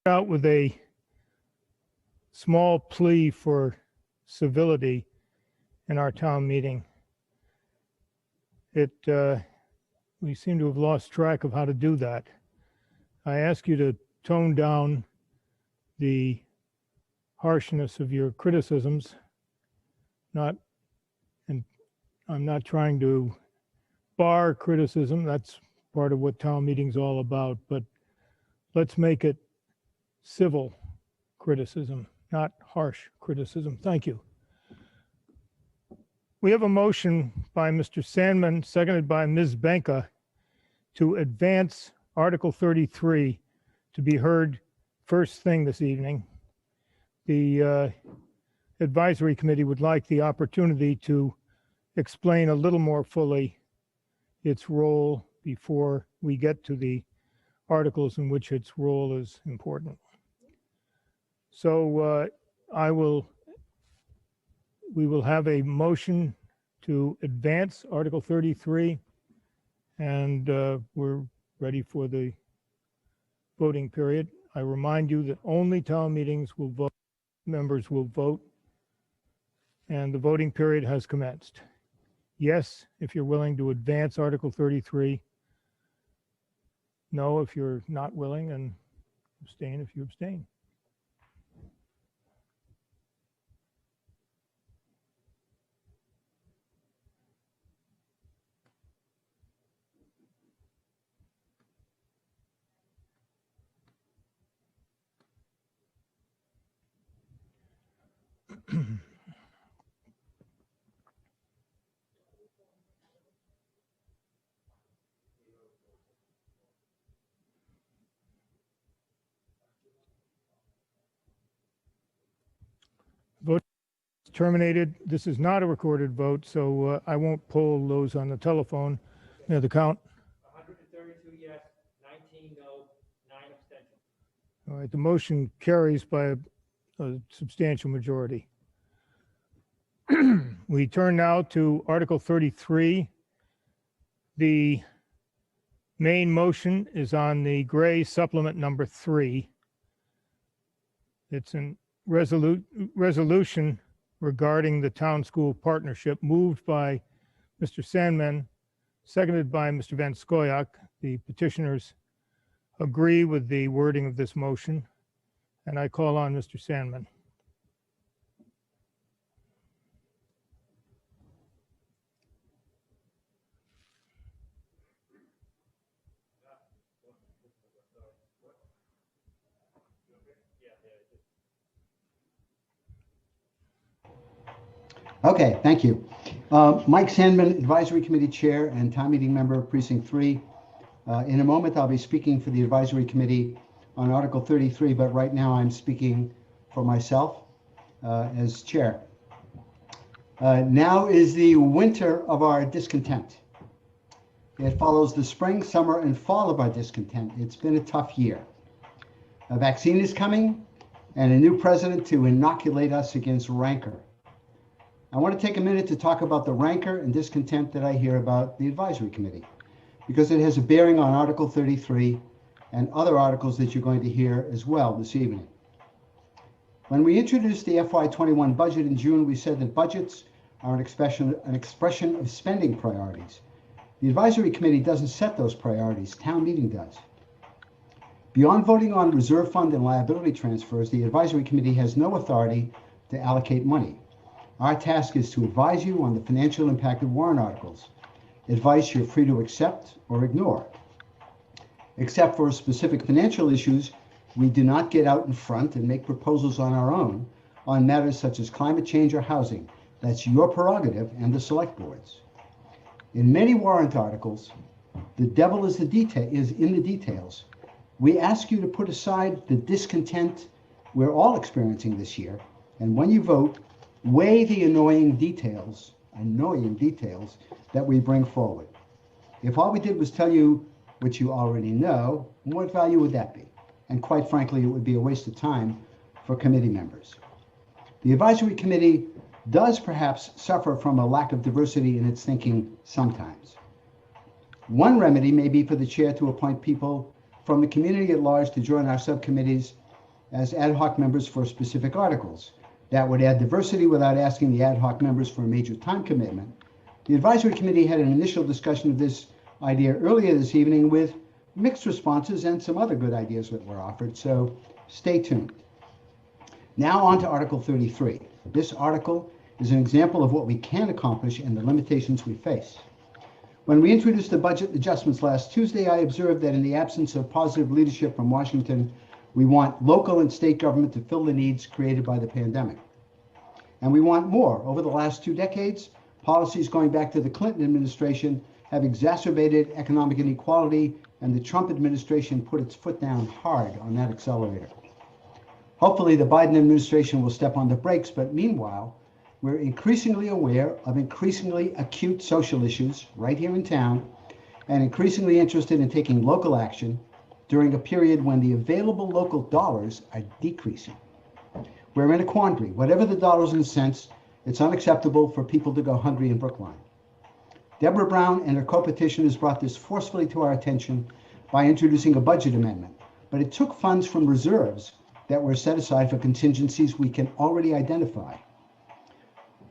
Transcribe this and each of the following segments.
out with a small plea for civility in our town meeting. We seem to have lost track of how to do that. I ask you to tone down the harshness of your criticisms. And I'm not trying to bar criticism. That's part of what town meeting's all about, but let's make it civil criticism, not harsh criticism. Thank you. We have a motion by Mr. Sandman, seconded by Ms. Benka, to advance Article 33 to be heard first thing this evening. The advisory committee would like the opportunity to explain a little more fully its role before we get to the articles in which its role is important. So we will have a motion to advance Article 33, and we're ready for the voting period. I remind you that only town meetings will vote, members will vote, and the voting period has commenced. Yes, if you're willing to advance Article 33. No, if you're not willing, and abstain if you abstain. Vote terminated. This is not a recorded vote, so I won't poll those on the telephone. The count. 132 yes, 19 no, 9 abstentions. All right, the motion carries by a substantial majority. We turn now to Article 33. The main motion is on the gray supplement number 3. It's an resolution regarding the town school partnership, moved by Mr. Sandman, seconded by Mr. Van Scoyoc. The petitioners agree with the wording of this motion, and I call on Mr. Sandman. Okay, thank you. Mike Sandman, Advisory Committee Chair and Town Meeting Member of Precinct 3. In a moment, I'll be speaking for the Advisory Committee on Article 33, but right now I'm speaking for myself as Chair. Now is the winter of our discontent. It follows the spring, summer, and fall of our discontent. It's been a tough year. A vaccine is coming and a new president to inoculate us against rancor. I want to take a minute to talk about the rancor and discontent that I hear about the Advisory Committee, because it has a bearing on Article 33 and other articles that you're going to hear as well this evening. When we introduced the FY21 budget in June, we said that budgets are an expression of spending priorities. The Advisory Committee doesn't set those priorities, town meeting does. Beyond voting on reserve fund and liability transfers, the Advisory Committee has no authority to allocate money. Our task is to advise you on the financial impact of warrant articles, advice you're free to accept or ignore. Except for specific financial issues, we do not get out in front and make proposals on our own on matters such as climate change or housing. That's your prerogative and the select boards. In many warrant articles, the devil is in the details. We ask you to put aside the discontent we're all experiencing this year, and when you vote, weigh the annoying details that we bring forward. If all we did was tell you what you already know, what value would that be? And quite frankly, it would be a waste of time for committee members. The Advisory Committee does perhaps suffer from a lack of diversity in its thinking sometimes. One remedy may be for the chair to appoint people from the community at large to join our subcommittees as ad hoc members for specific articles. That would add diversity without asking the ad hoc members for a major time commitment. The advisory committee had an initial discussion of this idea earlier this evening with mixed responses and some other good ideas that were offered, so stay tuned. Now on to Article 33. This article is an example of what we can accomplish and the limitations we face. When we introduced the budget adjustments last Tuesday, I observed that in the absence of positive leadership from Washington, we want local and state government to fill the needs created by the pandemic. And we want more. Over the last 2 decades, policies going back to the Clinton administration have exacerbated economic inequality, and the Trump administration put its foot down hard on that accelerator. Hopefully, the Biden administration will step on the brakes, but meanwhile, we're increasingly aware of increasingly acute social issues right here in town and increasingly interested in taking local action during a period when the available local dollars are decreasing. We're in a quandary. Whatever the dollars and cents, it's unacceptable for people to go hungry in Brookline. Deborah Brown and her co-petitioners brought this forcefully to our attention by introducing a budget amendment, but it took funds from reserves that were set aside for contingencies we can already identify.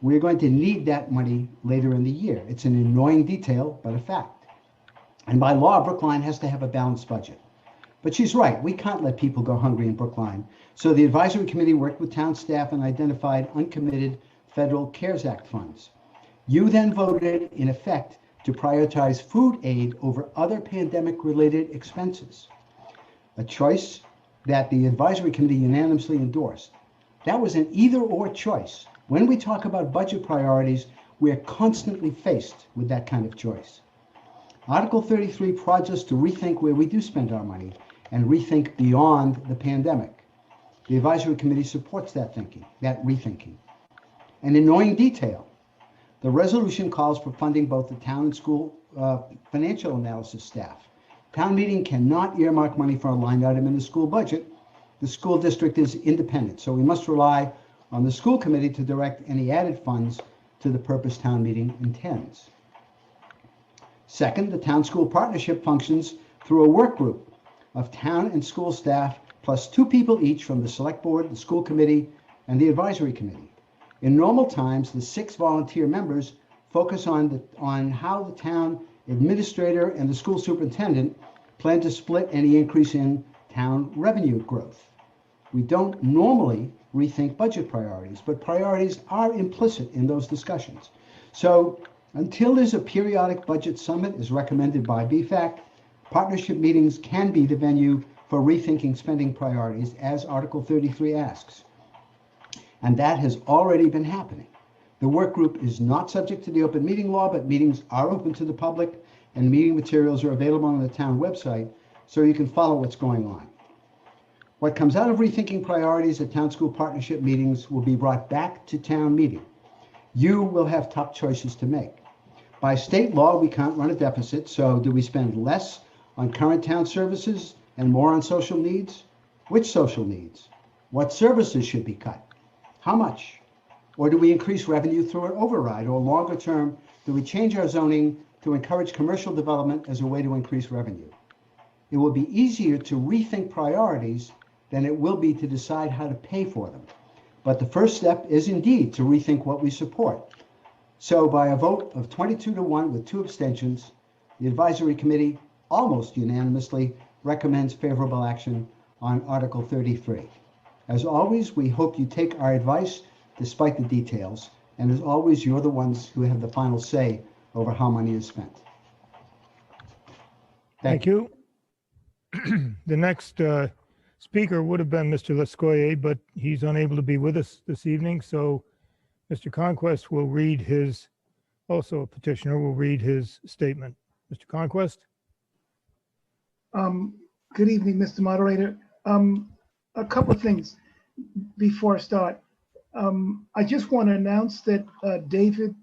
We're going to need that money later in the year. It's an annoying detail, but a fact. And by law, Brookline has to have a balanced budget. But she's right, we can't let people go hungry in Brookline. So the advisory committee worked with town staff and identified uncommitted federal CARES Act funds. You then voted, in effect, to prioritize food aid over other pandemic-related expenses, a choice that the advisory committee unanimously endorsed. That was an either-or choice. When we talk about budget priorities, we're constantly faced with that kind of choice. Article 33 prods us to rethink where we do spend our money and rethink beyond the pandemic. The advisory committee supports that thinking, that rethinking. An annoying detail. The resolution calls for funding both the town and school financial analysis staff. Town meeting cannot earmark money for a line item in the school budget. The school district is independent, so we must rely on the school committee to direct any added funds to the purpose town meeting intends. Second, the town school partnership functions through a work group of town and school staff plus 2 people each from the select board, the school committee, and the advisory committee. In normal times, the 6 volunteer members focus on how the town administrator and the school superintendent plan to split any increase in town revenue growth. We don't normally rethink budget priorities, but priorities are implicit in those discussions. So until there's a periodic budget summit as recommended by BFAC, partnership meetings can be the venue for rethinking spending priorities as Article 33 asks. And that has already been happening. The work group is not subject to the open meeting law, but meetings are open to the public and meeting materials are available on the town website so you can follow what's going on. What comes out of rethinking priorities at town school partnership meetings will be brought back to town meeting. You will have tough choices to make. By state law, we can't run a deficit, so do we spend less on current town services and more on social needs? Which social needs? What services should be cut? How much? Or do we increase revenue through an override? Or longer term, do we change our zoning to encourage commercial development as a way to increase revenue? It will be easier to rethink priorities than it will be to decide how to pay for them. But the first step is indeed to rethink what we support. So by a vote of 22-1 with 2 abstentions, the advisory committee almost unanimously recommends favorable action on Article 33. As always, we hope you take our advice despite the details. And as always, you're the ones who have the final say over how money is spent. Thank you. The next speaker would have been Mr. Lescoyer, but he's unable to be with us this evening. So Mr. Conquest will read his, also a petitioner, will read his statement. Mr. Conquest? Good evening, Mr. Moderator. A couple of things before I start. I just want to announce that David,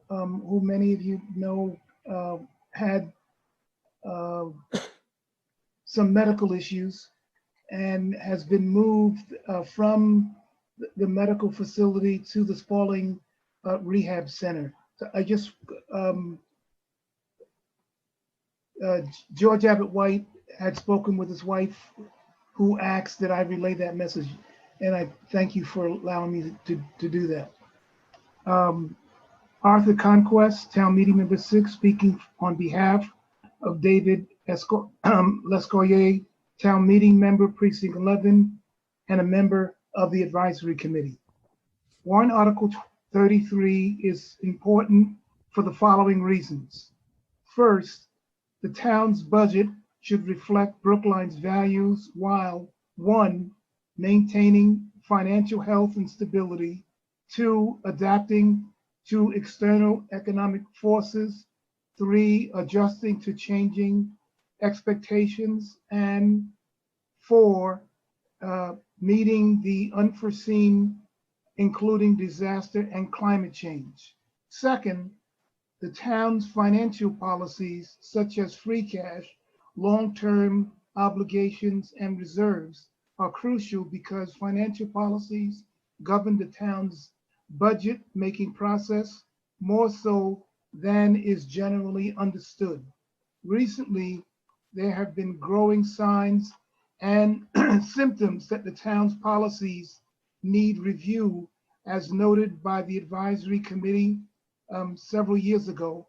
who many of you know, had some medical issues and has been moved from the medical facility to the Spalding Rehab Center. So I just, George Abbott White had spoken with his wife who asked that I relay that message. And I thank you for allowing me to do that. Arthur Conquest, Town Meeting Member 6, speaking on behalf of David Lescoyer, Town Meeting Member, Precinct 11, and a member of the Advisory Committee. Warrant Article 33 is important for the following reasons. First, the town's budget should reflect Brookline's values while, 1, maintaining financial health and stability, 2, adapting to external economic forces, 3, adjusting to changing expectations, and 4, meeting the unforeseen, including disaster and climate change. Second, the town's financial policies, such as free cash, long-term obligations, and reserves, are crucial because financial policies govern the town's budget-making process more so than is generally understood. Recently, there have been growing signs and symptoms that the town's policies need review, as noted by the advisory committee several years ago.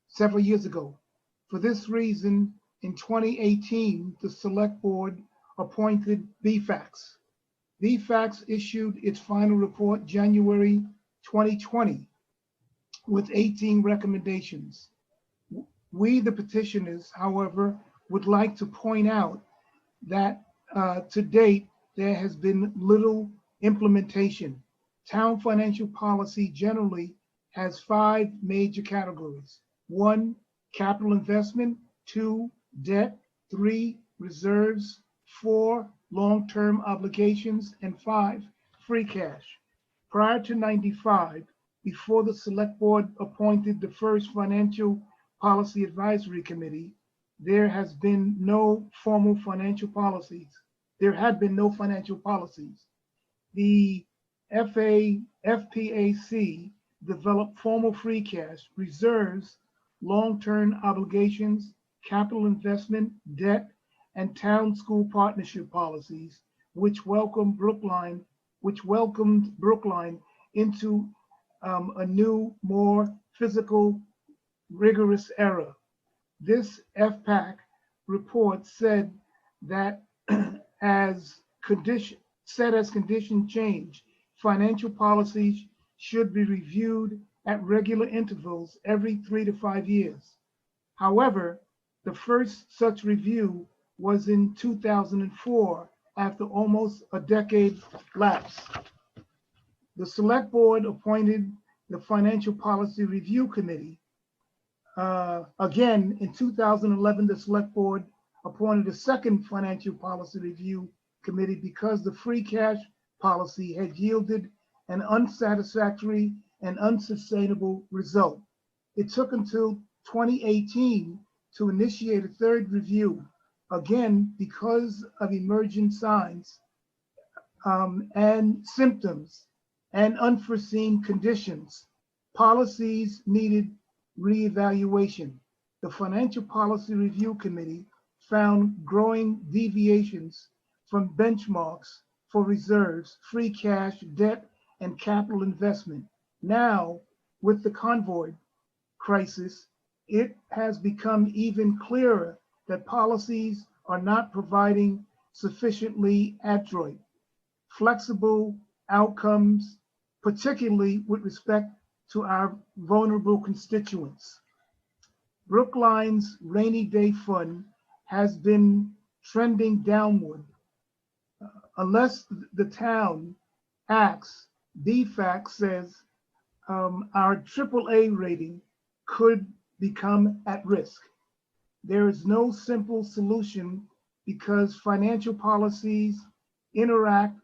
For this reason, in 2018, the select board appointed BFAX. BFAX issued its final report January 2020 with 18 recommendations. We, the petitioners, however, would like to point out that to date, there has been little implementation. Town financial policy generally has 5 major categories. 1, capital investment, 2, debt, 3, reserves, 4, long-term obligations, and 5, free cash. Prior to '95, before the select board appointed the first financial policy advisory committee, there has been no formal financial policies. There had been no financial policies. The FPAC developed formal free cash, reserves, long-term obligations, capital investment, debt, and town school partnership policies, which welcomed Brookline into a new, more physical, rigorous era. This FPAC report said that as conditions change, financial policies should be reviewed at regular intervals every 3 to 5 years. However, the first such review was in 2004, after almost a decade lapse. The select board appointed the Financial Policy Review Committee. Again, in 2011, the select board appointed a second Financial Policy Review Committee because the free cash policy had yielded an unsatisfactory and unsustainable result. It took until 2018 to initiate a third review, again, because of emerging signs and symptoms and unforeseen conditions. Policies needed reevaluation. The Financial Policy Review Committee found growing deviations from benchmarks for reserves, free cash, debt, and capital investment. Now, with the convoy crisis, it has become even clearer that policies are not providing sufficiently adroit, flexible outcomes, particularly with respect to our vulnerable constituents. Brookline's rainy day fund has been trending downward. Unless the town acts, BFAC says our AAA rating could become at risk. There is no simple solution because financial policies interact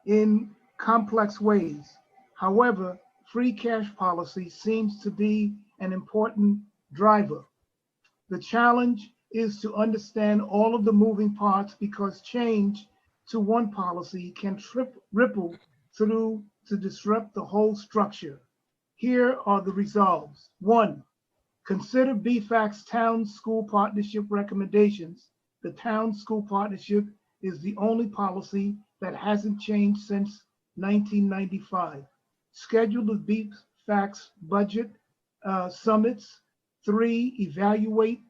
in complex ways. However, free cash policy seems to be an important driver. The challenge is to understand all of the moving parts because change to one policy can ripple through to disrupt the whole structure. Here are the resolves. 1, consider BFAC's town school partnership recommendations the town school partnership is the only policy that hasn't changed since 1995. Scheduled BFACS budget summits. 3, evaluate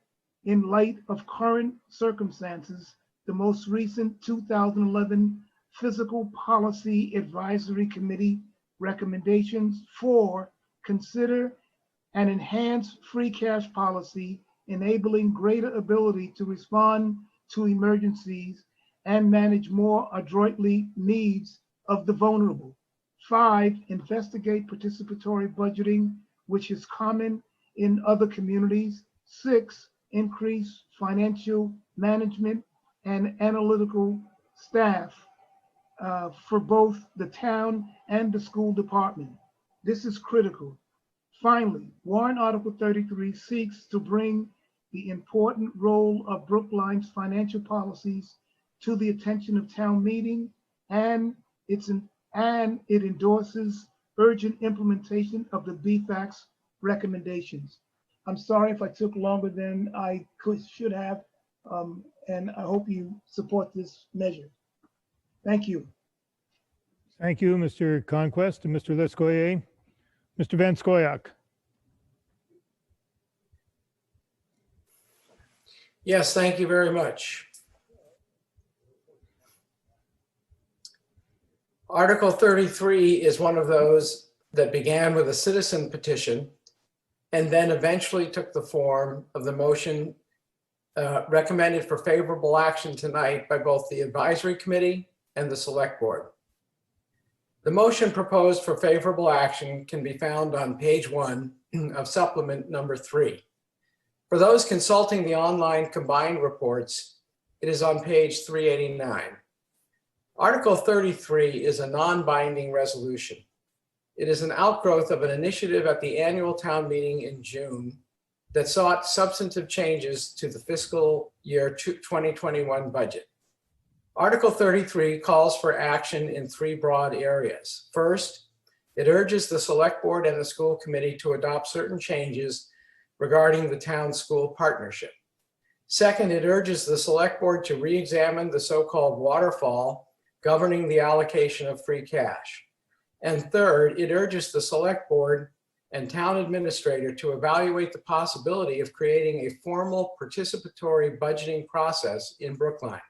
in light of current circumstances the most recent 2011 Fiscal Policy Advisory Committee recommendations. 4, consider an enhanced free cash policy enabling greater ability to respond to emergencies and manage more adroitly needs of the vulnerable. 5, investigate participatory budgeting, which is common in other communities. 6, increase financial management and analytical staff for both the town and the school department. This is critical. Finally, warrant Article 33 seeks to bring the important role of Brookline's financial policies to the attention of town meeting, and it endorses urgent implementation of the BFACS recommendations. I'm sorry if I took longer than I should have, and I hope you support this measure. Thank you. Thank you, Mr. Conquest and Mr. Lescoyer. Mr. Van Scoyac. Yes, thank you very much. Article 33 is one of those that began with a citizen petition and then eventually took the form of the motion recommended for favorable action tonight by both the advisory committee and the select board. The motion proposed for favorable action can be found on page 1 of supplement number 3. For those consulting the online combined reports, it is on page 389. Article 33 is a non-binding resolution. It is an outgrowth of an initiative at the annual town meeting in June that sought substantive changes to the fiscal year 2021 budget. Article 33 calls for action in 3 broad areas. First, it urges the select board and the school committee to adopt certain changes regarding the town-school partnership. Second, it urges the select board to re-examine the so-called waterfall governing the allocation of free cash. And third, it urges the select board and town administrator to evaluate the possibility of creating a formal participatory budgeting process in Brookline.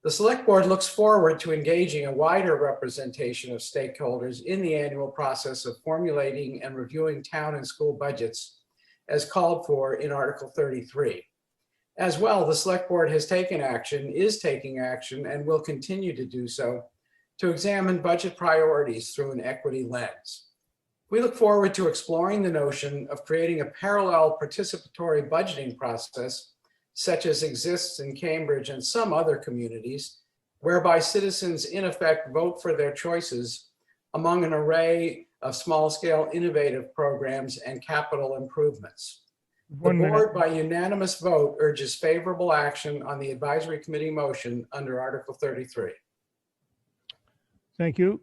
The select board looks forward to engaging a wider representation of stakeholders in the annual process of formulating and reviewing town and school budgets as called for in Article 33. As well, the select board has taken action, is taking action, and will continue to do so to examine budget priorities through an equity lens. We look forward to exploring the notion of creating a parallel participatory budgeting process such as exists in Cambridge and some other communities, whereby citizens in effect vote for their choices among an array of small-scale innovative programs and capital improvements. The board, by unanimous vote, urges favorable action on the advisory committee motion under Article 33. Thank you.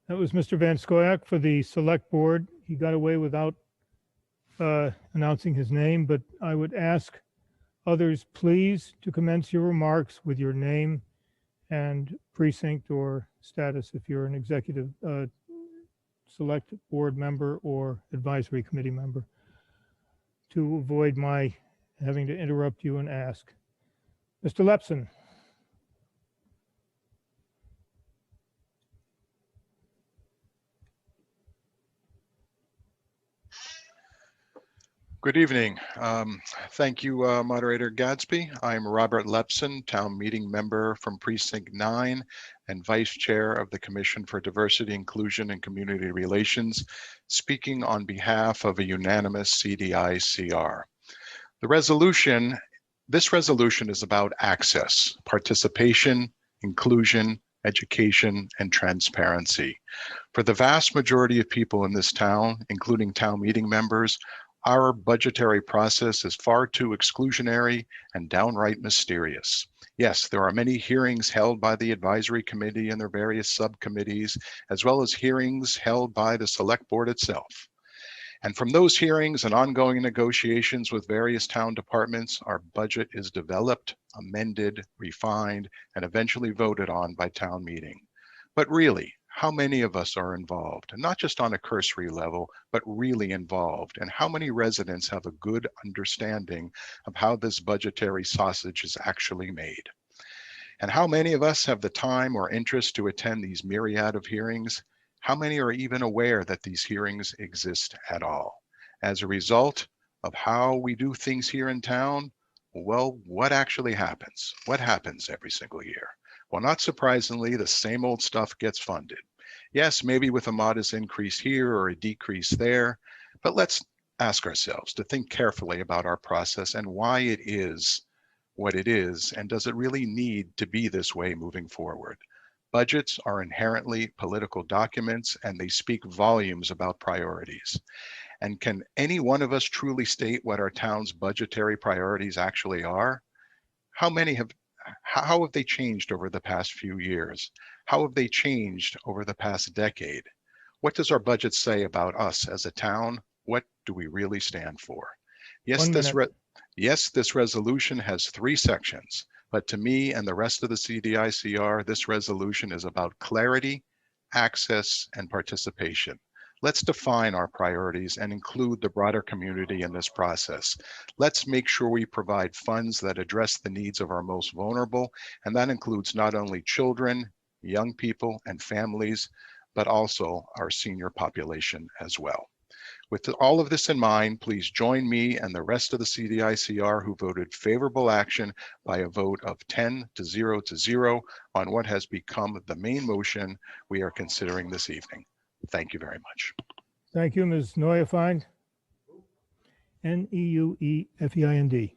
That was Mr. Van Scoyac for the select board. He got away without announcing his name, but I would ask others, please, to commence your remarks with your name and precinct or status if you're an executive select board member or advisory committee member, to avoid my having to interrupt you and ask. Mr. Lepson. Good evening. Thank you, Moderator Gadsby. I'm Robert Lepson, town meeting member from Precinct 9 and Vice Chair of the Commission for Diversity, Inclusion, and Community Relations, speaking on behalf of a unanimous CDI-CR. This resolution is about access, participation, inclusion, education, and transparency. For the vast majority of people in this town, including town meeting members, our budgetary process is far too exclusionary and downright mysterious. Yes, there are many hearings held by the advisory committee and their various subcommittees, as well as hearings held by the select board itself. And from those hearings and ongoing negotiations with various town departments, our budget is developed, amended, refined, and eventually voted on by town meeting. But really, how many of us are involved? And not just on a cursory level, but really involved. And how many residents have a good understanding of how this budgetary sausage is actually made? And how many of us have the time or interest to attend these myriad of hearings? How many are even aware that these hearings exist at all? As a result of how we do things here in town, well, what actually happens? What happens every single year? Well, not surprisingly, the same old stuff gets funded. Yes, maybe with a modest increase here or a decrease there, but let's ask ourselves to think carefully about our process and why it is what it is, and does it really need to be this way moving forward? Budgets are inherently political documents, and they speak volumes about priorities. And can any one of us truly state what our town's budgetary priorities actually are? How have they changed over the past few years? How have they changed over the past decade? What does our budget say about us as a town? What do we really stand for? Yes, 1 minute. Yes, this resolution has 3 sections, but to me and the rest of the CDICR, this resolution is about clarity, access, and participation. Let's define our priorities and include the broader community in this process. Let's make sure we provide funds that address the needs of our most vulnerable, and that includes not only children, young people, and families, but also our senior population as well. With all of this in mind, please join me and the rest of the CDICR who voted favorable action by a vote of 10 to 0 on what has become the main motion we are considering this evening. Thank you very much. Thank you, Ms. Neuefeind. Neuefeind.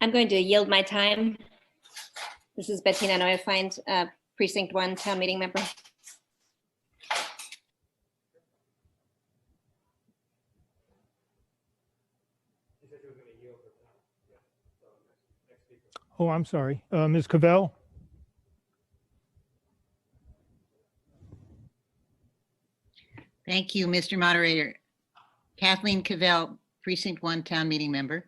I'm going to yield my time. This is Bettina Neuefeind, Precinct 1 Town Meeting Member. She said she was gonna yield her time. Yeah. So next speaker. Oh, I'm sorry. Ms. Cavell? Thank you, Mr. Moderator. Kathleen Cavell, Precinct 1 Town Meeting Member.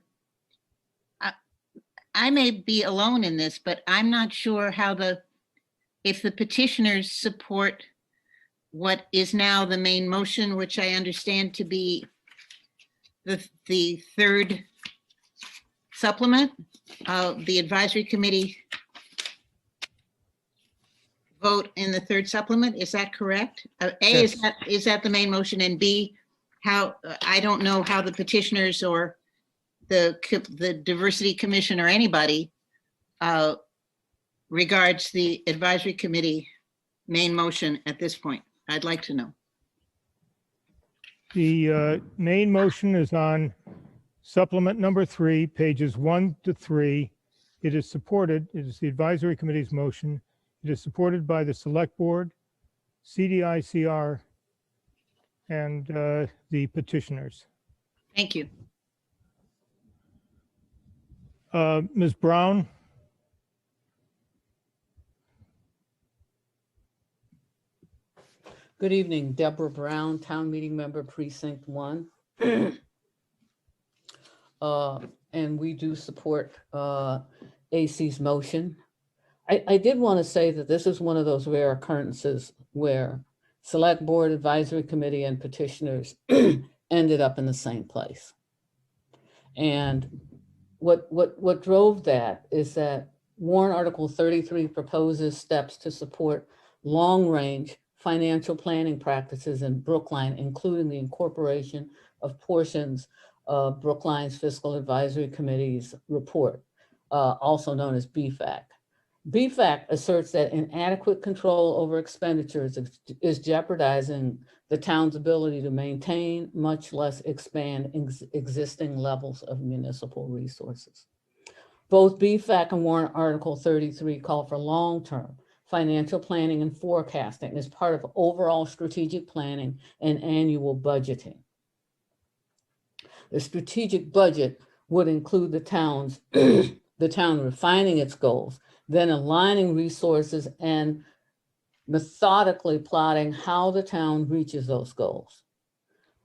I may be alone in this, but I'm not sure if the petitioners support what is now the main motion, which I understand to be the third supplement. The advisory committee vote in the third supplement. Is that correct? A, Yes. is that the main motion? And B, how, I don't know how the petitioners or the diversity commission or anybody regards the advisory committee main motion at this point. I'd like to know. The main motion is on supplement number 3, pages 1 to 3. It is supported, it is the advisory committee's motion. It is supported by the select board, CDICR, and the petitioners. Thank you. Ms. Brown? Good evening, Deborah Brown, Town Meeting Member, Precinct 1. And we do support AC's motion. I did want to say that this is one of those rare occurrences where Select Board, Advisory Committee, and petitioners ended up in the same place. And what drove that is that Warrant Article 33 proposes steps to support long-range financial planning practices in Brookline, including the incorporation of portions of Brookline's Fiscal Advisory Committee's report, also known as BFAC. BFAC asserts that inadequate control over expenditures is jeopardizing the town's ability to maintain, much less expand existing levels of municipal resources. Both BFAC and Warrant Article 33 call for long-term financial planning and forecasting as part of overall strategic planning and annual budgeting. The strategic budget would include the town refining its goals, then aligning resources and methodically plotting how the town reaches those goals.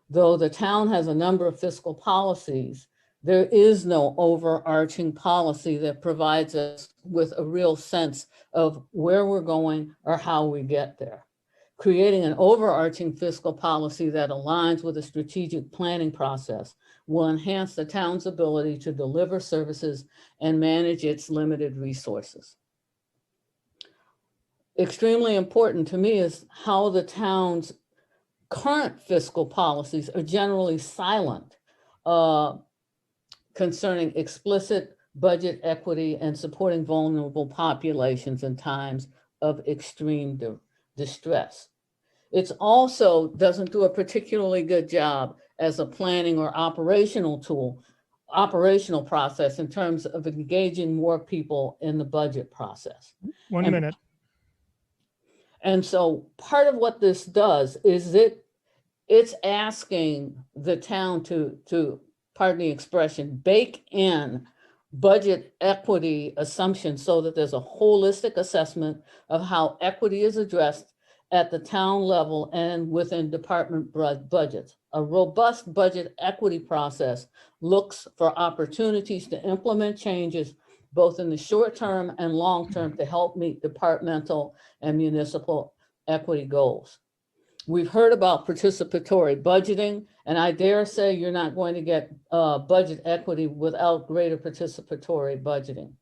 Though the town has a number of fiscal policies, there is no overarching policy that provides us with a real sense of where we're going or how we get there. Creating an overarching fiscal policy that aligns with a strategic planning process will enhance the town's ability to deliver services and manage its limited resources. Extremely important to me is how the town's current fiscal policies are generally silent concerning explicit budget equity and supporting vulnerable populations in times of extreme distress. It also doesn't do a particularly good job as a planning or operational tool, operational process in terms of engaging more people in the budget process. One minute. And so part of what this does is it's asking the town to, pardon the expression, bake in budget equity assumptions so that there's a holistic assessment of how equity is addressed at the town level and within department budgets. A robust budget equity process looks for opportunities to implement changes both in the short term and long term to help meet departmental and municipal equity goals. We've heard about participatory budgeting, and I dare say you're not going to get budget equity without greater participatory budgeting.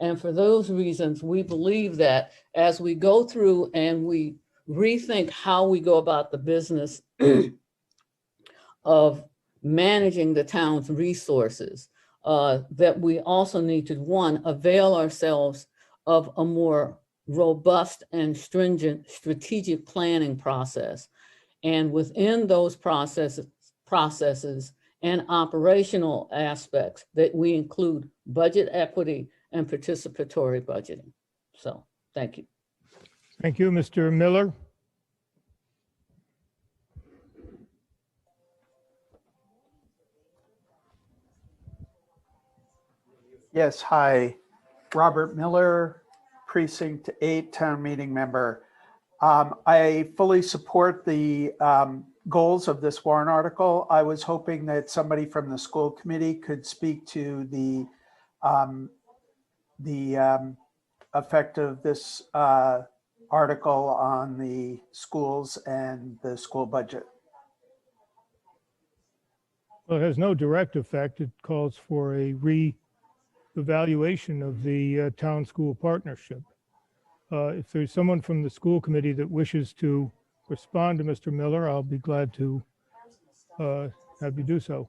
And for those reasons, we believe that as we go through and we rethink how we go about the business of managing the town's resources, that we also need to, one, avail ourselves of a more robust and stringent strategic planning process. And within those processes and operational aspects, that we include budget equity and participatory budgeting. So, thank you. Thank you, Mr. Miller. Yes, hi. Robert Miller, Precinct 8 Town Meeting Member. I fully support the goals of this warrant article. I was hoping that somebody from the school committee could speak to the effect of this article on the schools and the school budget. Well, it has no direct effect. It calls for a re-evaluation of the town-school partnership. If there's someone from the school committee that wishes to respond to Mr. Miller, I'll be glad to have you do so.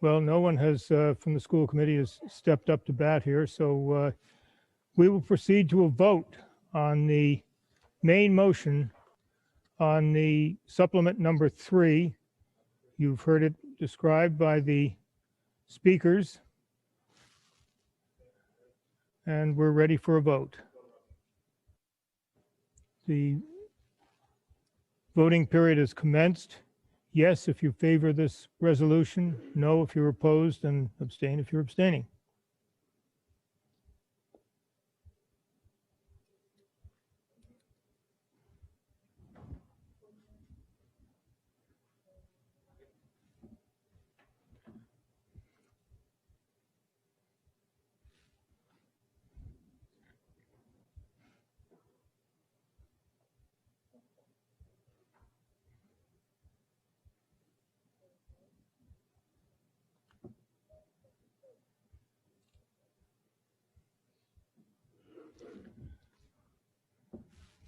Well, no one has from the school committee has stepped up to bat here, so we will proceed to a vote on the main motion on the supplement number 3. You've heard it described by the speakers, and we're ready for a vote. The voting period has commenced. Yes, if you favor this resolution. No, if you're opposed, and abstain if you're abstaining.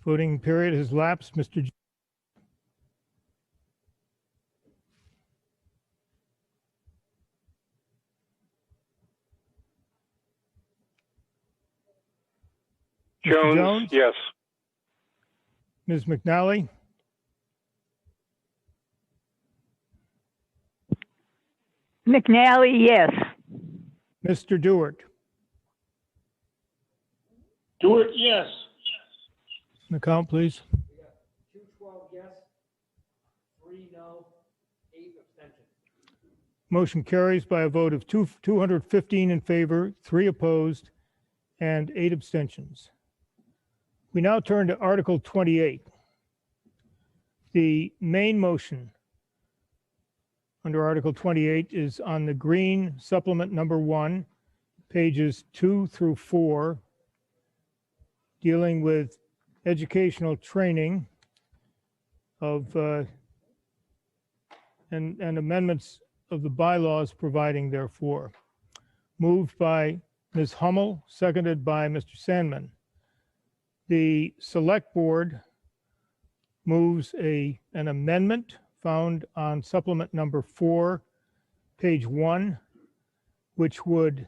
Voting period has lapsed. Mr. Jones? Yes. Ms. McNally? McNally, yes. Mr. Dewart? Stewart, yes. An account, please. 212 yes, 8 abstentions. Motion carries by a vote of 215 in favor, 3 opposed, and 8 abstentions. We now turn to Article 28. The main motion under Article 28 is on the green supplement number 1, pages 2 through 4, dealing with educational training of and amendments of the bylaws providing therefore. Moved by Ms. Hummel, seconded by Mr. Sandman. The Select Board moves an amendment found on supplement number 4, page 1, which would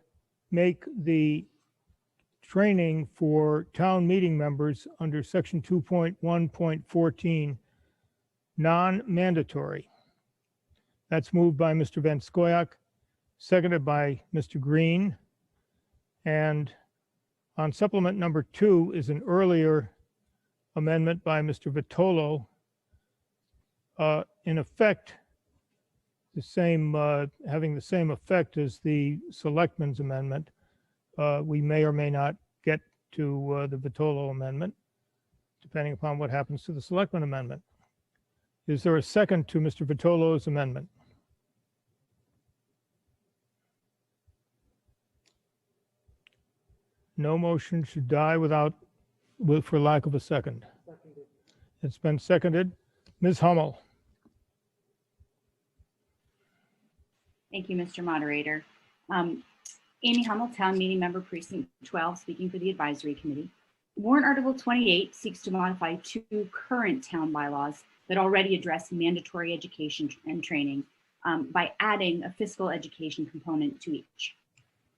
make the training for town meeting members under section 2.1.14 non-mandatory. That's moved by Mr. Van Scoyac, seconded by Mr. Green. And on supplement number 2 is an earlier amendment by Mr. Vitolo, in effect, the same, having the same effect as the Selectmen's amendment. We may or may not get to the Vitolo amendment, depending upon what happens to the Selectmen amendment. Is there a second to Mr. Vitolo's amendment? No motion should die for lack of a second. Seconded. It's been seconded. Ms. Hummel. Thank you, Mr. Moderator. Amy Hummel, Town Meeting Member Precinct 12, speaking for the Advisory Committee. Warrant Article 28 seeks to modify 2 current town bylaws that already address mandatory education and training by adding a fiscal education component to each.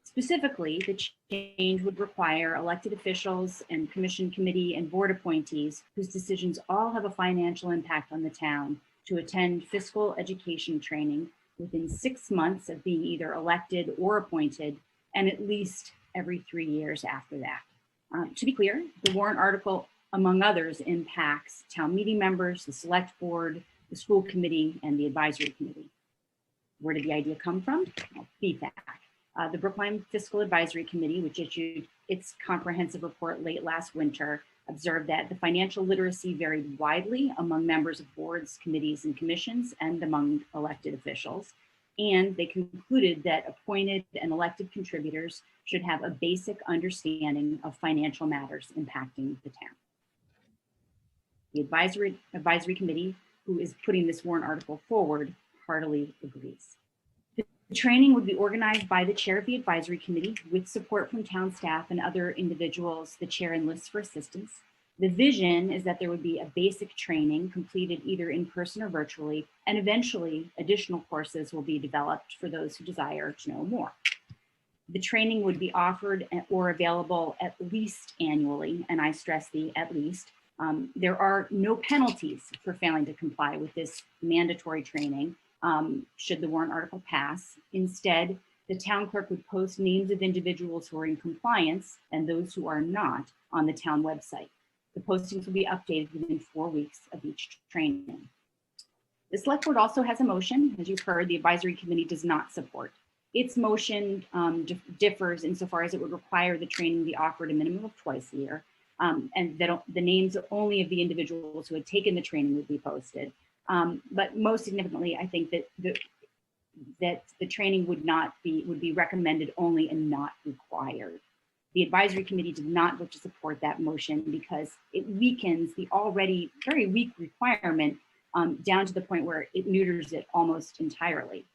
Specifically, the change would require elected officials and commission, committee, and board appointees whose decisions all have a financial impact on the town to attend fiscal education training within 6 months of being either elected or appointed, and at least every 3 years after that. To be clear, the warrant article, among others, impacts town meeting members, the select board, the school committee, and the advisory committee. Where did the idea come from? Well, feedback. The Brookline Fiscal Advisory Committee, which issued its comprehensive report late last winter, observed that the financial literacy varied widely among members of boards, committees, and commissions, and among elected officials. And they concluded that appointed and elected contributors should have a basic understanding of financial matters impacting the town. The advisory committee, who is putting this warrant article forward, heartily agrees. The training would be organized by the chair of the advisory committee with support from town staff and other individuals the chair enlists for assistance. The vision is that there would be a basic training completed either in person or virtually, and eventually additional courses will be developed for those who desire to know more. The training would be offered or available at least annually, and I stress the at least. There are no penalties for failing to comply with this mandatory training should the warrant article pass. Instead, the town clerk would post names of individuals who are in compliance and those who are not on the town website. The postings will be updated within 4 weeks of each training. The select board also has a motion. As you've heard, the advisory committee does not support. Its motion differs insofar as it would require the training be offered a minimum of twice a year, and that the names only of the individuals who had taken the training would be posted. But most significantly, I think that the training would be recommended only and not required. The advisory committee did not vote to support that motion because it weakens the already very weak requirement down to the point where it neuters it almost entirely.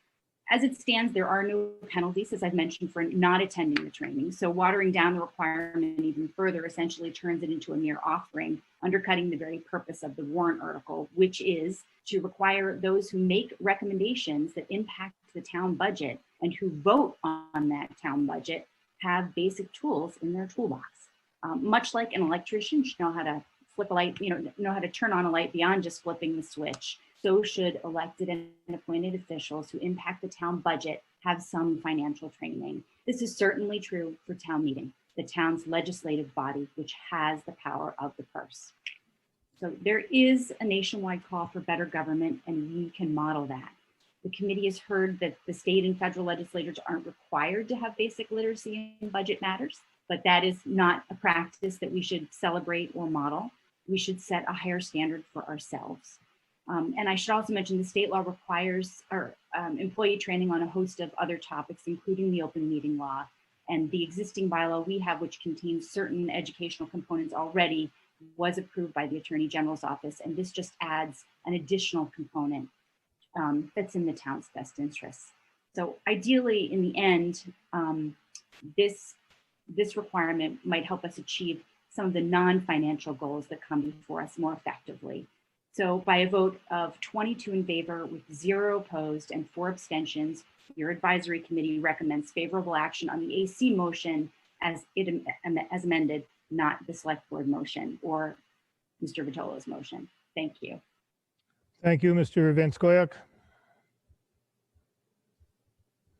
As it stands, there are no penalties, as I've mentioned, for not attending the training. So watering down the requirement even further essentially turns it into a mere offering, undercutting the very purpose of the warrant article, which is to require those who make recommendations that impact the town budget and who vote on that town budget have basic tools in their toolbox. Much like an electrician should know how to flip a light, know how to turn on a light beyond just flipping the switch. So should elected and appointed officials who impact the town budget have some financial training. This is certainly true for town meeting, the town's legislative body, which has the power of the purse. So there is a nationwide call for better government, and we can model that. The committee has heard that the state and federal legislators aren't required to have basic literacy in budget matters, but that is not a practice that we should celebrate or model. We should set a higher standard for ourselves. And I should also mention the state law requires our employee training on a host of other topics, including the open meeting law. And the existing bylaw we have, which contains certain educational components already, was approved by the Attorney General's office. And this just adds an additional component that's in the town's best interests. So ideally, in the end, this requirement might help us achieve some of the non-financial goals that come before us more effectively. So by a vote of 22 in favor with 0 opposed and 4 abstentions, your advisory committee recommends favorable action on the AC motion as amended, not the select board motion or Mr. Vitolo's motion. Thank you. Thank you, Mr. Van Scoyac.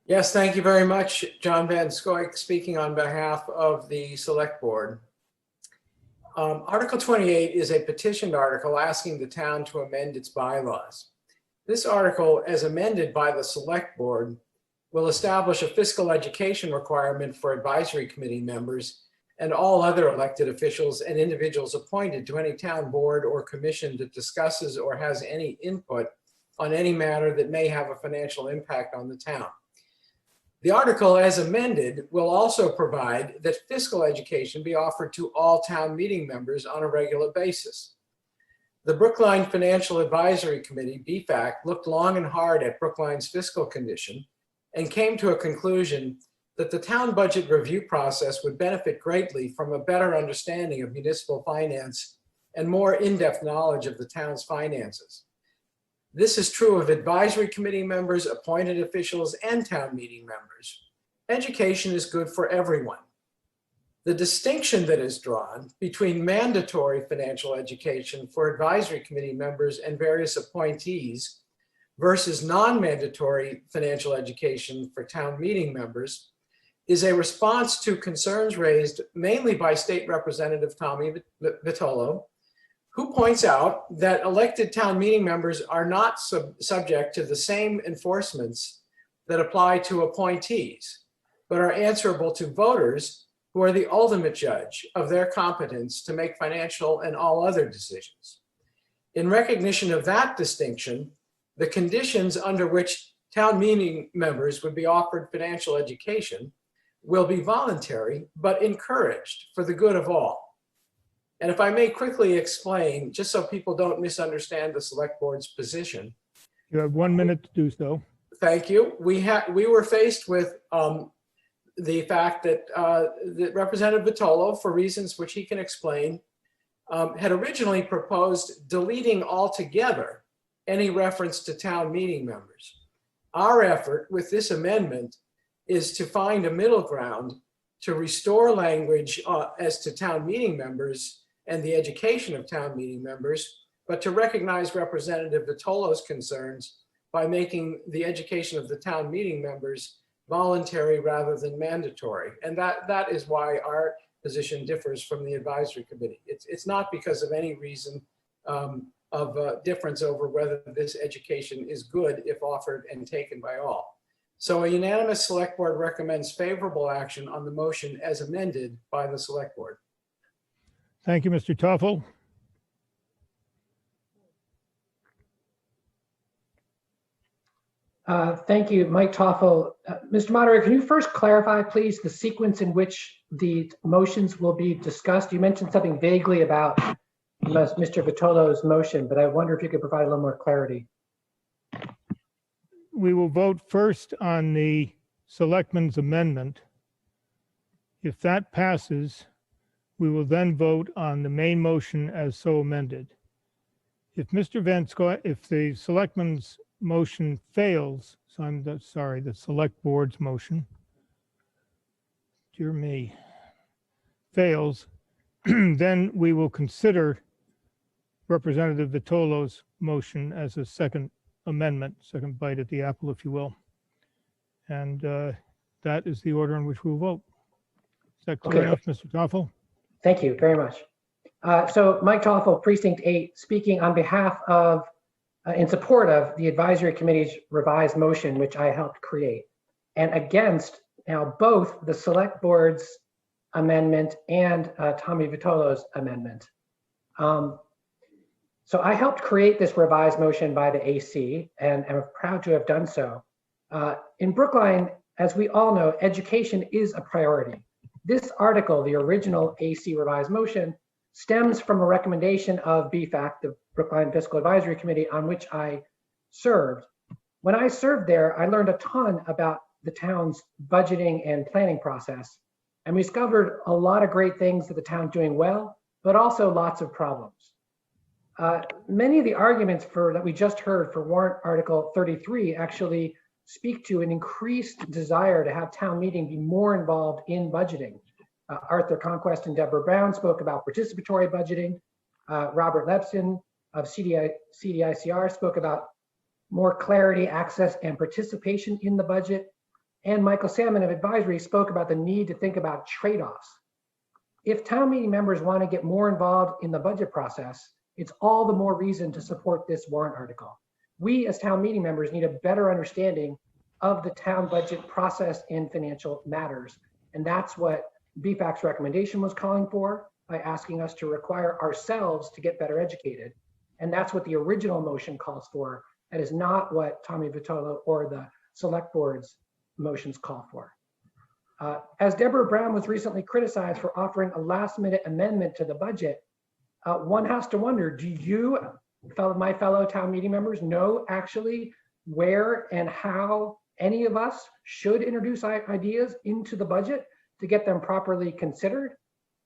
Yes, thank you very much, John Van Scoyac, speaking on behalf of the Select Board. Article 28 is a petitioned article asking the town to amend its bylaws. This article, as amended by the Select Board, will establish a fiscal education requirement for advisory committee members and all other elected officials and individuals appointed to any town board or commission that discusses or has any input on any matter that may have a financial impact on the town. The article, as amended, will also provide that fiscal education be offered to all town meeting members on a regular basis. The Brookline Financial Advisory Committee, BFAC, looked long and hard at Brookline's fiscal condition and came to a conclusion that the town budget review process would benefit greatly from a better understanding of municipal finance and more in-depth knowledge of the town's finances. This is true of advisory committee members, appointed officials, and town meeting members. Education is good for everyone. The distinction that is drawn between mandatory financial education for advisory committee members and various appointees versus non-mandatory financial education for town meeting members is a response to concerns raised mainly by State Representative Tommy Vitolo, who points out that elected town meeting members are not subject to the same enforcements that apply to appointees, but are answerable to voters who are the ultimate judge of their competence to make financial and all other decisions. In recognition of that distinction, the conditions under which town meeting members would be offered financial education will be voluntary, but encouraged for the good of all. And if I may quickly explain, just so people don't misunderstand the select board's position. You have 1 minute to do so. Thank you. We were faced with the fact that Representative Vitolo, for reasons which he can explain, had originally proposed deleting altogether any reference to town meeting members. Our effort with this amendment is to find a middle ground to restore language as to town meeting members and the education of town meeting members, but to recognize Representative Vitolo's concerns by making the education of the town meeting members voluntary rather than mandatory. And that is why our position differs from the advisory committee. It's not because of any reason of difference over whether this education is good if offered and taken by all. So a unanimous select board recommends favorable action on the motion as amended by the select board. Thank you, Mr. Toffel. Thank you, Mike Toffel. Mr. Moderator, can you first clarify, please, the sequence in which the motions will be discussed? You mentioned something vaguely about Mr. Vitolo's motion, but I wonder if you could provide a little more clarity. We will vote first on the selectman's amendment. If that passes, we will then vote on the main motion as so amended. If Mr. Van Scoyac, if the selectman's motion fails, so I'm sorry, the select board's motion, dear me, fails, then we will consider Representative Vitolo's motion as a second amendment, second bite at the apple, if you will. And that is the order in which we'll vote. Is that clear enough, Mr. Toffel? Thank you very much. So Mike Toffel, Precinct 8, speaking on behalf of in support of the advisory committee's revised motion, which I helped create, and against now both the select board's amendment and Tommy Vitolo's amendment. So I helped create this revised motion by the AC, and I'm proud to have done so. In Brookline, as we all know, education is a priority. This article, the original AC revised motion, stems from a recommendation of BFAC, the Brookline Fiscal Advisory Committee, on which I served. When I served there, I learned a ton about the town's budgeting and planning process, and we discovered a lot of great things that the town's doing well, but also lots of problems. Many of the arguments that we just heard for warrant article 33 actually speak to an increased desire to have town meeting be more involved in budgeting. Arthur Conquest and Deborah Brown spoke about participatory budgeting. Robert Lepson of CDICR spoke about more clarity, access, and participation in the budget. And Michael Salmon of Advisory spoke about the need to think about trade-offs. If town meeting members want to get more involved in the budget process, it's all the more reason to support this warrant article. We as town meeting members need a better understanding of the town budget process and financial matters. And that's what BFAC's recommendation was calling for by asking us to require ourselves to get better educated. And that's what the original motion calls for. That is not what Tommy Vitolo or the select board's motions call for. As Deborah Brown was recently criticized for offering a last minute amendment to the budget, one has to wonder, do you, my fellow town meeting members, know actually where and how any of us should introduce ideas into the budget to get them properly considered?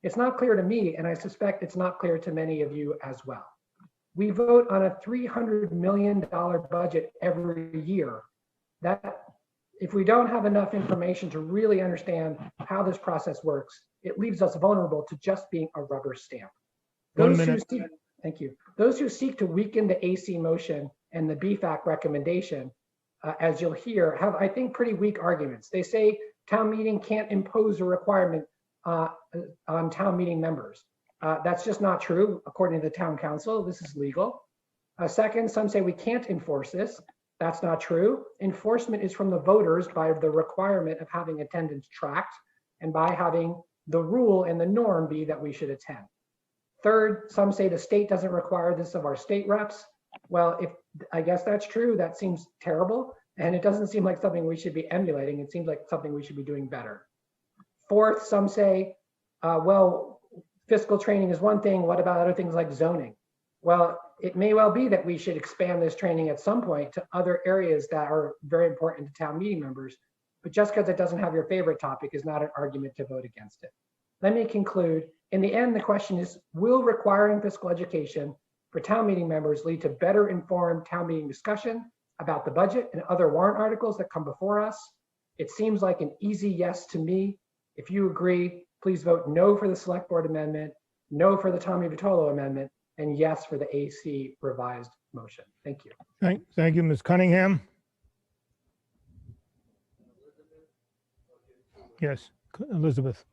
It's not clear to me, and I suspect it's not clear to many of you as well. We vote on a $300 million budget every year. That, if we don't have enough information to really understand how this process works, it leaves us vulnerable to just being a rubber stamp. Thank you. Those who seek to weaken the AC motion and the BFAC recommendation, as you'll hear, have, I think, pretty weak arguments. They say town meeting can't impose a requirement on town meeting members. That's just not true. According to the town council, this is legal. Second, some say we can't enforce this. That's not true. Enforcement is from the voters by the requirement of having attendance tracked and by having the rule and the norm be that we should attend. Third, some say the state doesn't require this of our state reps. Well, if I guess that's true, that seems terrible. And it doesn't seem like something we should be emulating. It seems like something we should be doing better. Fourth, some say, well, fiscal training is one thing. What about other things like zoning? Well, it may well be that we should expand this training at some point to other areas that are very important to town meeting members. But just because it doesn't have your favorite topic is not an argument to vote against it. Let me conclude. In the end, the question is, will requiring fiscal education for town meeting members lead to better informed town meeting discussion about the budget and other warrant articles that come before us? It seems like an easy yes to me. If you agree, please vote no for the select board amendment, no for the Tommy Vitolo amendment, and yes for the AC revised motion. Thank you. Thank you, Ms. Cunningham. Yes, Elizabeth.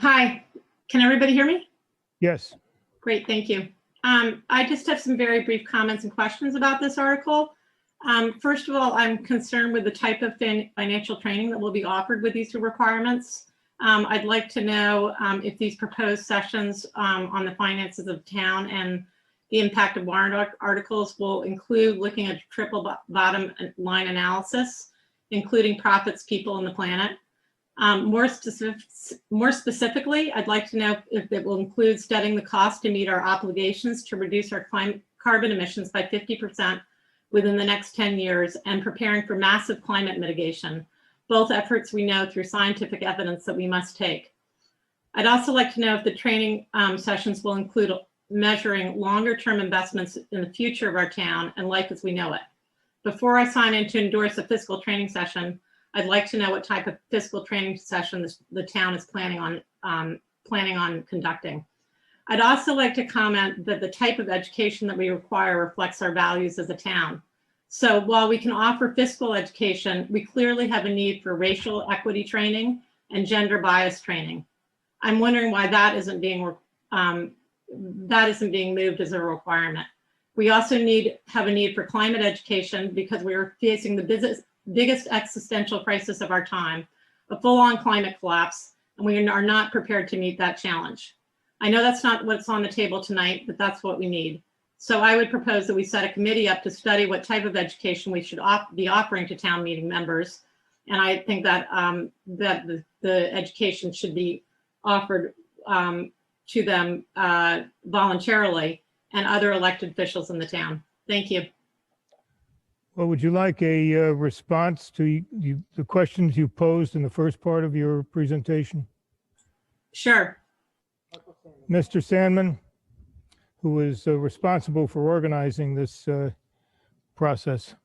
Hi, can everybody hear me? Yes. Great, thank you. I just have some very brief comments and questions about this article. First of all, I'm concerned with the type of financial training that will be offered with these two requirements. I'd like to know if these proposed sessions on the finances of town and the impact of warrant articles will include looking at triple bottom line analysis, including profits, people, and the planet. More specifically, I'd like to know if it will include studying the cost to meet our obligations to reduce our carbon emissions by 50% within the next 10 years and preparing for massive climate mitigation, both efforts we know through scientific evidence that we must take. I'd also like to know if the training sessions will include measuring longer-term investments in the future of our town and life as we know it. Before I sign in to endorse a fiscal training session, I'd like to know what type of fiscal training session the town is planning on conducting. I'd also like to comment that the type of education that we require reflects our values as a town. So while we can offer fiscal education, we clearly have a need for racial equity training and gender bias training. I'm wondering why that isn't being moved as a requirement. We also have a need for climate education because we are facing the biggest existential crisis of our time, a full-on climate collapse, and we are not prepared to meet that challenge. I know that's not what's on the table tonight, but that's what we need. So I would propose that we set a committee up to study what type of education we should be offering to town meeting members. And I think that the education should be offered to them voluntarily and other elected officials in the town. Thank you. Well, would you like a response to the questions you posed in the first part of your presentation? Sure. Mr. Sandman, who is responsible for organizing this process.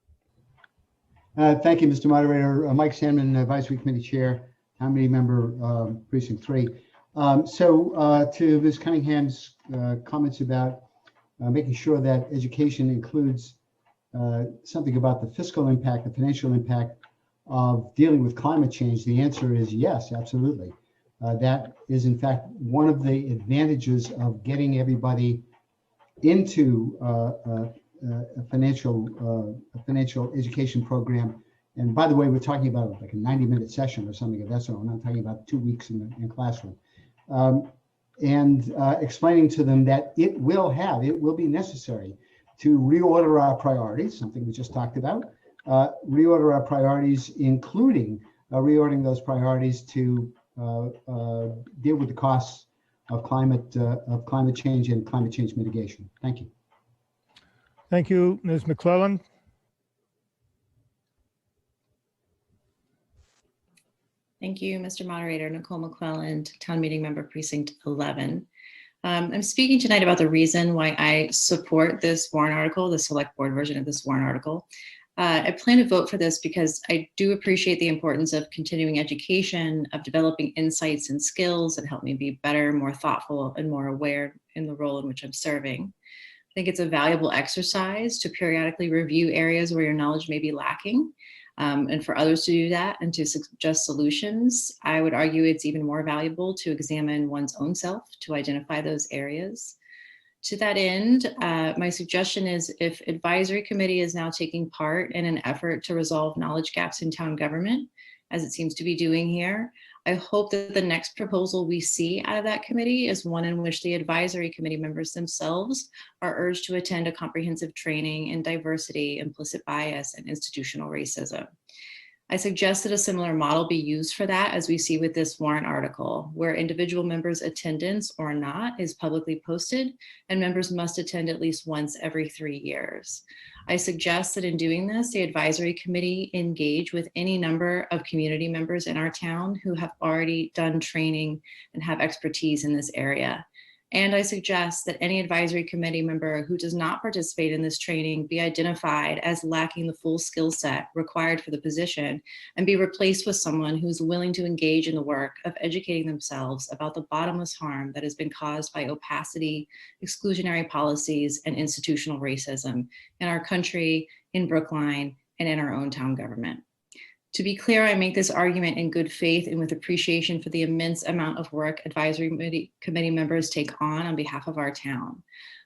Thank you, Mr. Moderator. Mike Sandman, Advisory Committee Chair, Town Meeting Member, Precinct 3. To Ms. Cunningham's comments about making sure that education includes something about the fiscal impact, the financial impact of dealing with climate change, the answer is yes, absolutely. That is, in fact, one of the advantages of getting everybody into a financial education program. And by the way, we're talking about like a 90-minute session or something of that sort. We're not talking about 2 weeks in classroom. Explaining to them that it will be necessary to reorder our priorities, something we just talked about, reorder our priorities, including reordering those priorities to deal with the costs of climate change and climate change mitigation. Thank you. Thank you, Ms. McClellan. Thank you, Mr. Moderator. Nicole McClelland, Town Meeting Member, Precinct 11. I'm speaking tonight about the reason why I support this warrant article, the select board version of this warrant article. I plan to vote for this because I do appreciate the importance of continuing education, of developing insights and skills that help me be better, more thoughtful, and more aware in the role in which I'm serving. I think it's a valuable exercise to periodically review areas where your knowledge may be lacking, and for others to do that and to suggest solutions. I would argue it's even more valuable to examine one's own self to identify those areas. To that end, my suggestion is if advisory committee is now taking part in an effort to resolve knowledge gaps in town government, as it seems to be doing here, I hope that the next proposal we see out of that committee is one in which the advisory committee members themselves are urged to attend a comprehensive training in diversity, implicit bias, and institutional racism. I suggest that a similar model be used for that as we see with this warrant article, where individual members' attendance or not is publicly posted and members must attend at least once every 3 years. I suggest that in doing this, the advisory committee engage with any number of community members in our town who have already done training and have expertise in this area. And I suggest that any advisory committee member who does not participate in this training be identified as lacking the full skill set required for the position and be replaced with someone who's willing to engage in the work of educating themselves about the bottomless harm that has been caused by opacity, exclusionary policies, and institutional racism in our country, in Brookline, and in our own town government. To be clear, I make this argument in good faith and with appreciation for the immense amount of work advisory committee members take on behalf of our town.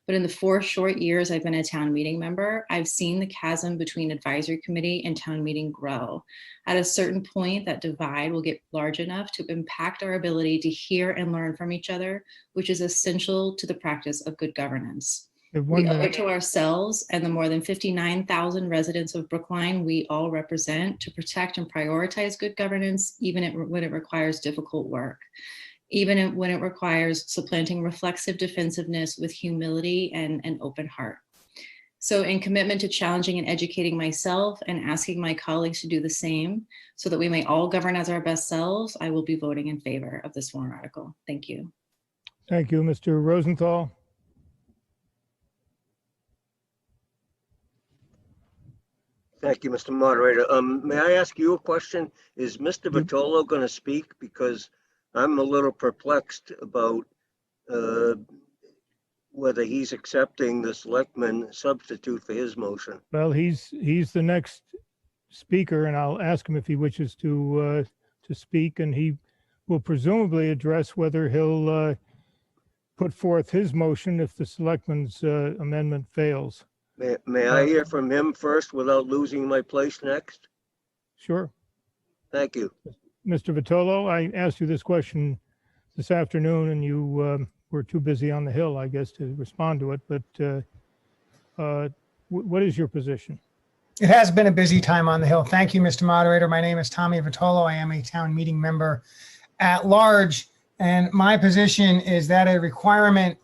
But in the 4 short years I've been a town meeting member, I've seen the chasm between advisory committee and town meeting grow. At a certain point, that divide will get large enough to impact our ability to hear and learn from each other, which is essential to the practice of good governance. We owe it to ourselves and the more than 59,000 residents of Brookline we all represent to protect and prioritize good governance, even when it requires difficult work, even when it requires supplanting reflexive defensiveness with humility and an open heart. So in commitment to challenging and educating myself and asking my colleagues to do the same so that we may all govern as our best selves, I will be voting in favor of this warrant article. Thank you. Thank you, Mr. Rosenthal. Thank you, Mr. Moderator. May I ask you a question? Is Mr. Vitolo going to speak? Because I'm a little perplexed about whether he's accepting the selectman substitute for his motion. Well, he's the next speaker, and I'll ask him if he wishes to speak, and he will presumably address whether he'll put forth his motion if the selectman's amendment fails. May I hear from him first without losing my place next? Sure. Thank you. Mr. Vitolo, I asked you this question this afternoon, and you were too busy on the Hill, I guess, to respond to it. But what is your position? It has been a busy time on the Hill. Thank you, Mr. Moderator. My name is Tommy Vitolo. I am a town meeting member at large. And my position is that a requirement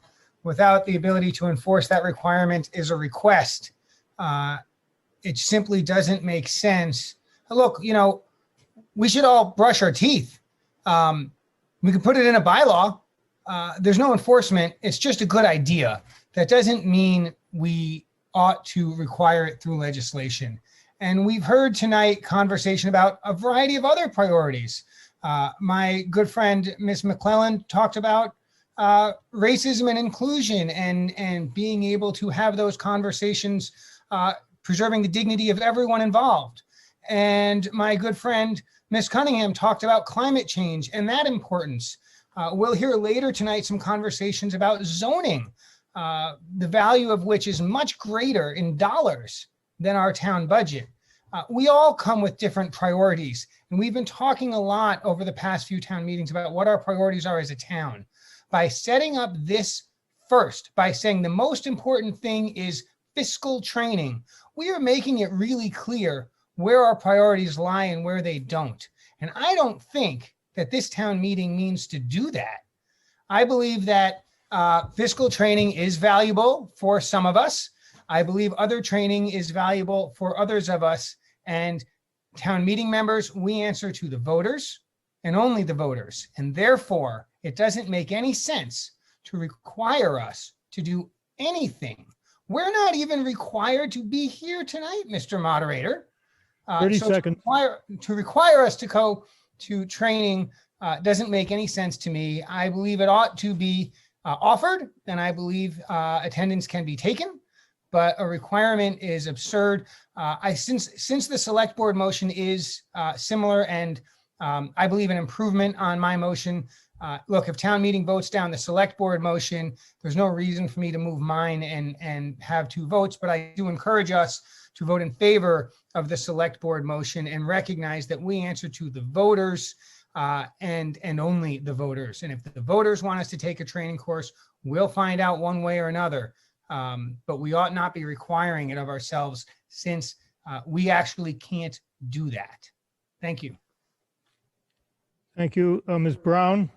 without the ability to enforce that requirement is a request. It simply doesn't make sense. Look, you know, we should all brush our teeth. We could put it in a bylaw. There's no enforcement. It's just a good idea. That doesn't mean we ought to require it through legislation. And we've heard tonight conversation about a variety of other priorities. My good friend, Ms. McClellan, talked about racism and inclusion and being able to have those conversations, preserving the dignity of everyone involved. And my good friend, Ms. Cunningham, talked about climate change and that importance. We'll hear later tonight some conversations about zoning, the value of which is much greater in dollars than our town budget. We all come with different priorities, and we've been talking a lot over the past few town meetings about what our priorities are as a town. By setting up this first, by saying the most important thing is fiscal training, we are making it really clear where our priorities lie and where they don't. And I don't think that this town meeting means to do that. I believe that fiscal training is valuable for some of us. I believe other training is valuable for others of us. And town meeting members, we answer to the voters and only the voters. And therefore, it doesn't make any sense to require us to do anything. We're not even required to be here tonight, Mr. Moderator. 30 seconds. To require us to go to training doesn't make any sense to me. I believe it ought to be offered, and I believe attendance can be taken, but a requirement is absurd. Since the select board motion is similar and I believe an improvement on my motion, look, if town meeting votes down the select board motion, there's no reason for me to move mine and have two votes, but I do encourage us to vote in favor of the select board motion and recognize that we answer to the voters and only the voters. And if the voters want us to take a training course, we'll find out one way or another. But we ought not be requiring it of ourselves since we actually can't do that. Thank you. Thank you. Ms. Brown?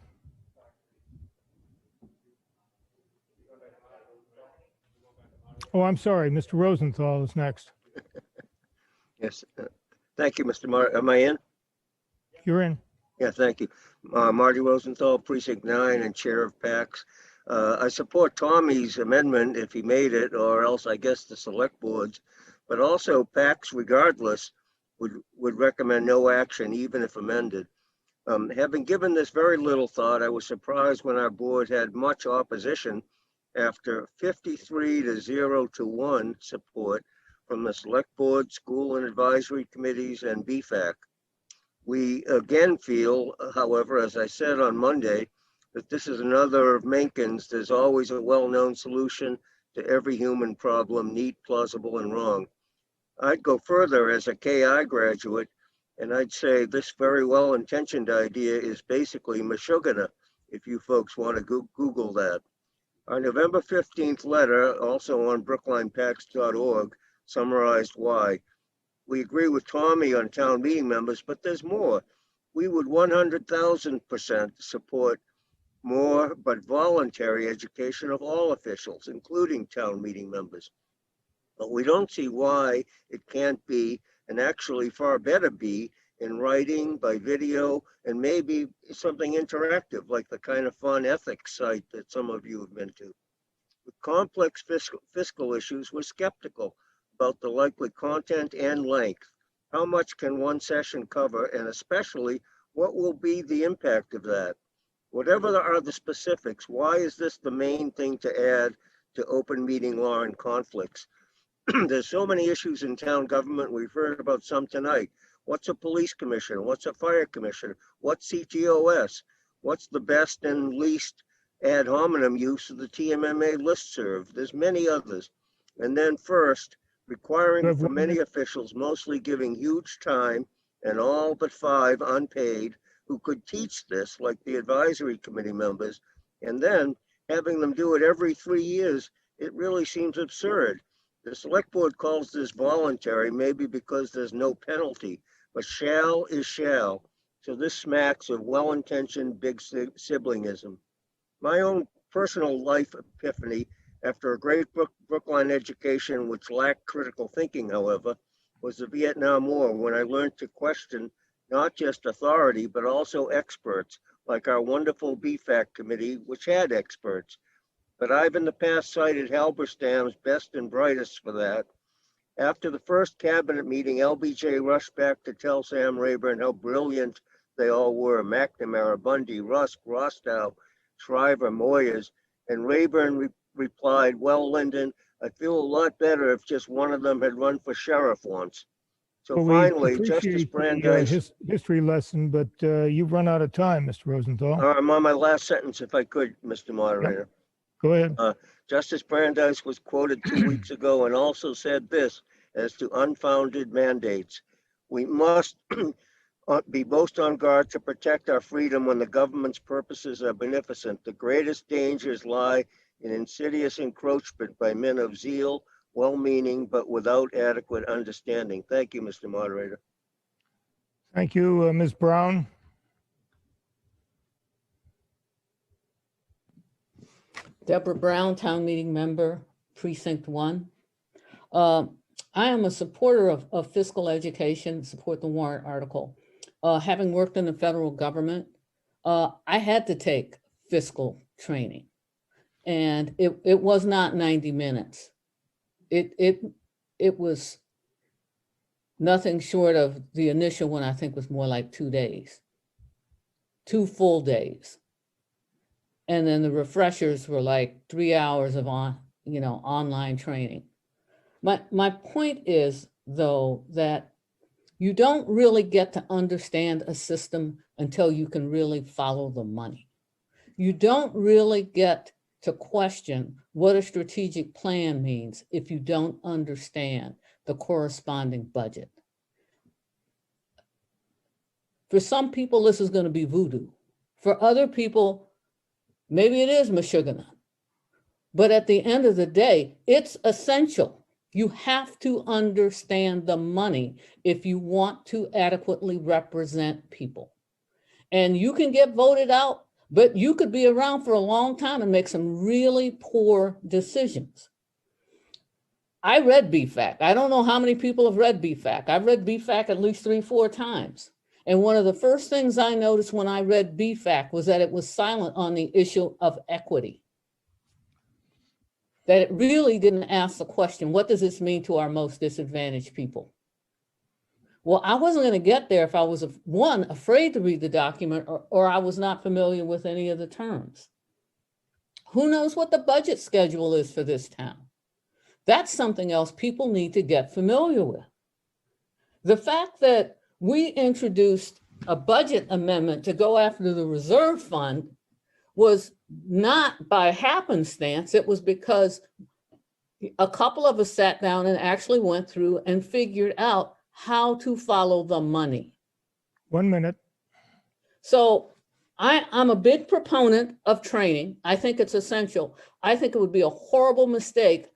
Oh, I'm sorry. Mr. Rosenthal is next. Yes. Thank you, Mr. Am I in? You're in. Yeah, thank you. Marty Rosenthal, Precinct 9 and Chair of PACS. I support Tommy's amendment if he made it, or else I guess the select boards, but also PACS regardless would recommend no action even if amended. Having given this very little thought, I was surprised when our board had much opposition after 53 to 0 to 1 support from the select board, school and advisory committees, and BFAC. We again feel, however, as I said on Monday, that this is another of Mencken's. There's always a well-known solution to every human problem, neat, plausible, and wrong. I'd go further as a KI graduate, and I'd say this very well-intentioned idea is basically Meshuggah, if you folks want to Google that. Our November 15th letter, also on brooklinepacs.org, summarized why. We agree with Tommy on town meeting members, but there's more. We would 100,000% support more but voluntary education of all officials, including town meeting members. But we don't see why it can't be, and actually far better be, in writing, by video, and maybe something interactive, like the kind of fun ethics site that some of you have been to. With complex fiscal issues, we're skeptical about the likely content and length. How much can one session cover, and especially, what will be the impact of that? Whatever are the specifics, why is this the main thing to add to open meeting law and conflicts. There's so many issues in town government. We've heard about some tonight. What's a police commissioner? What's a fire commissioner? What's CTOS? What's the best and least ad hominem use of the TMMA listserv? There's many others. And then first, requiring from many officials, mostly giving huge time and all but 5 unpaid who could teach this, like the advisory committee members, and then having them do it every 3 years, it really seems absurd. The select board calls this voluntary, maybe because there's no penalty, but shall is shall. So this smacks of well-intentioned big siblingism. My own personal life epiphany after a great Brookline education, which lacked critical thinking, however, was the Vietnam War, when I learned to question not just authority, but also experts, like our wonderful BFAC committee, which had experts. But I've in the past cited Halberstam's best and brightest for that. After the first cabinet meeting, LBJ rushed back to tell Sam Rayburn how brilliant they all were: McNamara, Bundy, Rusk, Rostow, Shriver, Moyers. And Rayburn replied, "Well, Lyndon, I'd feel a lot better if just one of them had run for sheriff once." So Well, finally, we Justice appreciate Brandeis. the history lesson, but you've run out of time, Mr. Rosenthal. I'm on my last sentence, if I could, Mr. Moderator. Go ahead. Justice Brandeis was quoted 2 weeks ago and also said this as to unfounded mandates: "We must be most on guard to protect our freedom when the government's purposes are beneficent. The greatest dangers lie in insidious encroachment by men of zeal, well-meaning, but without adequate understanding." Thank you, Mr. Moderator. Thank you, Ms. Brown. Deborah Brown, town meeting member, precinct 1. I am a supporter of fiscal education, support the warrant article. Having worked in the federal government, I had to take fiscal training, and it was not 90 minutes. It was nothing short of the initial one. I think was more like 2 days, 2 full days. And then the refreshers were like 3 hours of online training. My point is, though, that you don't really get to understand a system until you can really follow the money. You don't really get to question what a strategic plan means if you don't understand the corresponding budget. For some people, this is going to be voodoo. For other people, maybe it is Meshuggah. But at the end of the day, it's essential. You have to understand the money if you want to adequately represent people. And you can get voted out, but you could be around for a long time and make some really poor decisions. I read BFAC. I don't know how many people have read BFAC. I've read BFAC at least 3-4 times. And one of the first things I noticed when I read BFAC was that it was silent on the issue of equity. That it really didn't ask the question, what does this mean to our most disadvantaged people? Well, I wasn't going to get there if I was, one, afraid to read the document, or I was not familiar with any of the terms. Who knows what the budget schedule is for this town? That's something else people need to get familiar with. The fact that we introduced a budget amendment to go after the reserve fund was not by happenstance. It was because a couple of us sat down and actually went through and figured out how to follow the money. 1 minute. So I'm a big proponent of training. I think it's essential. I think it would be a horrible mistake,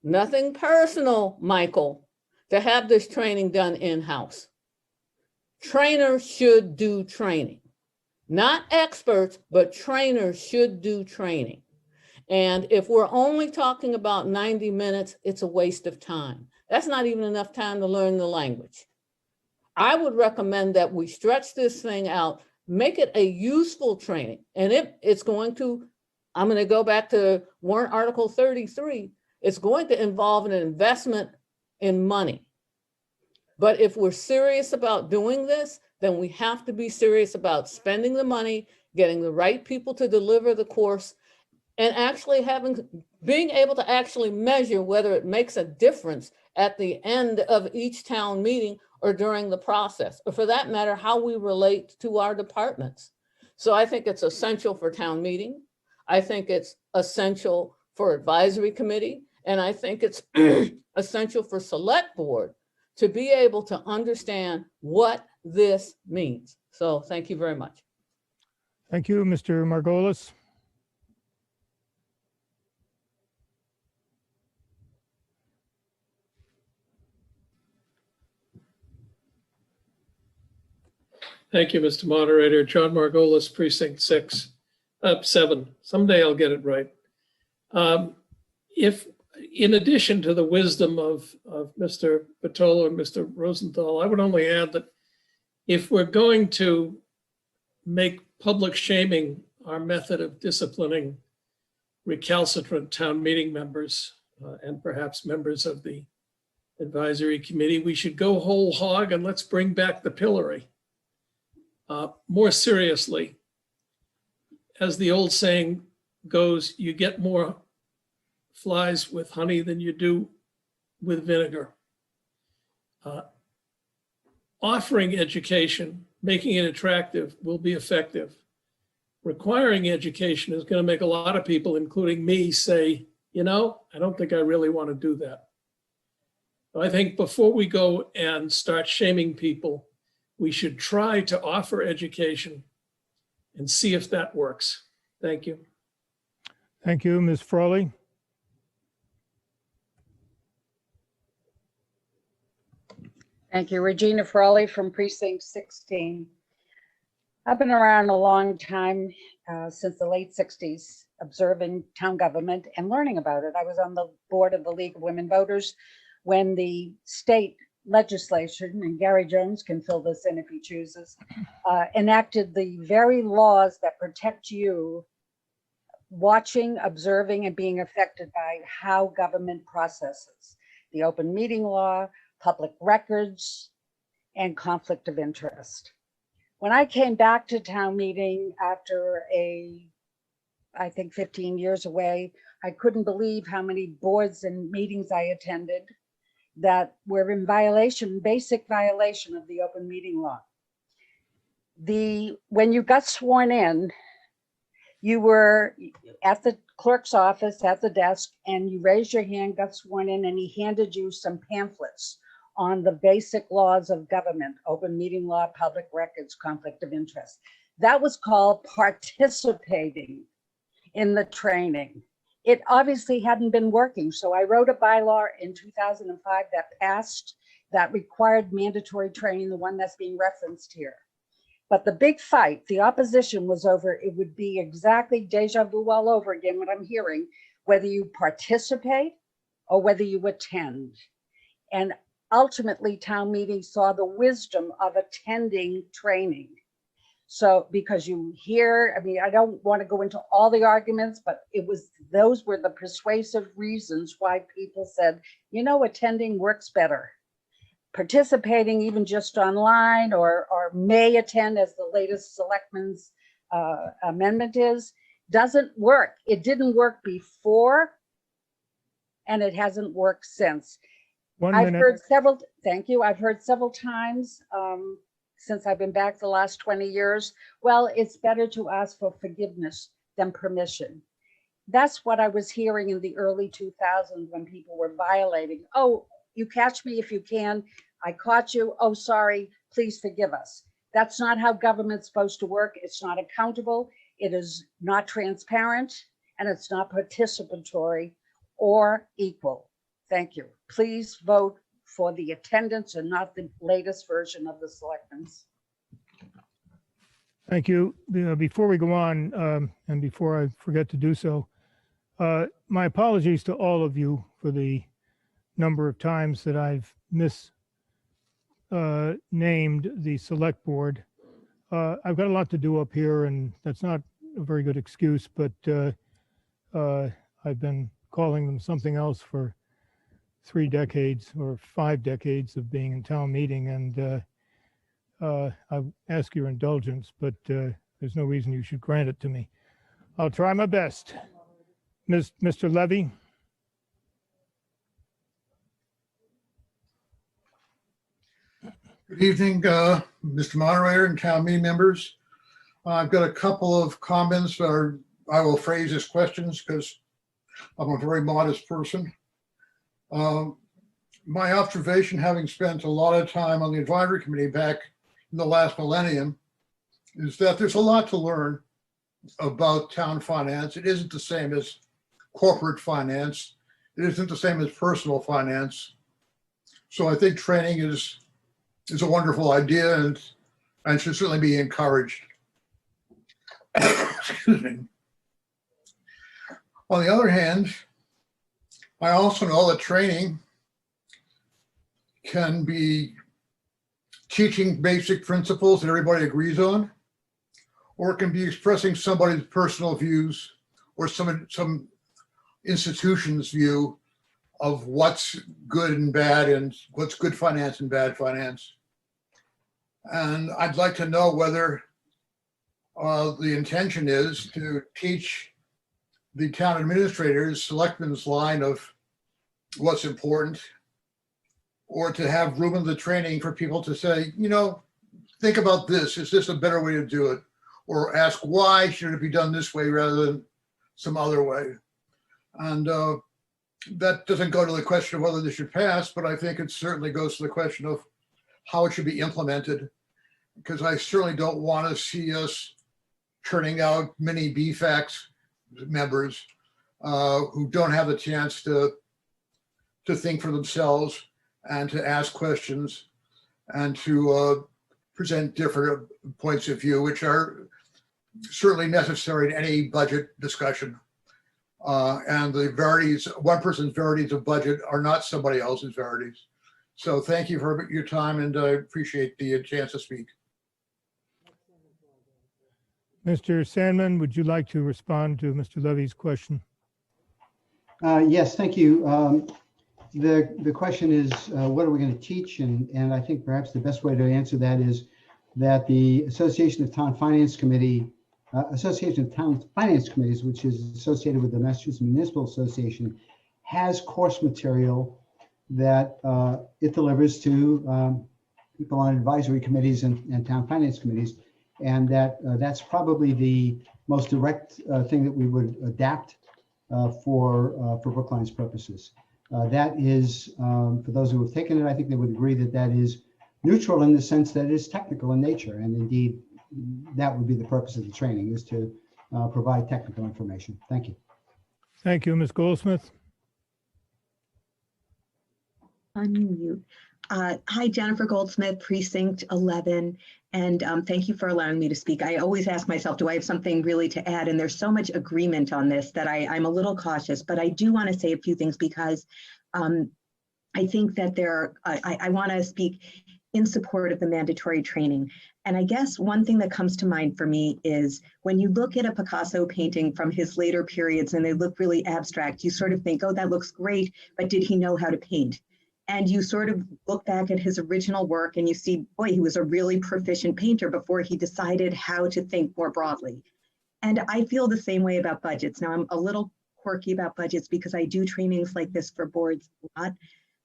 nothing personal, Michael, to have this training done in-house. Trainers should do training. Not experts, but trainers should do training. And if we're only talking about 90 minutes, it's a waste of time. That's not even enough time to learn the language. I would recommend that we stretch this thing out, make it a useful training. And it's going to, I'm going to go back to warrant article 33, it's going to involve an investment in money. But if we're serious about doing this, then we have to be serious about spending the money, getting the right people to deliver the course, and actually being able to actually measure whether it makes a difference at the end of each town meeting or during the process, or for that matter, how we relate to our departments. So I think it's essential for town meeting. I think it's essential for advisory committee. And I think it's essential for select board to be able to understand what this means. So thank you very much. Thank you, Mr. Margolis. Thank you, Mr. Moderator. John Margolis, Precinct 7. Someday I'll get it right. If, in addition to the wisdom of Mr. Patolo and Mr. Rosenthal, I would only add that if we're going to make public shaming our method of disciplining recalcitrant town meeting members and perhaps members of the advisory committee, we should go whole hog and let's bring back the pillory. More seriously, as the old saying goes, you get more flies with honey than you do with vinegar. Offering education, making it attractive will be effective. Requiring education is going to make a lot of people, including me, say, you know, I don't think I really want to do that. I think before we go and start shaming people, we should try to offer education and see if that works. Thank you. Thank you, Ms. Frawley. Thank you. Regina Frawley from Precinct 16. I've been around a long time, since the late 60s, observing town government and learning about it. I was on the board of the League of Women Voters when the state legislation, and Gary Jones can fill this in if he chooses, enacted the very laws that protect you watching, observing, and being affected by how government processes. The open meeting law, public records, and conflict of interest. When I came back to town meeting after I think 15 years away, I couldn't believe how many boards and meetings I attended that were in violation, basic violation of the open meeting law. When you got sworn in, you were at the clerk's office at the desk and you raised your hand, got sworn in, and he handed you some pamphlets on the basic laws of government, open meeting law, public records, conflict of interest. That was called participating in the training. It obviously hadn't been working. So I wrote a bylaw in 2005 that passed, that required mandatory training, the one that's being referenced here. But the big fight, the opposition was over, it would be exactly deja vu all over again, what I'm hearing, whether you participate or whether you attend. And ultimately, town meeting saw the wisdom of attending training. So because you hear, I mean, I don't want to go into all the arguments, but those were the persuasive reasons why people said, you know, attending works better. Participating even just online or may attend, as the latest selectmen's amendment is, doesn't work. It didn't work before and it hasn't worked since. I've heard several times since I've been back the last 20 years, well, it's better to ask for forgiveness than permission. That's what I was hearing in the early 2000s when people were violating. Oh, you catch me if you can. I caught you. Oh, sorry, please forgive us. That's not how government's supposed to work. It's not accountable. It is not transparent, and it's not participatory or equal. Thank you. Please vote for the attendance and not the latest version of the selectmen's. Thank you. Before we go on, and before I forget to do so, my apologies to all of you for the number of times that I've misnamed the select board. I've got a lot to do up here, and that's not a very good excuse, but I've been calling them something else for 3 decades or 5 decades of being in town meeting, and I ask your indulgence, but there's no reason you should grant it to me. I'll try my best. Mr. Levy? Good evening, Mr. Moderator and town meeting members. I've got a couple of comments that I will phrase as questions because I'm a very modest person. My observation, having spent a lot of time on the advisory committee back in the last millennium, is that there's a lot to learn about town finance. It isn't the same as corporate finance. It isn't the same as personal finance. So I think training is a wonderful idea and should certainly be encouraged. Excuse me. On the other hand, I also know that training can be teaching basic principles that everybody agrees on, or it can be expressing somebody's personal views or some institution's view of what's good and bad and what's good finance and bad finance. And I'd like to know whether the intention is to teach the town administrators, selectmen's line of what's important, or to have room in the training for people to say, you know, think about this. Is this a better way to do it? Or ask why should it be done this way rather than some other way? And that doesn't go to the question of whether this should pass, but I think it certainly goes to the question of how it should be implemented. Because I certainly don't want to see us turning out many BFACS members who don't have the chance to think for themselves and to ask questions and to present different points of view, which are certainly necessary in any budget discussion. And the verities, one person's verities of budget are not somebody else's verities. So thank you for your time, and I appreciate the chance to speak. Mr. Sandman, would you like to respond to Mr. Levy's question? Yes, thank you. The question is, what are we going to teach? And I think perhaps the best way to answer that is that the Association of Town Finance Committees, which is associated with the Massachusetts Municipal Association, has course material that it delivers to people on advisory committees and town finance committees. And that's probably the most direct thing that we would adapt for Brookline's purposes. That is, for those who have taken it, I think they would agree that that is neutral in the sense that it is technical in nature. And indeed, that would be the purpose of the training, is to provide technical information. Thank you. Thank you, Ms. Goldsmith. Unmute. Hi, Jennifer Goldsmith, Precinct 11, and thank you for allowing me to speak. I always ask myself, do I have something really to add? And there's so much agreement on this that I'm a little cautious, but I do want to say a few things because I think that I want to speak in support of the mandatory training. And I guess one thing that comes to mind for me is when you look at a Picasso painting from his later periods and they look really abstract, you sort of think, oh, that looks great, but did he know how to paint? And you sort of look back at his original work and you see, boy, he was a really proficient painter before he decided how to think more broadly. And I feel the same way about budgets. Now, I'm a little quirky about budgets because I do trainings like this for boards a lot,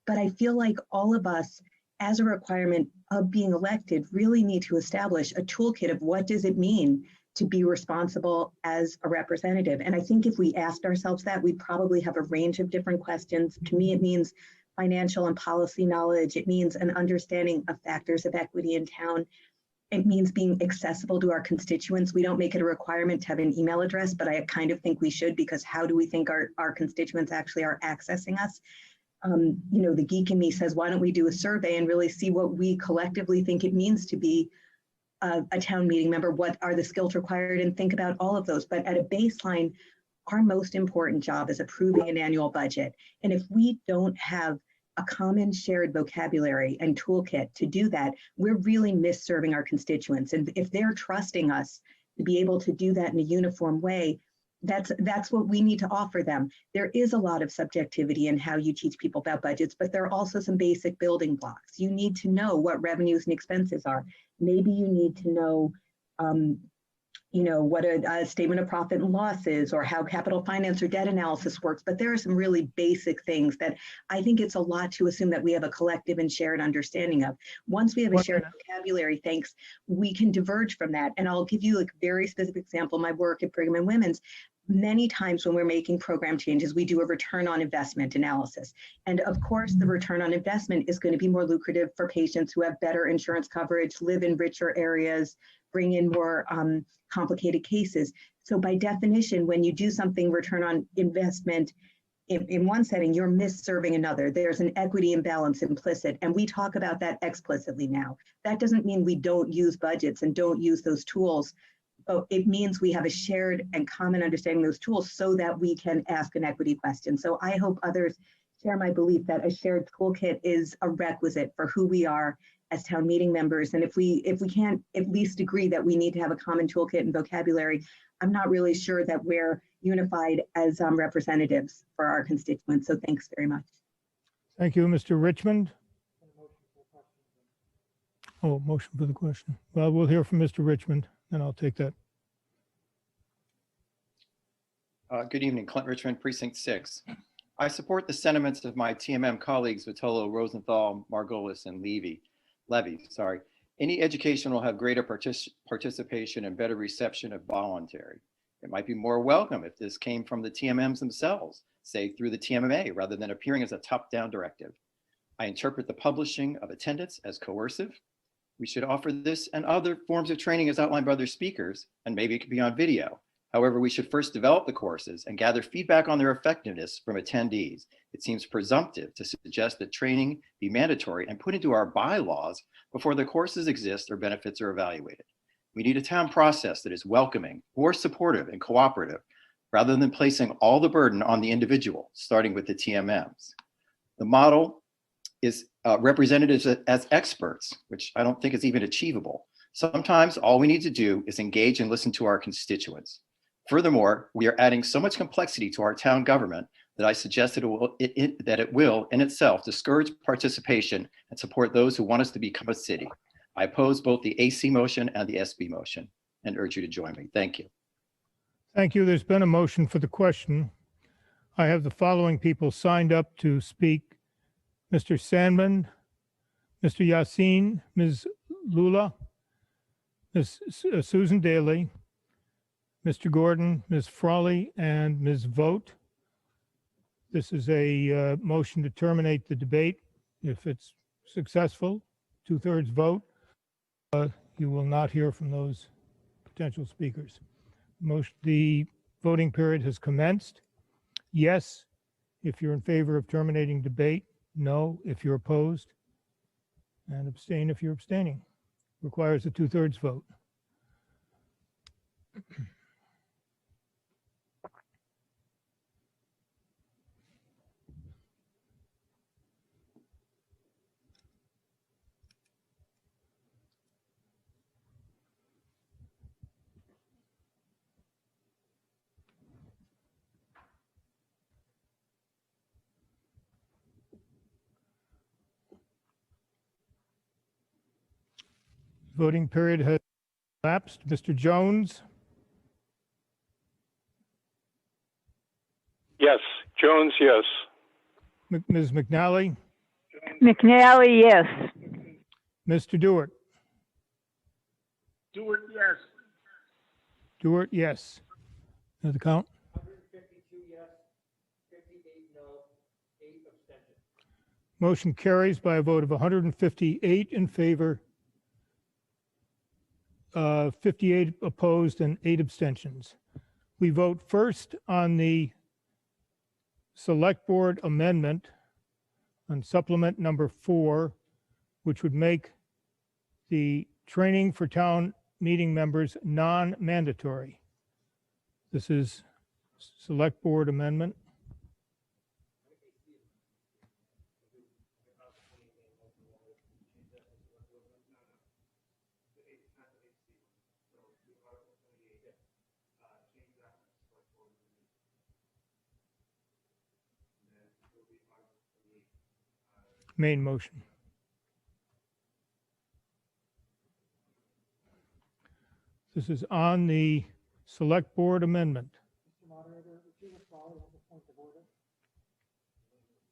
but I feel like all of us, as a requirement of being elected, really need to establish a toolkit of what does it mean to be responsible as a representative. And I think if we asked ourselves that, we'd probably have a range of different questions. To me, it means financial and policy knowledge. It means an understanding of factors of equity in town. It means being accessible to our constituents. We don't make it a requirement to have an email address, but I kind of think we should, because how do we think our constituents actually are accessing us? You know, the geek in me says, why don't we do a survey and really see what we collectively think it means to be a town meeting member? What are the skills required? And think about all of those. But at a baseline, our most important job is approving an annual budget. And if we don't have a common shared vocabulary and toolkit to do that, we're really misserving our constituents. And if they're trusting us to be able to do that in a uniform way, that's what we need to offer them. There is a lot of subjectivity in how you teach people about budgets, but there are also some basic building blocks. You need to know what revenues and expenses are. Maybe you need to know what a statement of profit and loss is, or how capital finance or debt analysis works. But there are some really basic things that I think it's a lot to assume that we have a collective and shared understanding of. Once we have a shared vocabulary, we can diverge from that. And I'll give you a very specific example. My work at Brigham and Women's, many times when we're making program changes, we do a return on investment analysis. And of course, the return on investment is going to be more lucrative for patients who have better insurance coverage, live in richer areas, bring in more complicated cases. So by definition, when you do something return on investment in one setting, you're misserving another. There's an equity imbalance implicit, and we talk about that explicitly now. That doesn't mean we don't use budgets and don't use those tools. It means we have a shared and common understanding of those tools so that we can ask an equity question. So I hope others share my belief that a shared toolkit is a requisite for who we are as town meeting members. And if we can't at least agree that we need to have a common toolkit and vocabulary, I'm not really sure that we're unified as representatives for our constituents. So thanks very much. Thank you, Mr. Richmond. Oh, motion for the question. Well, we'll hear from Mr. Richmond, and I'll take that. Good evening, Clint Richmond, Precinct 6. I support the sentiments of my TMM colleagues Vitolo, Rosenthal, Margolis, and Levy. Any education will have greater participation and better reception if voluntary. It might be more welcome if this came from the TMMs themselves, say through the TMMA, rather than appearing as a top-down directive. I interpret the publishing of attendance as coercive. We should offer this and other forms of training as outlined by other speakers, and maybe it could be on video. However, we should first develop the courses and gather feedback on their effectiveness from attendees. It seems presumptive to suggest that training be mandatory and put into our bylaws before the courses exist or benefits are evaluated. We need a town process that is welcoming, more supportive, and cooperative, rather than placing all the burden on the individual, starting with the TMMs. The model is representatives as experts, which I don't think is even achievable. Sometimes all we need to do is engage and listen to our constituents. Furthermore, we are adding so much complexity to our town government that I suggest that it will in itself discourage participation and support those who want us to become a city. I oppose both the AC motion and the SB motion and urge you to join me. Thank you. Thank you. There's been a motion for the question. I have the following people signed up to speak: Mr. Sandman, Mr. Yassin, Ms. Lula, Ms. Susan Daly, Mr. Gordon, Ms. Frawley, and Ms. Vogt. This is a motion to terminate the debate. If it's successful, 2/3 vote, you will not hear from those potential speakers. The voting period has commenced. Yes, if you're in favor of terminating debate. No, if you're opposed. And abstain if you're abstaining. Requires a 2/3 vote. Voting period has elapsed. Mr. Jones? Yes. Jones, yes. Ms. McNally? McNally, yes. Mr. Dewart? Stewart, yes. Dewart, yes. Now the count? 152 yes, 58 no, 8 abstentions. Motion carries by a vote of 158 in favor, 58 opposed, and 8 abstentions. We vote first on the Select Board amendment on supplement number 4, which would make the training for town meeting members non-mandatory. This is Select Board amendment. Main motion. This is on the select board amendment.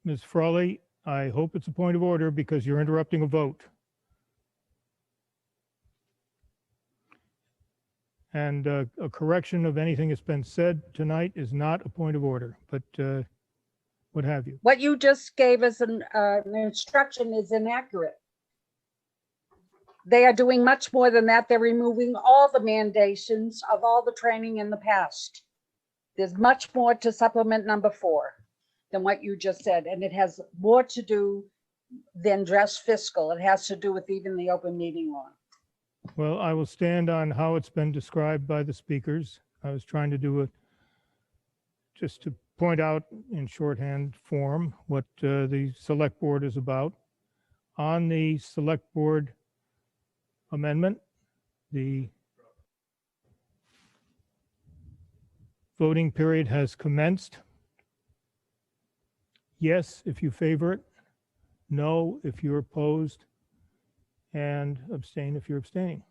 Ms. Frawley, I hope it's a point of order because you're interrupting a vote. And a correction of anything that's been said tonight is not a point of order, but what have you. What you just gave as an instruction is inaccurate. They are doing much more than that. They're removing all the mandations of all the training in the past. There's much more to supplement number 4 than what you just said. And it has more to do than just fiscal. It has to do with even the open meeting law. Well, I will stand on how it's been described by the speakers. I was trying to do it just to point out in shorthand form what the select board is about. On the select board amendment, the voting period has commenced. Yes, if you favor it. No, if you're opposed. And abstain if you're abstaining.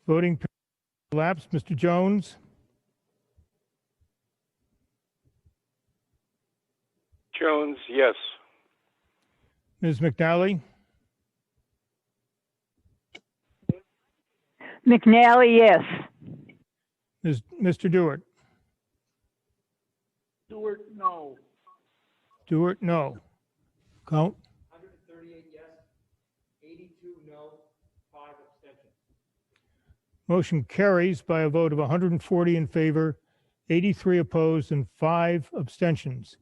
Voting period elapsed. Mr. Jones, Jones, yes. Ms. McNally, McNally, yes. Mr. Dewart. Stewart, no. Dewart, no. Count. 138 yes, 82 no, 5 abstentions. Motion carries by a vote of 140 in favor, 83 opposed, and 5 abstentions.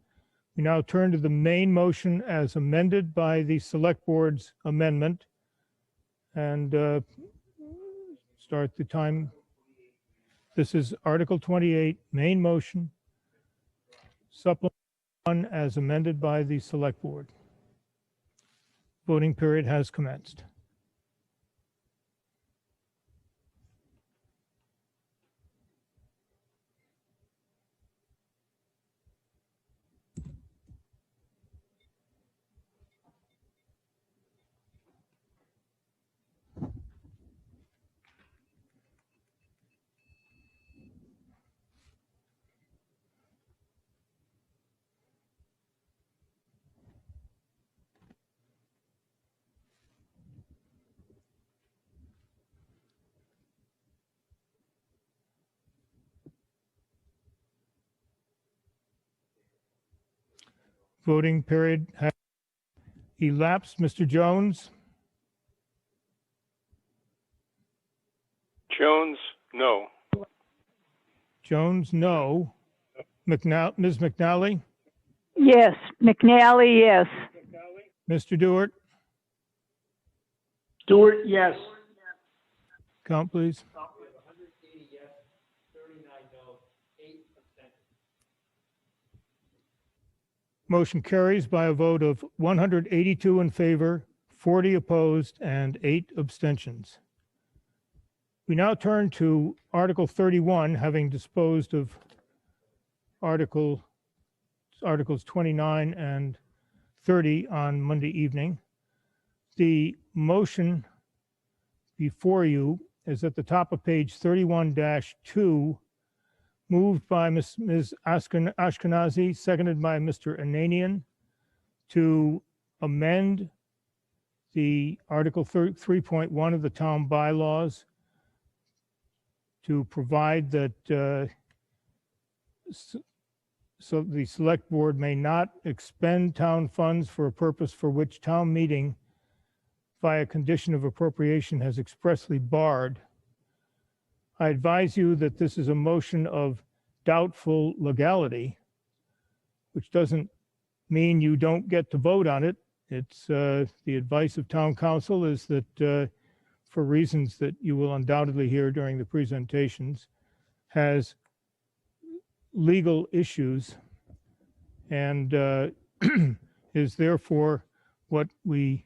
We now turn to the main motion as amended by the select board's amendment and start the time. This is Article 28, main motion, supplement 1 as amended by the select board. Voting period has commenced. Voting period has elapsed. Mr. Jones, Jones, no. Jones, no. Ms. McNally, Yes, McNally, yes. Mr. Dewart, Stewart, yes. count please. 180 yes, 39 no, 8 abstentions. Motion carries by a vote of 182 in favor, 40 opposed, and 8 abstentions. We now turn to Article 31, having disposed of Articles 29 and 30 on Monday evening. The motion before you is at the top of page 31-2, moved by Ms. Ashkenazi, seconded by Mr. Ananian, to amend the Article 3.1 of the town bylaws to provide that so the select board may not expend town funds for a purpose for which town meeting via condition of appropriation has expressly barred. I advise you that this is a motion of doubtful legality, which doesn't mean you don't get to vote on it. It's the advice of town council is that for reasons that you will undoubtedly hear during the presentations, has legal issues and is therefore what we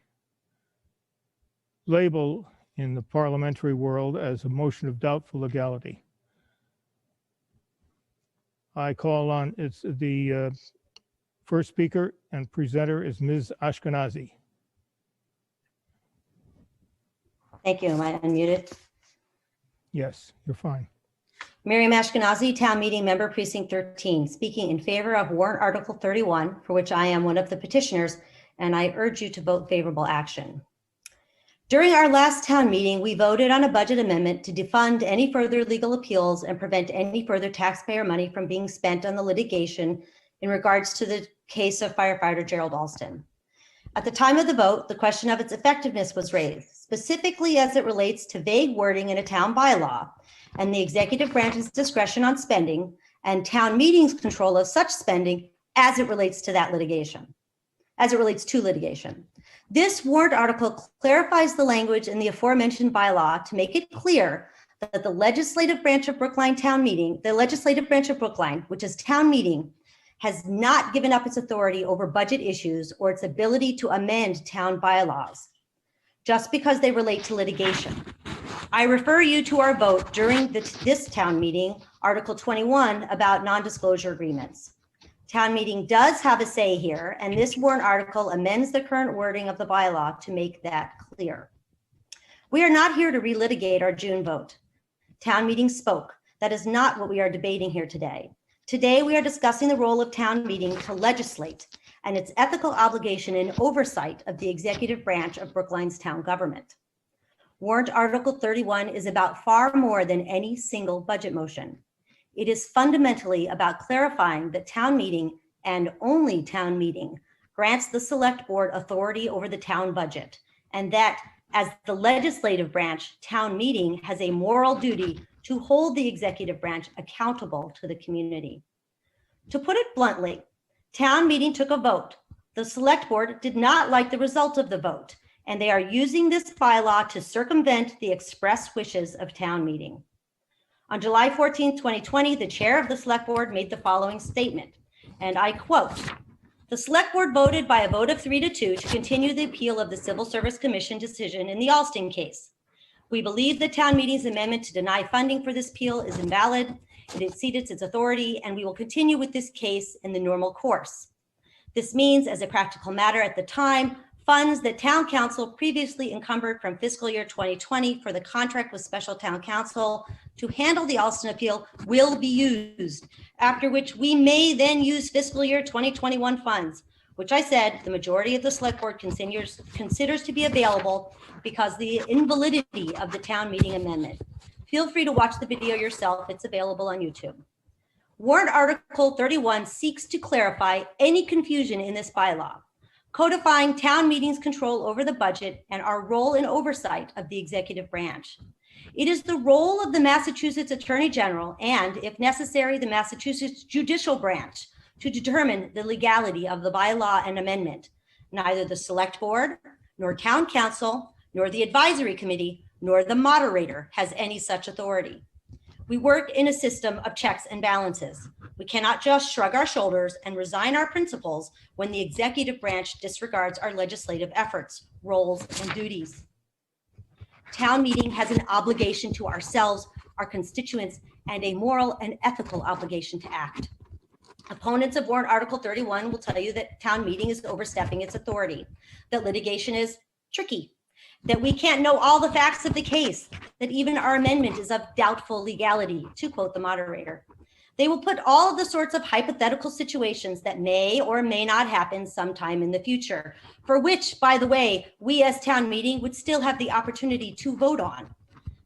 label in the parliamentary world as a motion of doubtful legality. I call on, it's the first speaker and presenter is Ms. Ashkenazi. Thank you. Am I unmuted? Yes, you're fine. Miriam Ashkenazi, Town Meeting Member, Precinct 13, speaking in favor of warrant Article 31, for which I am one of the petitioners, and I urge you to vote favorable action. During our last town meeting, we voted on a budget amendment to defund any further legal appeals and prevent any further taxpayer money from being spent on the litigation in regards to the case of firefighter Gerald Alston. At the time of the vote, the question of its effectiveness was raised, specifically as it relates to vague wording in a town bylaw and the executive branch's discretion on spending and town meeting's control of such spending as it relates to that litigation, as it relates to litigation. This warrant article clarifies the language in the aforementioned bylaw to make it clear that the legislative branch of Brookline Town Meeting, the legislative branch of Brookline, which is town meeting, has not given up its authority over budget issues or its ability to amend town bylaws just because they relate to litigation. I refer you to our vote during this town meeting, Article 21, about non-disclosure agreements. Town meeting does have a say here, and this warrant article amends the current wording of the bylaw to make that clear. We are not here to relitigate our June vote. Town meeting spoke. That is not what we are debating here today. Today, we are discussing the role of town meeting to legislate and its ethical obligation and oversight of the executive branch of Brookline's town government. Warrant Article 31 is about far more than any single budget motion. It is fundamentally about clarifying that town meeting and only town meeting grants the select board authority over the town budget, and that as the legislative branch, town meeting has a moral duty to hold the executive branch accountable to the community. To put it bluntly, town meeting took a vote. The select board did not like the result of the vote, and they are using this bylaw to circumvent the express wishes of town meeting. On July 14, 2020, the chair of the select board made the following statement, and I quote, "The select board voted by a vote of 3-2 to continue the appeal of the Civil Service Commission decision in the Alston case. We believe the town meeting's amendment to deny funding for this appeal is invalid. It exceeded its authority, and we will continue with this case in the normal course. This means, as a practical matter at the time, funds that town council previously encumbered from fiscal year 2020 for the contract with special town council to handle the Alston appeal will be used, after which we may then use fiscal year 2021 funds, which I said the majority of the select board considers to be available because the invalidity of the town meeting amendment. Feel free to watch the video yourself. It's available on YouTube. Warrant Article 31 seeks to clarify any confusion in this bylaw, codifying town meeting's control over the budget and our role in oversight of the executive branch. It is the role of the Massachusetts Attorney General and, if necessary, the Massachusetts Judicial Branch to determine the legality of the bylaw and amendment. Neither the select board, nor town council, nor the advisory committee, nor the moderator has any such authority. We work in a system of checks and balances. We cannot just shrug our shoulders and resign our principles when the executive branch disregards our legislative efforts, roles, and duties. Town meeting has an obligation to ourselves, our constituents, and a moral and ethical obligation to act. Opponents of warrant Article 31 will tell you that town meeting is overstepping its authority, that litigation is tricky, that we can't know all the facts of the case, that even our amendment is of doubtful legality, to quote the moderator. They will put all of the sorts of hypothetical situations that may or may not happen sometime in the future, for which, by the way, we as town meeting would still have the opportunity to vote on.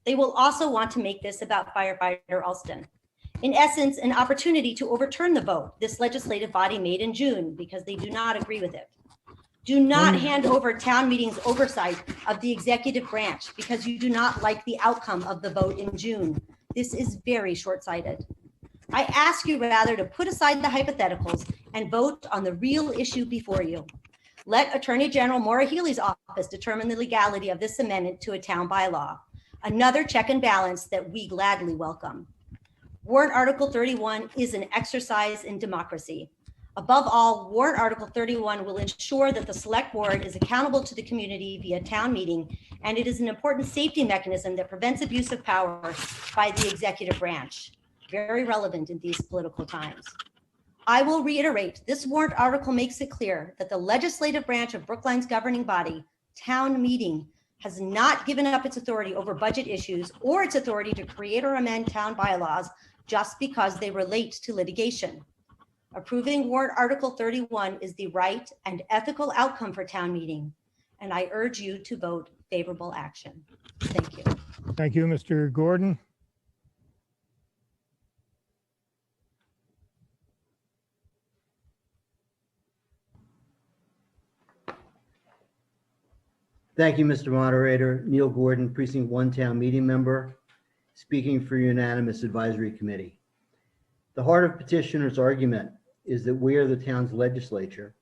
They will also want to make this about firefighter Alston. In essence, an opportunity to overturn the vote this legislative body made in June because they do not agree with it. Do not hand over town meeting's oversight of the executive branch because you do not like the outcome of the vote in June. This is very short-sighted. I ask you rather to put aside the hypotheticals and vote on the real issue before you. Let Attorney General Maura Healey's office determine the legality of this amendment to a town bylaw. Another check and balance that we gladly welcome. Warrant Article 31 is an exercise in democracy. Above all, Warrant Article 31 will ensure that the Select Board is accountable to the community via town meeting, and it is an important safety mechanism that prevents abuse of power by the executive branch. Very relevant in these political times. I will reiterate, this warrant article makes it clear that the legislative branch of Brookline's governing body, town meeting, has not given up its authority over budget issues or its authority to create or amend town bylaws just because they relate to litigation. Approving warrant Article 31 is the right and ethical outcome for town meeting, and I urge you to vote favorable action. Thank you. Thank you, Mr. Gordon. Thank you, Mr. Moderator. Neil Gordon, Precinct 1 Town Meeting Member, speaking for Unanimous Advisory Committee. The heart of petitioner's argument is that we are the town's legislature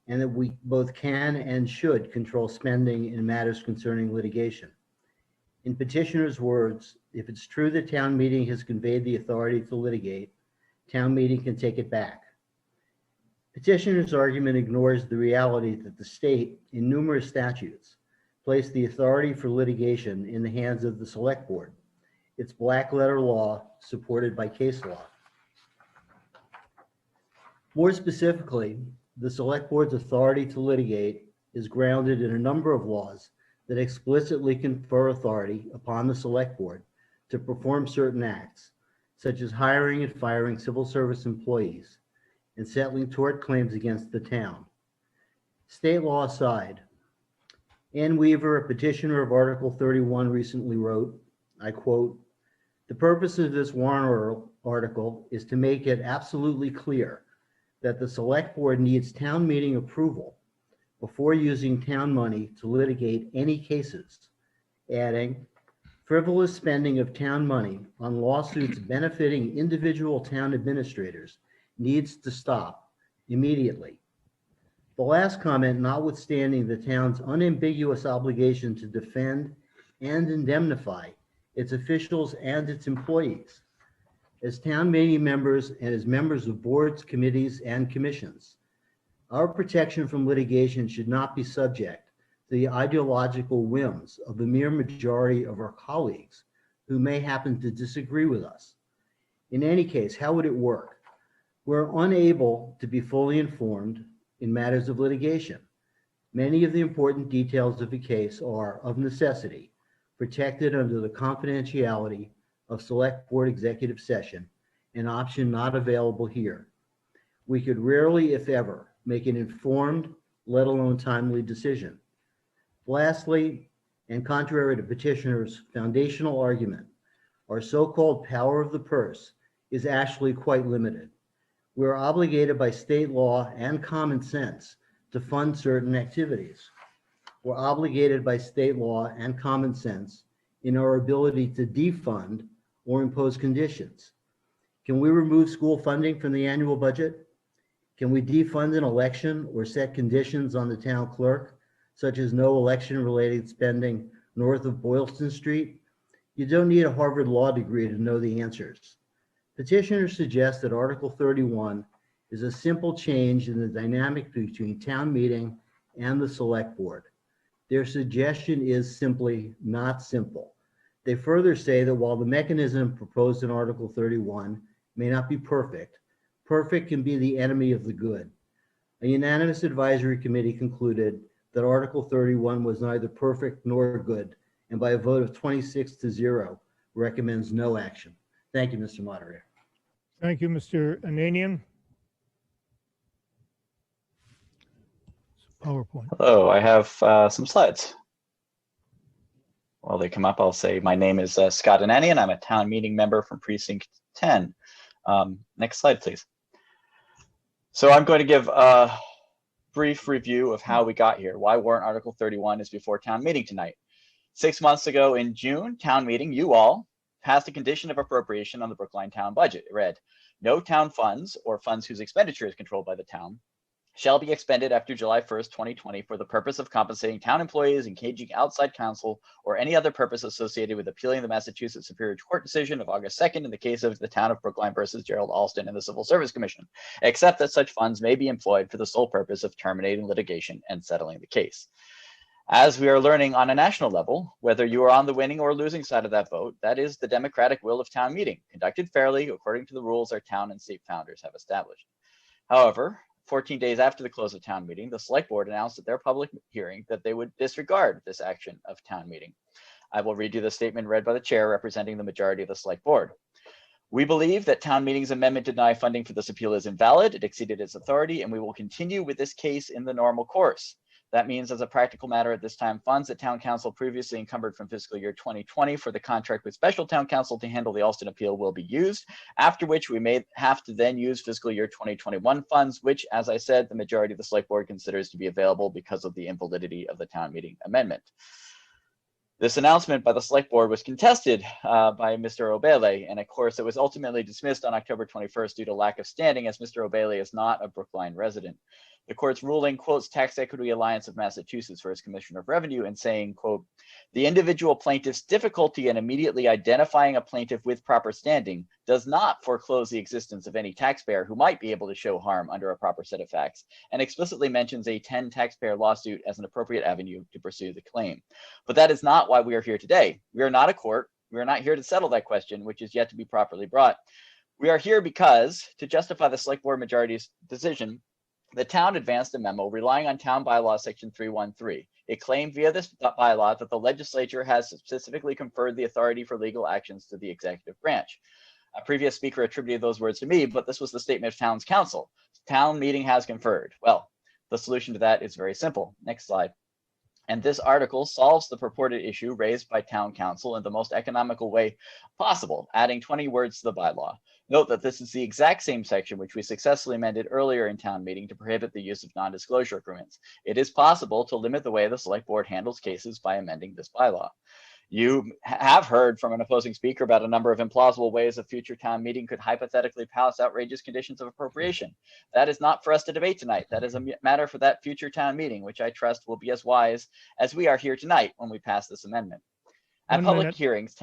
and that we both can and should control spending in matters concerning litigation. In petitioner's words, if it's true that town meeting has conveyed the authority to litigate, town meeting can take it back. Petitioner's argument ignores the reality that the state, in numerous statutes, placed the authority for litigation in the hands of the Select Board. It's black letter law supported by case law. More specifically, the Select Board's authority to litigate is grounded in a number of laws that explicitly confer authority upon the Select Board to perform certain acts, such as hiring and firing civil service employees and settling tort claims against the town. State law aside, Ann Weaver, a petitioner of Article 31, recently wrote, I quote, "The purpose of this warrant article is to make it absolutely clear that the Select Board needs town meeting approval before using town money to litigate any cases," adding, "Frivolous spending of town money on lawsuits benefiting individual town administrators needs to stop immediately." The last comment, notwithstanding the town's unambiguous obligation to defend and indemnify its officials and its employees. As town meeting members and as members of boards, committees, and commissions, our protection from litigation should not be subject to the ideological whims of the mere majority of our colleagues who may happen to disagree with us. In any case, how would it work? We're unable to be fully informed in matters of litigation. Many of the important details of a case are, of necessity, protected under the confidentiality of Select Board executive session, an option not available here. We could rarely, if ever, make an informed, let alone timely decision. Lastly, and contrary to petitioner's foundational argument, our so-called power of the purse is actually quite limited. We're obligated by state law and common sense to fund certain activities. We're obligated by state law and common sense in our ability to defund or impose conditions. Can we remove school funding from the annual budget? Can we defund an election or set conditions on the town clerk, such as no election-related spending north of Boylston Street? You don't need a Harvard Law degree to know the answers. Petitioners suggest that Article 31 is a simple change in the dynamic between town meeting and the Select Board. Their suggestion is simply not simple. They further say that while the mechanism proposed in Article 31 may not be perfect, perfect can be the enemy of the good. A unanimous advisory committee concluded that Article 31 was neither perfect nor good, and by a vote of 26-0, recommends no action. Thank you, Mr. Moderator. Thank you, Mr. Ananian. PowerPoint. Hello, I have some slides. While they come up, I'll say my name is Scott Ananian. I'm a town meeting member from Precinct 10. Next slide, please. So I'm going to give a brief review of how we got here, why warrant Article 31 is before town meeting tonight. 6 months ago in June, town meeting, you all passed a condition of appropriation on the Brookline town budget. It read, "No town funds or funds whose expenditure is controlled by the town shall be expended after July 1st, 2020 for the purpose of compensating town employees, engaging outside counsel, or any other purpose associated with appealing the Massachusetts Superior Court decision of August 2nd in the case of the town of Brookline versus Gerald Alston and the Civil Service Commission, except that such funds may be employed for the sole purpose of terminating litigation and settling the case. As we are learning on a national level, whether you are on the winning or losing side of that vote, that is the democratic will of town meeting, conducted fairly according to the rules our town and state founders have established. However, 14 days after the close of town meeting, the select board announced at their public hearing that they would disregard this action of town meeting. I will read you the statement read by the chair representing the majority of the select board. We believe that town meeting's amendment to deny funding for this appeal is invalid. It exceeded its authority, and we will continue with this case in the normal course. That means, as a practical matter at this time, funds that town council previously encumbered from fiscal year 2020 for the contract with special town council to handle the Alston appeal will be used, after which we may have to then use fiscal year 2021 funds, which, as I said, the majority of the select board considers to be available because of the invalidity of the town meeting amendment. This announcement by the select board was contested by Mr. Obele, and of course it was ultimately dismissed on October 21st due to lack of standing, as Mr. Obele is not a Brookline resident. The court's ruling quotes Tax Equity Alliance of Massachusetts for its Commissioner of Revenue and saying, quote, the individual plaintiff's difficulty in immediately identifying a plaintiff with proper standing does not foreclose the existence of any taxpayer who might be able to show harm under a proper set of facts, and explicitly mentions a 10 taxpayer lawsuit as an appropriate avenue to pursue the claim. But that is not why we are here today. We are not a court. We are not here to settle that question, which is yet to be properly brought. We are here because, to justify the select board majority's decision, the town advanced a memo relying on town bylaw section 313. It claimed via this bylaw that the legislature has specifically conferred the authority for legal actions to the executive branch. A previous speaker attributed those words to me, but this was the statement of town's council. Town meeting has conferred. Well, the solution to that is very simple. Next slide. And this article solves the purported issue raised by town council in the most economical way possible, adding 20 words to the bylaw. Note that this is the exact same section which we successfully amended earlier in town meeting to prohibit the use of non-disclosure agreements. It is possible to limit the way the select board handles cases by amending this bylaw. You have heard from an opposing speaker about a number of implausible ways a future town meeting could hypothetically pass outrageous conditions of appropriation. That is not for us to debate tonight. That is a matter for that future town meeting, which I trust will be as wise as we are here tonight when we pass this amendment. At public hearings,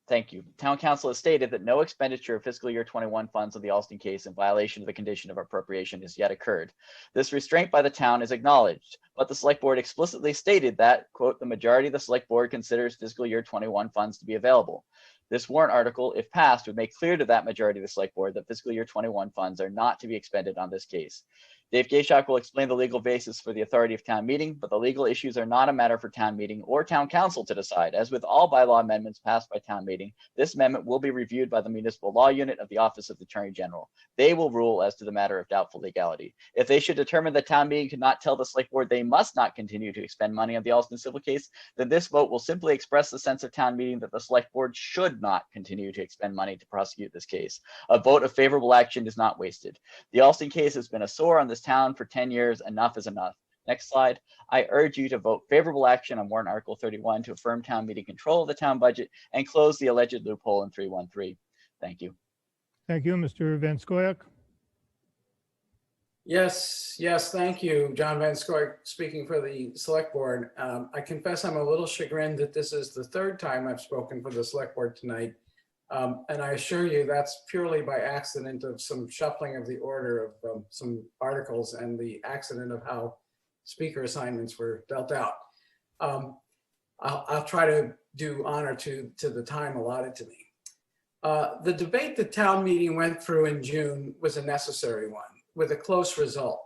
thank you. Town council has stated that no expenditure of fiscal year 21 funds of the Alston case in violation of the condition of appropriation has yet occurred. This restraint by the town is acknowledged, but the select board explicitly stated that, quote, the majority of the select board considers fiscal year 21 funds to be available. This warrant article, if passed, would make clear to that majority of the select board that fiscal year 21 funds are not to be expended on this case. Dave Gayshock will explain the legal basis for the authority of town meeting, but the legal issues are not a matter for town meeting or town council to decide. As with all bylaw amendments passed by town meeting, this amendment will be reviewed by the municipal law unit of the Office of the Attorney General. They will rule as to the matter of doubtful legality. If they should determine that town meeting cannot tell the select board they must not continue to expend money on the Alston civil case, then this vote will simply express the sense of town meeting that the select board should not continue to expend money to prosecute this case. A vote of favorable action is not wasted. The Alston case has been a sore on this town for 10 years. Enough is enough. Next slide. I urge you to vote favorable action on warrant article 31 to affirm town meeting control of the town budget and close the alleged loophole in 313. Thank you. Thank you, Mr. Van Scoyac. Yes, thank you. John Van Scoy speaking for the select board. I confess I'm a little chagrined that this is the third time I've spoken for the select board tonight. And I assure you that's purely by accident of some shuffling of the order of some articles and the accident of how speaker assignments were dealt out. I'll try to do honor to the time allotted to me. The debate the town meeting went through in June was a necessary one with a close result.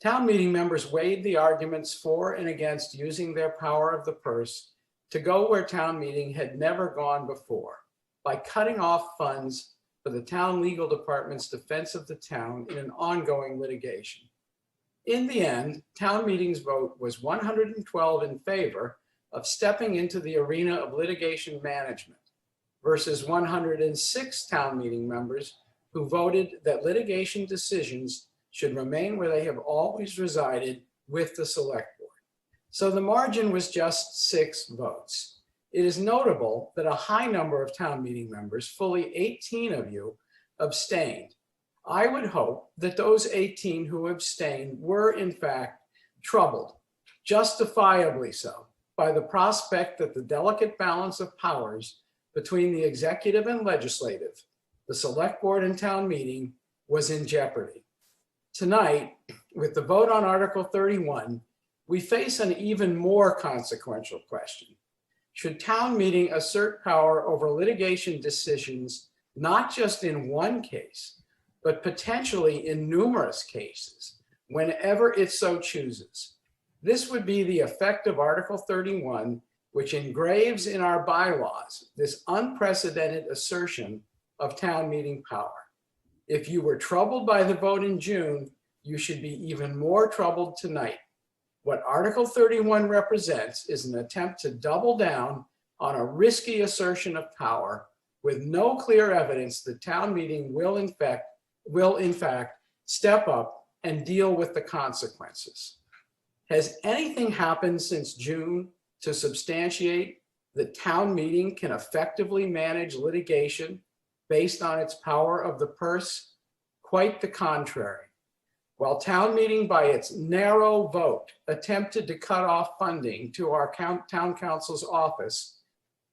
Town meeting members weighed the arguments for and against using their power of the purse to go where town meeting had never gone before, by cutting off funds for the town legal department's defense of the town in an ongoing litigation. In the end, town meeting's vote was 112 in favor of stepping into the arena of litigation management versus 106 town meeting members who voted that litigation decisions should remain where they have always resided, with the select board. So the margin was just 6 votes. It is notable that a high number of town meeting members, fully 18 of you, abstained. I would hope that those 18 who abstained were in fact troubled, justifiably so, by the prospect that the delicate balance of powers between the executive and legislative, the select board and town meeting, was in jeopardy. Tonight, with the vote on Article 31, we face an even more consequential question. Should town meeting assert power over litigation decisions, not just in one case, but potentially in numerous cases, whenever it so chooses? This would be the effect of Article 31, which engraves in our bylaws this unprecedented assertion of town meeting power. If you were troubled by the vote in June, you should be even more troubled tonight. What Article 31 represents is an attempt to double down on a risky assertion of power with no clear evidence that town meeting will in fact step up and deal with the consequences. Has anything happened since June to substantiate that town meeting can effectively manage litigation based on its power of the purse? Quite the contrary. While town meeting by its narrow vote attempted to cut off funding to our town council's office,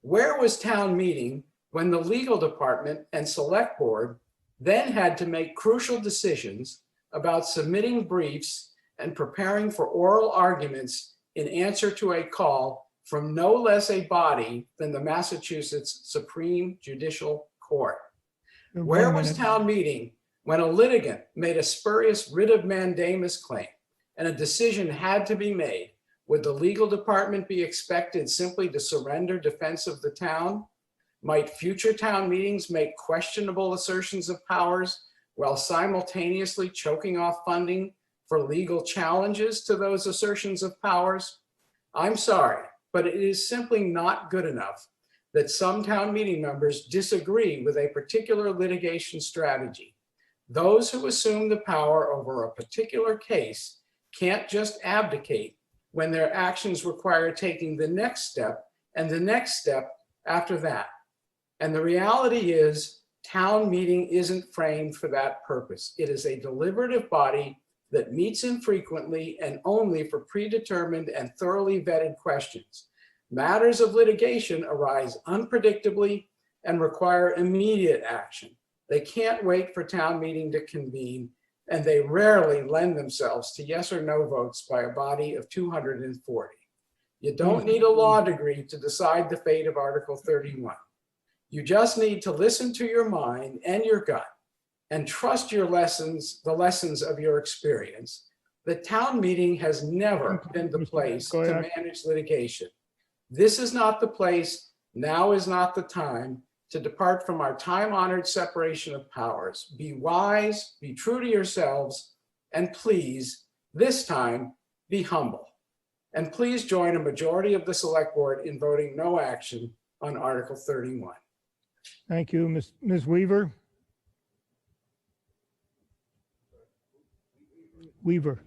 where was town meeting when the legal department and select board then had to make crucial decisions about submitting briefs and preparing for oral arguments in answer to a call from no less a body than the Massachusetts Supreme Judicial Court? Where was town meeting when a litigant made a spurious writ of mandamus claim and a decision had to be made? Would the legal department be expected simply to surrender defense of the town? Might future town meetings make questionable assertions of powers while simultaneously choking off funding for legal challenges to those assertions of powers? I'm sorry, but it is simply not good enough that some town meeting members disagree with a particular litigation strategy. Those who assume the power over a particular case can't just abdicate when their actions require taking the next step and the next step after that. And the reality is, town meeting isn't framed for that purpose. It is a deliberative body that meets infrequently and only for predetermined and thoroughly vetted questions. Matters of litigation arise unpredictably and require immediate action. They can't wait for town meeting to convene, and they rarely lend themselves to yes or no votes by a body of 240. You don't need a law degree to decide the fate of Article 31. You just need to listen to your mind and your gut and trust your lessons, the lessons of your experience. The town meeting has never been the place to manage litigation. This is not the place, now is not the time to depart from our time-honored separation of powers. Be wise, be true to yourselves, and please, this time, be humble. And please join a majority of the select board in voting no action on Article 31. Thank you, Ms. Weaver. Weaver.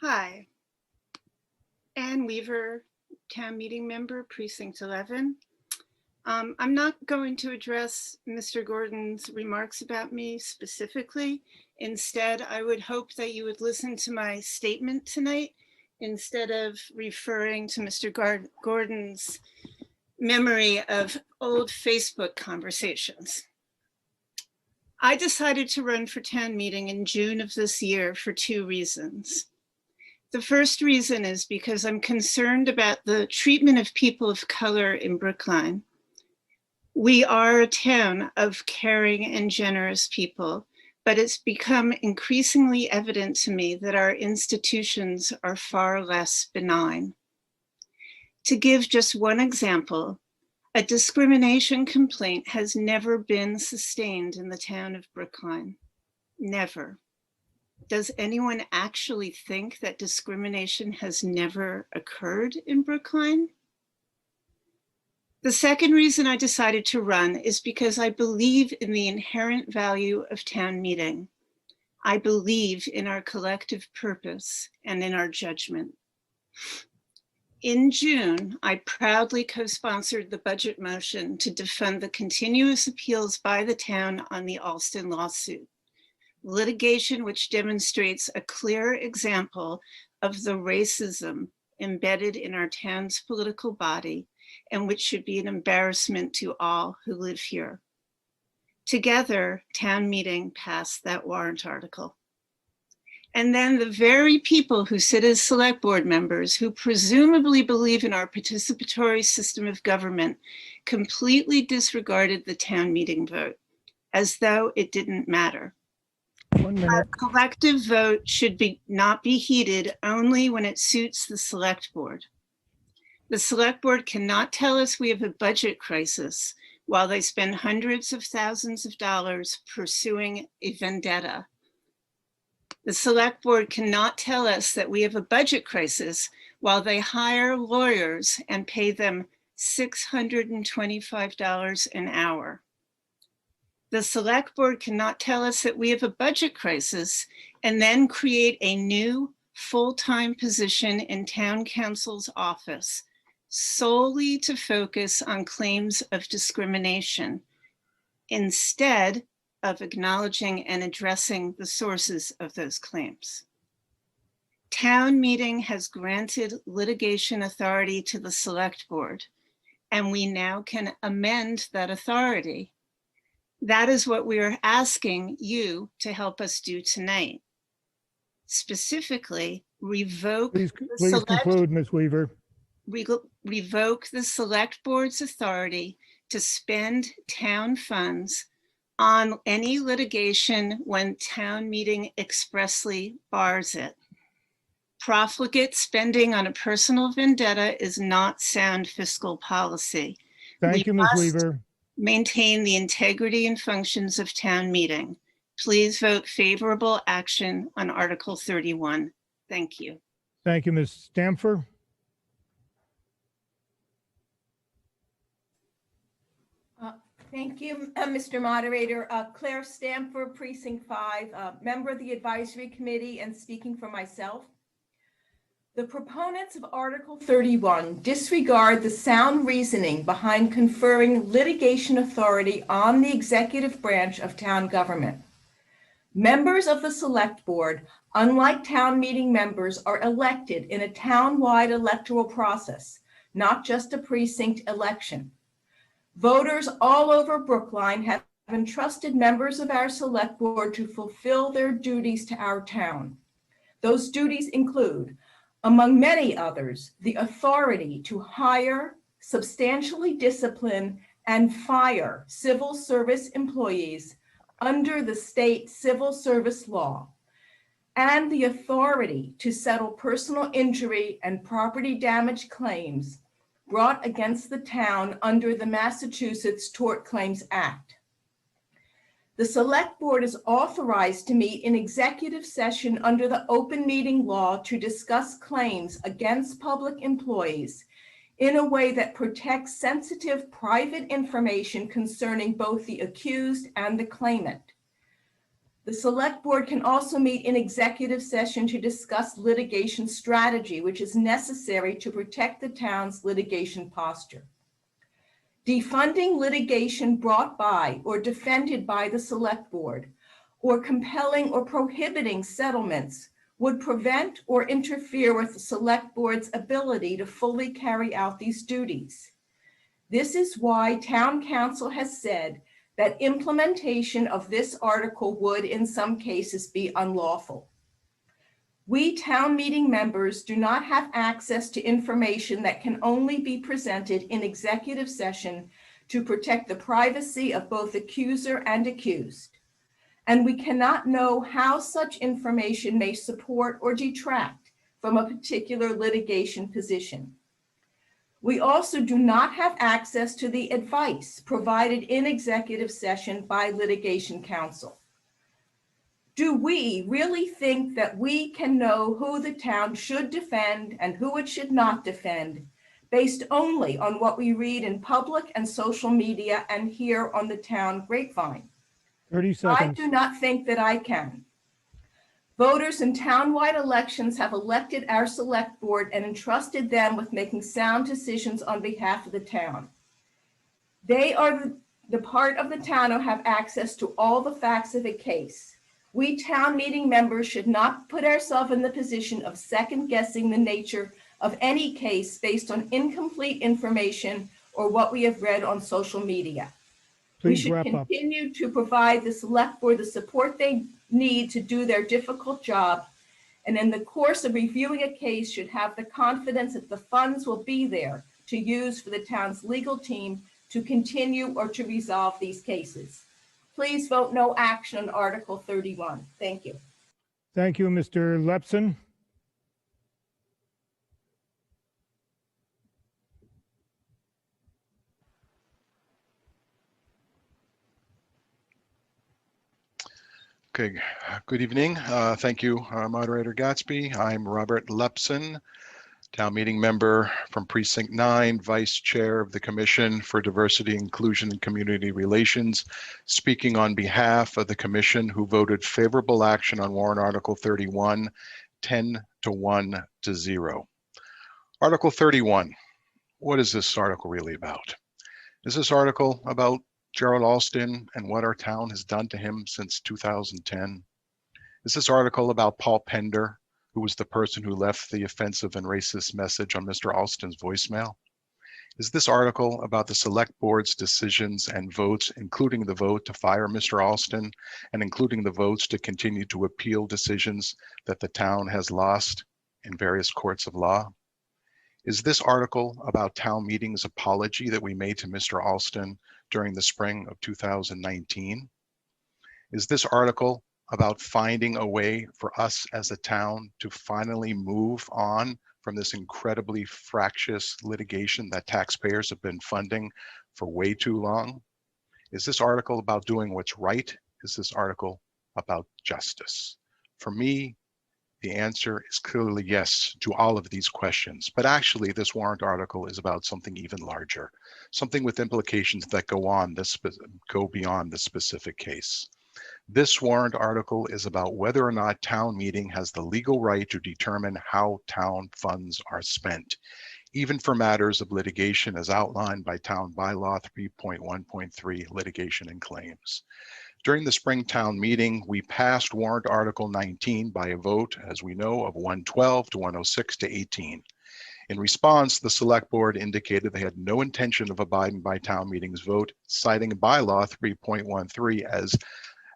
Hi, Ann Weaver, town meeting member, precinct 11. I'm not going to address Mr. Gordon's remarks about me specifically. Instead, I would hope that you would listen to my statement tonight instead of referring to Mr. Gordon's memory of old Facebook conversations. I decided to run for town meeting in June of this year for 2 reasons. The first reason is because I'm concerned about the treatment of people of color in Brookline. We are a town of caring and generous people, but it's become increasingly evident to me that our institutions are far less benign. To give just one example, a discrimination complaint has never been sustained in the town of Brookline. Never. Does anyone actually think that discrimination has never occurred in Brookline? The second reason I decided to run is because I believe in the inherent value of town meeting. I believe in our collective purpose and in our judgment. In June, I proudly co-sponsored the budget motion to defund the continuous appeals by the town on the Alston lawsuit, litigation which demonstrates a clear example of the racism embedded in our town's political body and which should be an embarrassment to all who live here. Together, town meeting passed that warrant article. And then the very people who sit as select board members, who presumably believe in our participatory system of government, completely disregarded the town meeting vote, as though it didn't matter. Our collective vote should not be heeded only when it suits the select board. The select board cannot tell us we have a budget crisis while they spend hundreds of thousands of dollars pursuing a vendetta. The select board cannot tell us that we have a budget crisis while they hire lawyers and pay them $625 an hour. The select board cannot tell us that we have a budget crisis and then create a new full-time position in town council's office solely to focus on claims of discrimination instead of acknowledging and addressing the sources of those claims. Town meeting has granted litigation authority to the select board, and we now can amend that authority. That is what we are asking you to help us do tonight. Specifically, revoke Please conclude, Ms. Weaver. Revoke the select board's authority to spend town funds on any litigation when town meeting expressly bars it. Profligate spending on a personal vendetta is not sound fiscal policy. Thank you, Ms. Weaver. Maintain the integrity and functions of town meeting. Please vote favorable action on Article 31. Thank you. Thank you, Ms. Stamfer. Thank you, Mr. Moderator. Claire Stamford, Precinct 5, member of the Advisory Committee and speaking for myself. The proponents of Article 31 disregard the sound reasoning behind conferring litigation authority on the executive branch of town government. Members of the Select Board, unlike town meeting members, are elected in a town-wide electoral process, not just a precinct election. Voters all over Brookline have entrusted members of our Select Board to fulfill their duties to our town. Those duties include, among many others, the authority to hire, substantially discipline, and fire civil service employees under the state civil service law, and the authority to settle personal injury and property damage claims brought against the town under the Massachusetts Tort Claims Act. The Select Board is authorized to meet in executive session under the open meeting law to discuss claims against public employees in a way that protects sensitive private information concerning both the accused and the claimant. The Select Board can also meet in executive session to discuss litigation strategy, which is necessary to protect the town's litigation posture. Defunding litigation brought by or defended by the Select Board, or compelling or prohibiting settlements would prevent or interfere with the Select Board's ability to fully carry out these duties. This is why Town Council has said that implementation of this article would in some cases be unlawful. We town meeting members do not have access to information that can only be presented in executive session to protect the privacy of both accuser and accused. And we cannot know how such information may support or detract from a particular litigation position. We also do not have access to the advice provided in executive session by litigation counsel. Do we really think that we can know who the town should defend and who it should not defend based only on what we read in public and social media and hear on the town grapevine. 30 I seconds. do not think that I can. Voters in townwide elections have elected our select board and entrusted them with making sound decisions on behalf of the town. They are the part of the town who have access to all the facts of a case. We town meeting members should not put ourselves in the position of second guessing the nature of any case based on incomplete information or what we have read on social media. We Please should wrap up. continue to provide the select board the support they need to do their difficult job, and in the course of reviewing a case should have the confidence that the funds will be there to use for the town's legal team to continue or to resolve these cases. Please vote no action on Article 31. Thank you. Thank you, Mr. Lepson. Okay, good evening. Thank you, Moderator Gatsby. I'm Robert Lepson, town meeting member from Precinct 9, Vice Chair of the Commission for Diversity, Inclusion, and Community Relations, speaking on behalf of the Commission who voted favorable action on warrant Article 31, 10-1 to 0. Article 31, what is this article really about? Is this article about Gerald Alston and what our town has done to him since 2010? Is this article about Paul Pender, who was the person who left the offensive and racist message on Mr. Alston's voicemail? Is this article about the select board's decisions and votes, including the vote to fire Mr. Alston and including the votes to continue to appeal decisions that the town has lost in various courts of law? Is this article about town meeting's apology that we made to Mr. Alston during the spring of 2019? Is this article about finding a way for us as a town to finally move on from this incredibly fractious litigation that taxpayers have been funding for way too long? Is this article about doing what's right? Is this article about justice? For me, the answer is clearly yes to all of these questions, but actually this warrant article is about something even larger, something with implications that go beyond this specific case. This warrant article is about whether or not town meeting has the legal right to determine how town funds are spent, even for matters of litigation as outlined by Town Bylaw 3.1.3, litigation and claims. During the spring town meeting, we passed warrant Article 19 by a vote, as we know, of 112 to 106 to 18. In response, the select board indicated they had no intention of abiding by town meeting's vote, citing bylaw 3.13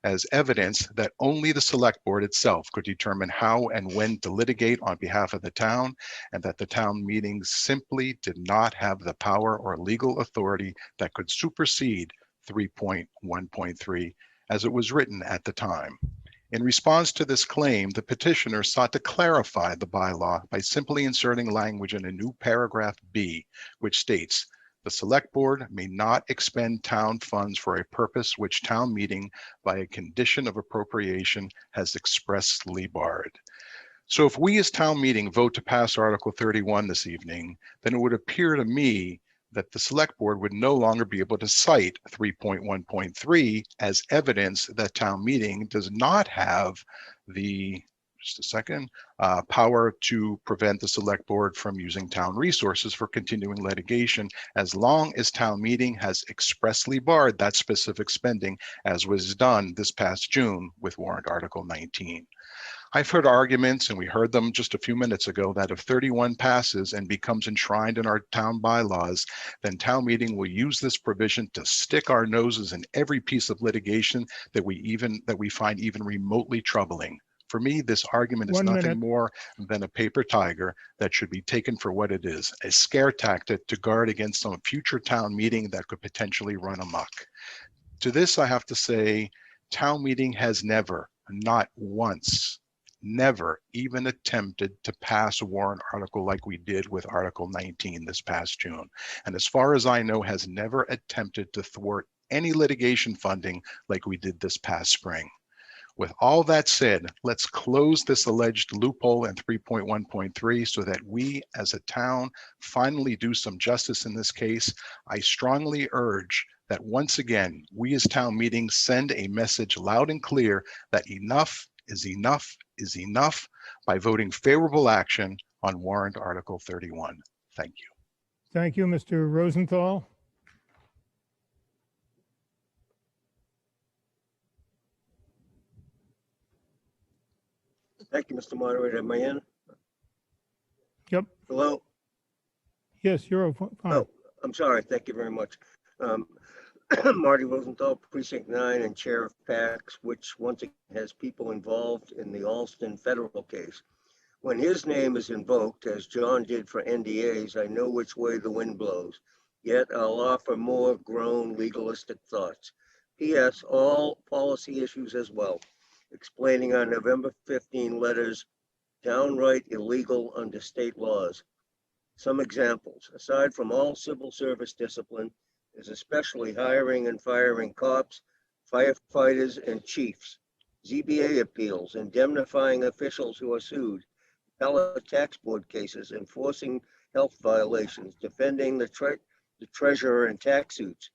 as evidence that only the select board itself could determine how and when to litigate on behalf of the town, and that the town meeting simply did not have the power or legal authority that could supersede 3.1.3 as it was written at the time. In response to this claim, the petitioner sought to clarify the bylaw by simply inserting language in a new paragraph B, which states, "The select board may not expend town funds for a purpose which town meeting, by a condition of appropriation, has expressly barred." So if we as town meeting vote to pass Article 31 this evening, then it would appear to me that the select board would no longer be able to cite 3.1.3 as evidence that town meeting does not have the, power to prevent the select board from using town resources for continuing litigation, as long as town meeting has expressly barred that specific spending, as was done this past June with warrant Article 19. I've heard arguments, and we heard them just a few minutes ago, that if 31 passes and becomes enshrined in our town bylaws, then town meeting will use this provision to stick our noses in every piece of litigation that we find even remotely troubling. For me, this argument is nothing more than a paper tiger that should be taken for what it is, a scare tactic to guard against some future town meeting that could potentially run amok. To this, I have to say, town meeting has never, not once, never even attempted to pass a warrant article like we did with Article 19 this past June. And as far as I know, has never attempted to thwart any litigation funding like we did this past spring. With all that said, let's close this alleged loophole in 3.1.3 so that we as a town finally do some justice in this case. I strongly urge that once again, we as town meeting send a message loud and clear that enough is enough is enough by voting favorable action on warrant Article 31. Thank you. Thank you, Mr. Rosenthal. Thank you, Mr. Moderator. Am I in? Yep. Hello? Yes, you're fine. Oh, I'm sorry. Thank you very much. Marty Rosenthal, Precinct 9 and Chair of PAX, which once again has people involved in the Alston federal case. When his name is invoked, as John did for NDAs, I know which way the wind blows. Yet I'll offer more grown legalistic thoughts. P.S. All policy issues as well, explaining our November 15 letters downright illegal under state laws. Some examples: aside from all civil service discipline, is especially hiring and firing cops, firefighters, and chiefs. ZBA appeals, indemnifying officials who are sued, appellate tax board cases, enforcing health violations, defending the treasurer in tax suits,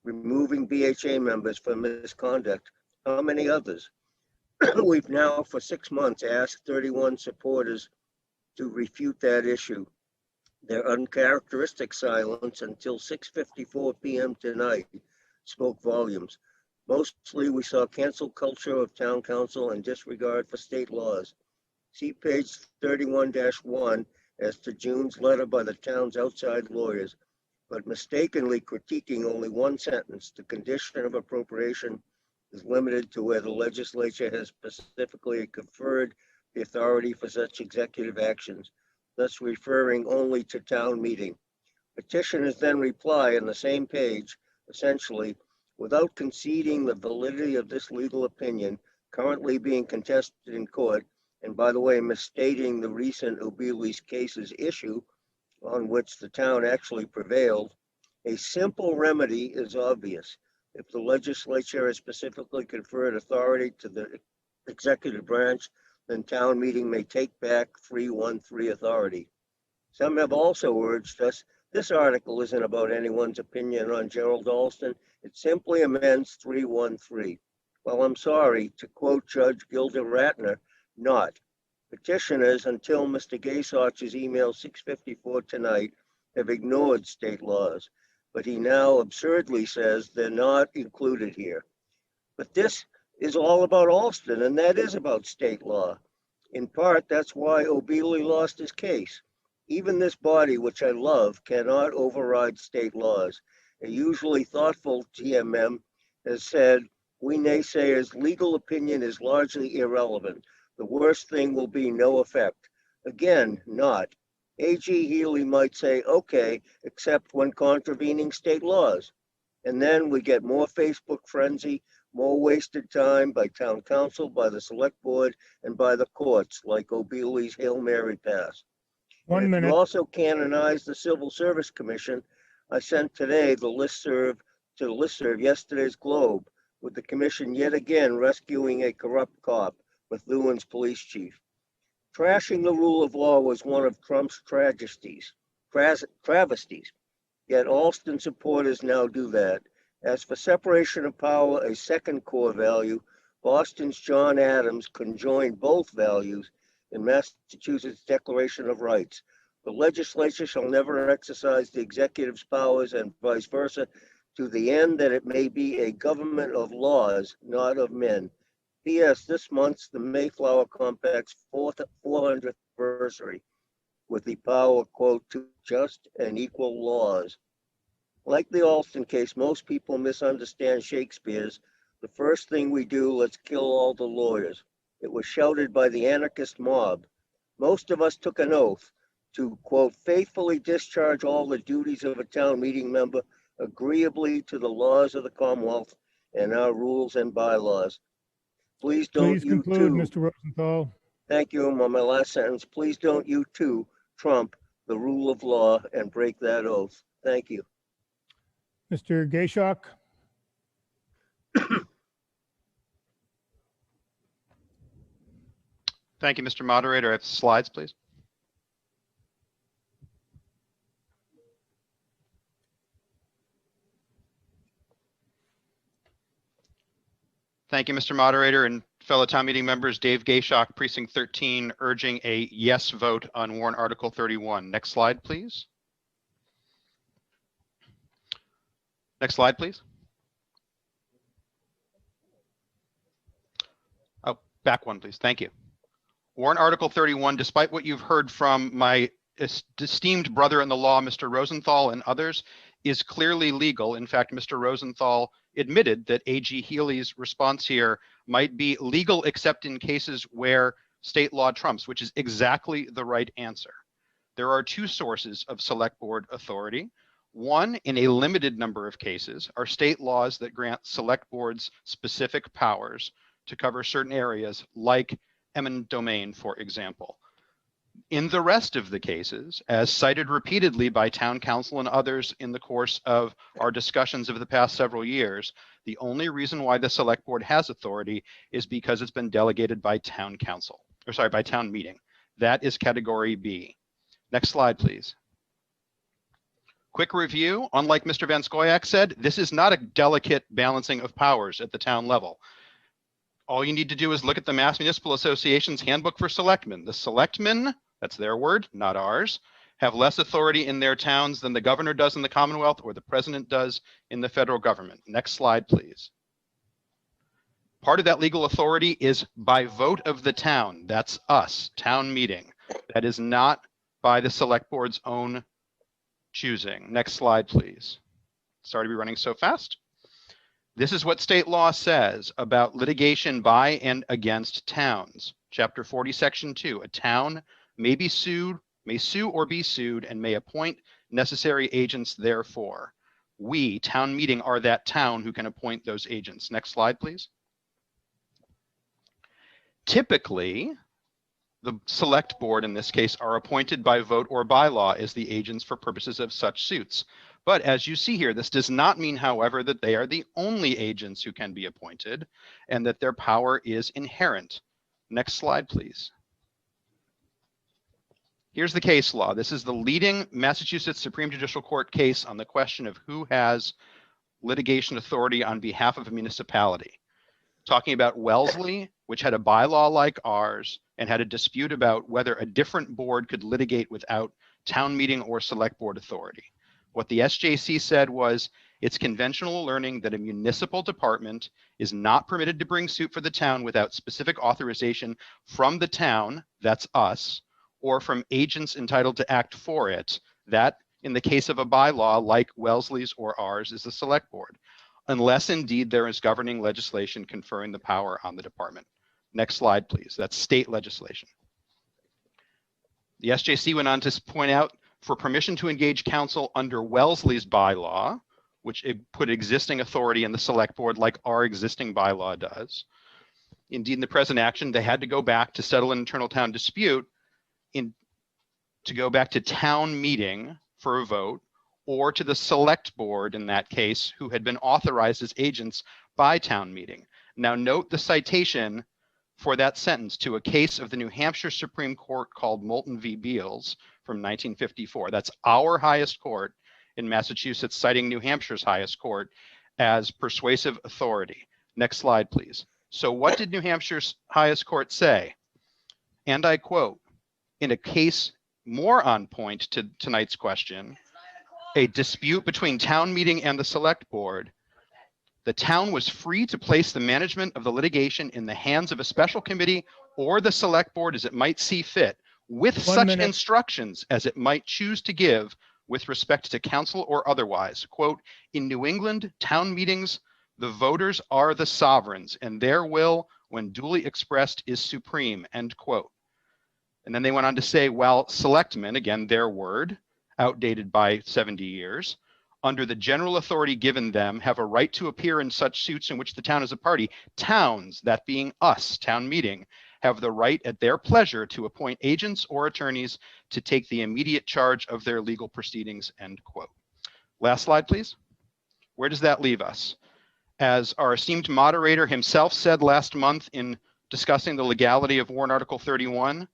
removing BHA members for misconduct. How many others? We've now for 6 months asked 31 supporters to refute that issue. Their uncharacteristic silence until 6:54 p.m. tonight spoke volumes. Mostly we saw cancel culture of town council and disregard for state laws. See page 31-1 as to June's letter by the town's outside lawyers, but mistakenly critiquing only one sentence: the condition of appropriation is limited to where the legislature has specifically conferred the authority for such executive actions, thus referring only to town meeting. Petitioners then reply on the same page, essentially, without conceding the validity of this legal opinion currently being contested in court, and by the way, misstating the recent Obelis cases issue on which the town actually prevailed. A simple remedy is obvious. If the legislature has specifically conferred authority to the executive branch, then town meeting may take back 313 authority. Some have also urged us, this article isn't about anyone's opinion on Gerald Alston, it simply amends 313. Well, I'm sorry, to quote Judge Gilda Ratner, not. Petitioners, until Mr. Gasoch's email 6:54 tonight, have ignored state laws, but he now absurdly says they're not included here. But this is all about Alston, and that is about state law. In part, that's why Obili lost his case. Even this body, which I love, cannot override state laws. A usually thoughtful TMM has said, we naysayers, legal opinion is largely irrelevant. The worst thing will be no effect. Again, not. AG Healy might say, okay, except when contravening state laws. And then we get more Facebook frenzy, more wasted time by town council, by the select board, and by the courts, like Obili's Hail Mary pass. 1 minute. You also canonize the Civil Service Commission. I sent today the listserv to the listserv yesterday's Globe, with the commission yet again rescuing a corrupt cop, Methuen police chief. Trashing the rule of law was one of Trump's travesties, yet Alston supporters now do that. As for separation of power, a second core value, Boston's John Adams conjoined both values in Massachusetts' Declaration of Rights. The legislature shall never exercise the executive's powers and vice versa, to the end that it may be a government of laws, not of men. P.S. This month's the Mayflower Compact's 400th anniversary, with the power, quote, to just and equal laws. Like the Alston case, most people misunderstand Shakespeare's "the first thing we do, let's kill all the lawyers." It was shouted by the anarchist mob. Most of us took an oath to, quote, faithfully discharge all the duties of a town meeting member agreeably to the laws of the Commonwealth and our rules and bylaws. Please don't Please you conclude, too. Mr. Rosenthal. Thank you. On my last sentence, please don't you too trump the rule of law and break that oath. Thank you. Mr. Gaishok. Thank you, Mr. Moderator. I have slides, please. Thank you, Mr. Moderator, and fellow town meeting members. Dave Gayshock, Precinct 13, urging a yes vote on warrant Article 31. Next slide, please. Next slide, please. Oh, back one, please. Thank you. Warrant Article 31, despite what you've heard from my esteemed brother-in-the-law, Mr. Rosenthal, and others, is clearly legal. In fact, Mr. Rosenthal admitted that AG Healy's response here might be legal except in cases where state law trumps, which is exactly the right answer. There are two sources of select board authority. One, in a limited number of cases, are state laws that grant select boards specific powers to cover certain areas, like eminent domain, for example. In the rest of the cases, as cited repeatedly by town council and others in the course of our discussions of the past several years, the only reason why the select board has authority is because it's been delegated by town council, or sorry, by town meeting. That is category B. Next slide, please. Quick review, unlike Mr. Van Scoyac said, this is not a delicate balancing of powers at the town level. All you need to do is look at the Mass Municipal Association's handbook for selectmen. The selectmen, that's their word, not ours, have less authority in their towns than the governor does in the Commonwealth or the president does in the federal government. Next slide, please. Part of that legal authority is by vote of the town. That's us, town meeting. That is not by the select board's own choosing. Next slide, please. Sorry to be running so fast. This is what state law says about litigation by and against towns. Chapter 40, Section 2, a town may sue or be sued and may appoint necessary agents therefore. We, town meeting, are that town who can appoint those agents. Next slide, please. Typically, the select board in this case are appointed by vote or bylaw as the agents for purposes of such suits. But as you see here, this does not mean, however, that they are the only agents who can be appointed and that their power is inherent. Next slide, please. Here's the case law. This is the leading Massachusetts Supreme Judicial Court case on the question of who has litigation authority on behalf of a municipality. Talking about Wellesley, which had a bylaw like ours and had a dispute about whether a different board could litigate without town meeting or select board authority. What the SJC said was, it's conventional learning that a municipal department is not permitted to bring suit for the town without specific authorization from the town, that's us, or from agents entitled to act for it. That, in the case of a bylaw like Wellesley's or ours, is the select board, unless indeed there is governing legislation conferring the power on the department. Next slide, please. That's state legislation. The SJC went on to point out, for permission to engage counsel under Wellesley's bylaw, which put existing authority in the select board like our existing bylaw does. Indeed, in the present action, they had to go back to settle an internal town dispute to go back to town meeting for a vote, or to the select board in that case, who had been authorized as agents by town meeting. Now note the citation for that sentence to a case of the New Hampshire Supreme Court called Moulton v. Beals from 1954. That's our highest court in Massachusetts, citing New Hampshire's highest court as persuasive authority. Next slide, please. So what did New Hampshire's highest court say? And I quote, in a case more on point to tonight's question, a dispute between town meeting and the select board, the town was free to place the management of the litigation in the hands of a special committee or the select board as it might see fit, with such instructions as it might choose to give with respect to council or otherwise. Quote, in New England, town meetings, the voters are the sovereigns, and their will, when duly expressed, is supreme, end quote. And then they went on to say, while selectmen, again, their word, outdated by 70 years, under the general authority given them, have a right to appear in such suits in which the town is a party, towns, that being us, town meeting, have the right at their pleasure to appoint agents or attorneys to take the immediate charge of their legal proceedings, end quote. Last slide, please. Where does that leave us? As our esteemed moderator himself said last month in discussing the legality of warrant Article 31.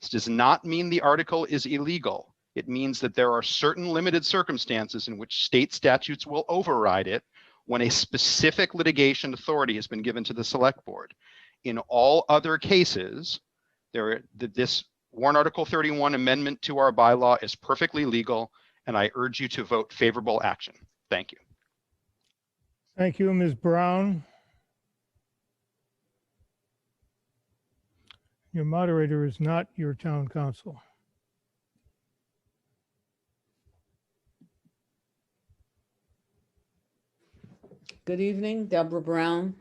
This does not mean the article is illegal. It means that there are certain limited circumstances in which state statutes will override it when a specific litigation authority has been given to the select board. In all other cases, this warrant Article 31 amendment to our bylaw is perfectly legal, and I urge you to vote favorable action. Thank you. Thank you, Ms. Brown. Your moderator is not your town council. Good evening, Deborah Brown,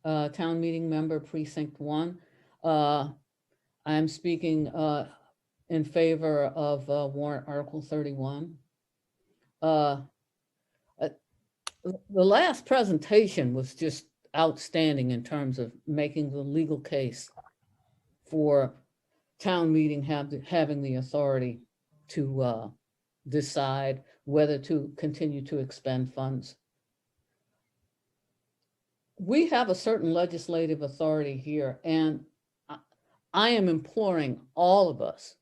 town meeting member, precinct 1. I'm speaking in favor of warrant Article 31. The last presentation was just outstanding in terms of making the legal case for town meeting having the authority to decide whether to continue to expend funds. We have a certain legislative authority here, and I am imploring all of us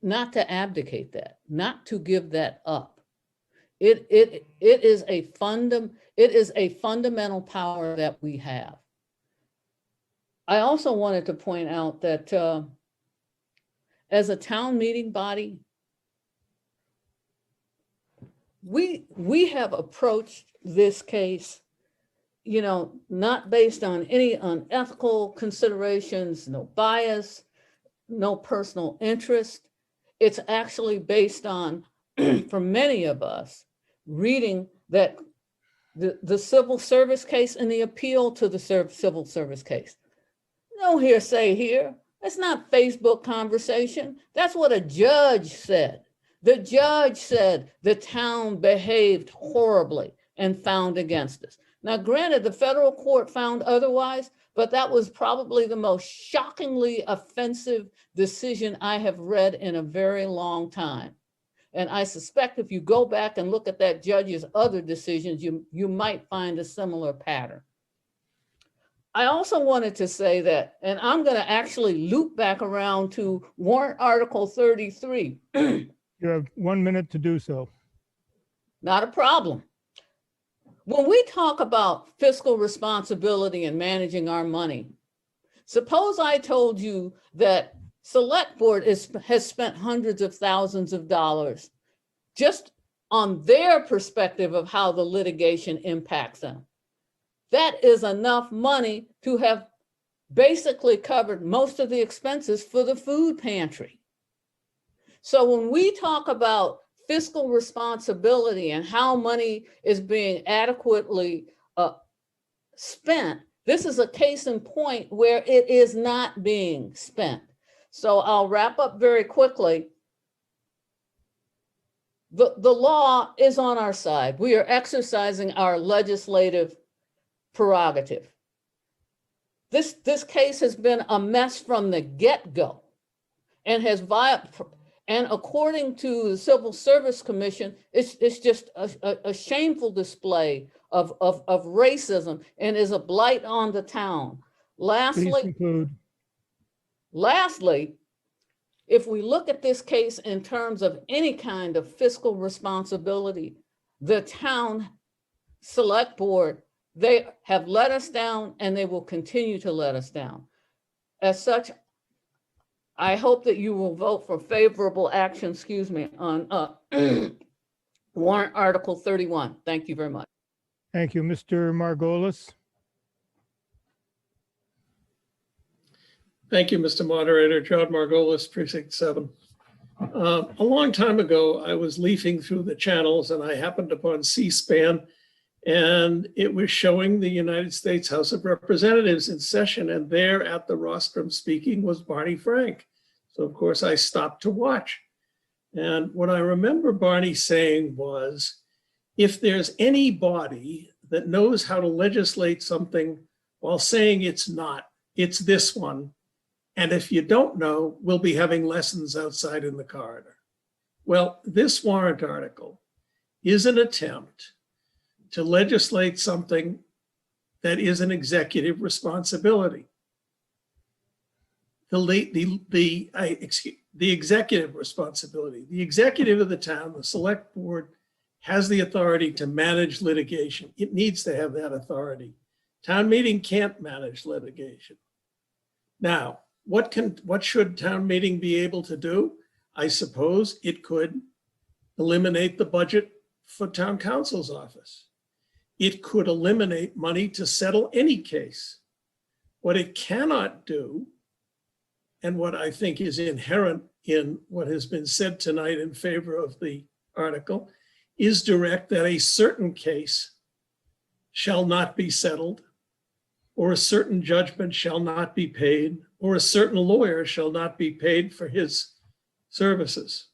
not to abdicate that, not to give that up. It is a fundamental power that we have. I also wanted to point out that as a town meeting body, we have approached this case, you know, not based on any unethical considerations, no bias, no personal interest. It's actually based on, for many of us, reading that the civil service case and the appeal to the civil service case. No hearsay here. It's not Facebook conversation. That's what a judge said. The judge said the town behaved horribly and found against us. Now, granted, the federal court found otherwise, but that was probably the most shockingly offensive decision I have read in a very long time. And I suspect if you go back and look at that judge's other decisions, you might find a similar pattern. I also wanted to say that, and I'm going to actually loop back around to warrant Article 33. You have 1 minute to do so. Not a problem. When we talk about fiscal responsibility and managing our money, suppose I told you that Select Board has spent hundreds of thousands of dollars just on their perspective of how the litigation impacts them. That is enough money to have basically covered most of the expenses for the food pantry. So when we talk about fiscal responsibility and how money is being adequately spent, this is a case in point where it is not being spent. So I'll wrap up very quickly. The law is on our side. We are exercising our legislative prerogative. This case has been a mess from the get-go and and according to the Civil Service Commission, it's just a shameful display of racism and is a blight on the town. Lastly, if we look at this case in terms of any kind of fiscal responsibility, the town select board, they have let us down and they will continue to let us down. As such, I hope that you will vote for favorable action, on warrant Article 31. Thank you very much. Thank you, Mr. Margolis. Thank you, Mr. Moderator. John Margolis, Precinct 7. A long time ago, I was leafing through the channels and I happened upon C-SPAN, and it was showing the United States House of Representatives in session, and there at the rostrum speaking was Barney Frank. So of course I stopped to watch. And what I remember Barney saying was, if there's any body that knows how to legislate something while saying it's not, it's this one. And if you don't know, we'll be having lessons outside in the corridor. Well, this warrant article is an attempt to legislate something that is an executive responsibility. the executive responsibility. The executive of the town, the select board, has the authority to manage litigation. It needs to have that authority. Town meeting can't manage litigation. Now, what should town meeting be able to do? I suppose it could eliminate the budget for town council's office. It could eliminate money to settle any case. What it cannot do, and what I think is inherent in what has been said tonight in favor of the article, is direct that a certain case shall not be settled, or a certain judgment shall not be paid, or a certain lawyer shall not be paid for his services.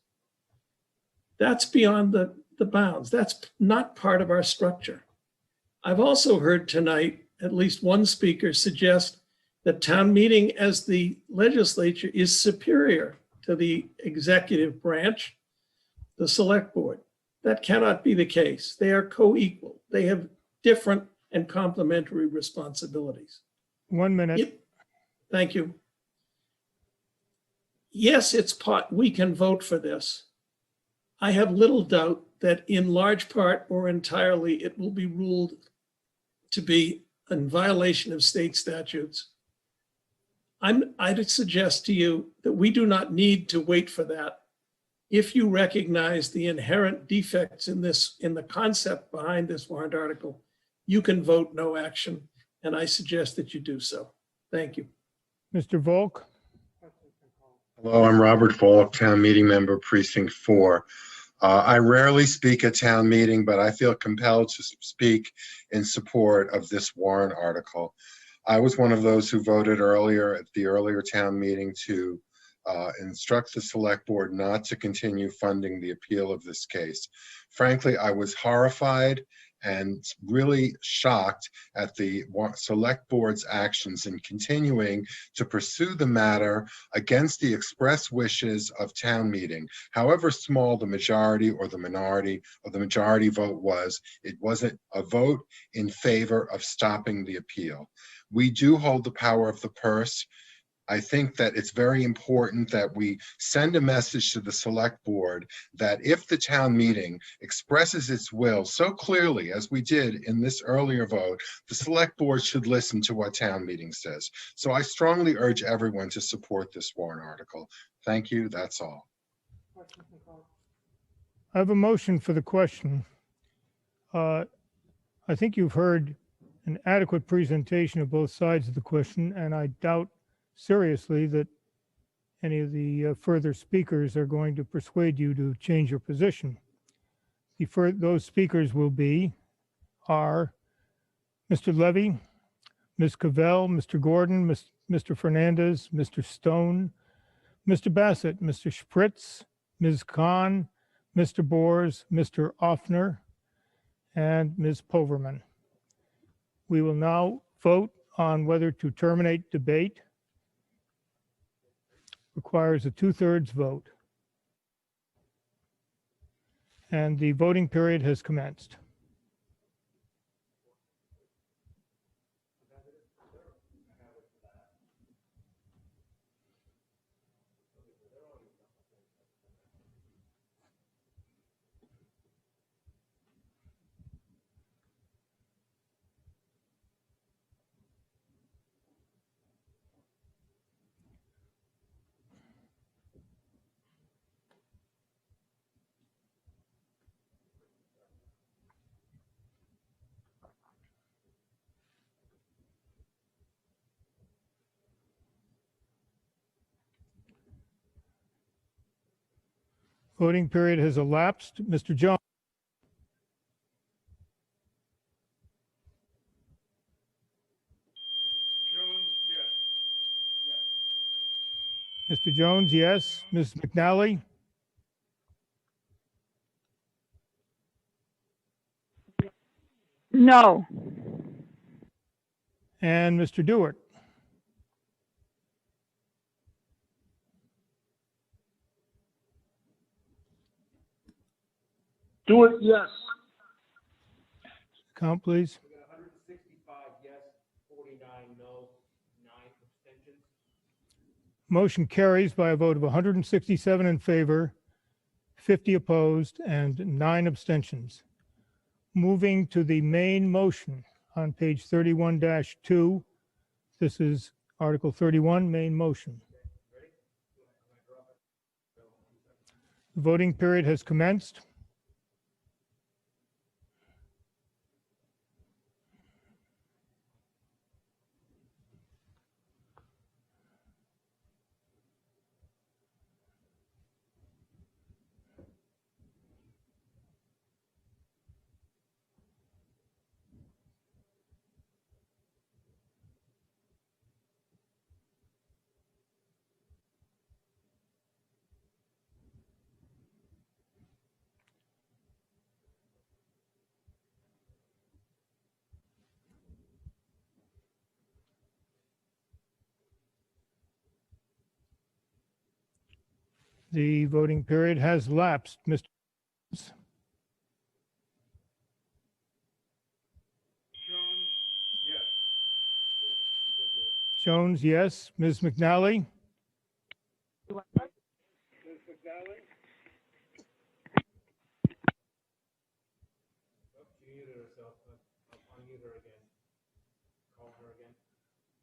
That's beyond the bounds. That's not part of our structure. I've also heard tonight at least one speaker suggest that town meeting as the legislature is superior to the executive branch, the select board. That cannot be the case. They are co-equal. They have different and complementary responsibilities. 1 minute. Thank you. Yes, we can vote for this. I have little doubt that in large part or entirely, it will be ruled to be in violation of state statutes. I'd suggest to you that we do not need to wait for that. If you recognize the inherent defects in the concept behind this warrant article, you can vote no action, and I suggest that you do so. Thank you. Mr. Volk? Hello, I'm Robert Volk, town meeting member, precinct 4. I rarely speak at town meeting, but I feel compelled to speak in support of this warrant article. I was one of those who voted earlier at the earlier town meeting to instruct the select board not to continue funding the appeal of this case. Frankly, I was horrified and really shocked at the select board's actions in continuing to pursue the matter against the express wishes of town meeting. However small the majority or the minority or the majority vote was, it wasn't a vote in favor of stopping the appeal. We do hold the power of the purse. I think that it's very important that we send a message to the select board that if the town meeting expresses its will so clearly as we did in this earlier vote, the select board should listen to what town meeting says. So I strongly urge everyone to support this warrant article. Thank you. That's all. I have a motion for the question. I think you've heard an adequate presentation of both sides of the question, and I doubt seriously that any of the further speakers are going to persuade you to change your position. Those speakers are Mr. Levy, Ms. Cavell, Mr. Gordon, Mr. Fernandez, Mr. Stone, Mr. Bassett, Mr. Spritz, Ms. Khan, Mr. Bors, Mr. Offner, and Ms. Poverman. We will now vote on whether to terminate debate. Requires a 2/3 vote. And the voting period has commenced. Voting period has elapsed. Mr. Jones. Mr. Jones, yes. Ms. McNally? No. And Mr. Dewart? Stewart, yes. Count, please. 165 yes, 49 no, 9 abstentions. Motion carries by a vote of 167 in favor, 50 opposed, and 9 abstentions. Moving to the main motion on page 31-2. This is Article 31, main motion. The voting period has commenced. The voting period has lapsed. Mr. Jones, yes. Ms. McNally?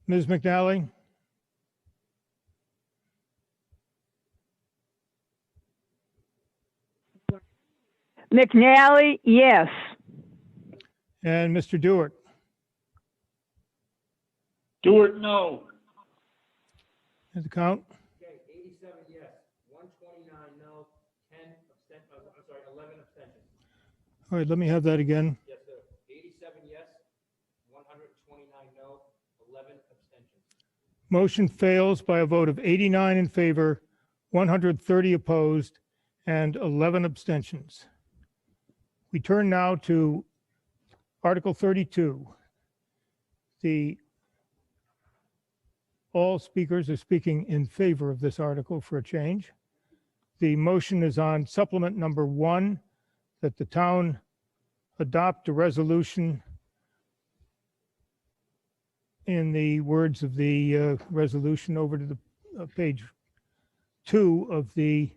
Ms. McNally? McNally, yes. And Mr. Dewart? Stewart, no. At the count? Okay, 87 yes, 129 no, 10 I'm sorry, 11 abstentions. All right, let me have that again. Yes, sir. 87 yes, 129 no, 11 abstentions. Motion fails by a vote of 89 in favor, 130 opposed, and 11 abstentions. We turn now to Article 32. All speakers are speaking in favor of this article for a change. The motion is on supplement number 1, that the town adopt a resolution in the words of the resolution over to the page 2 of the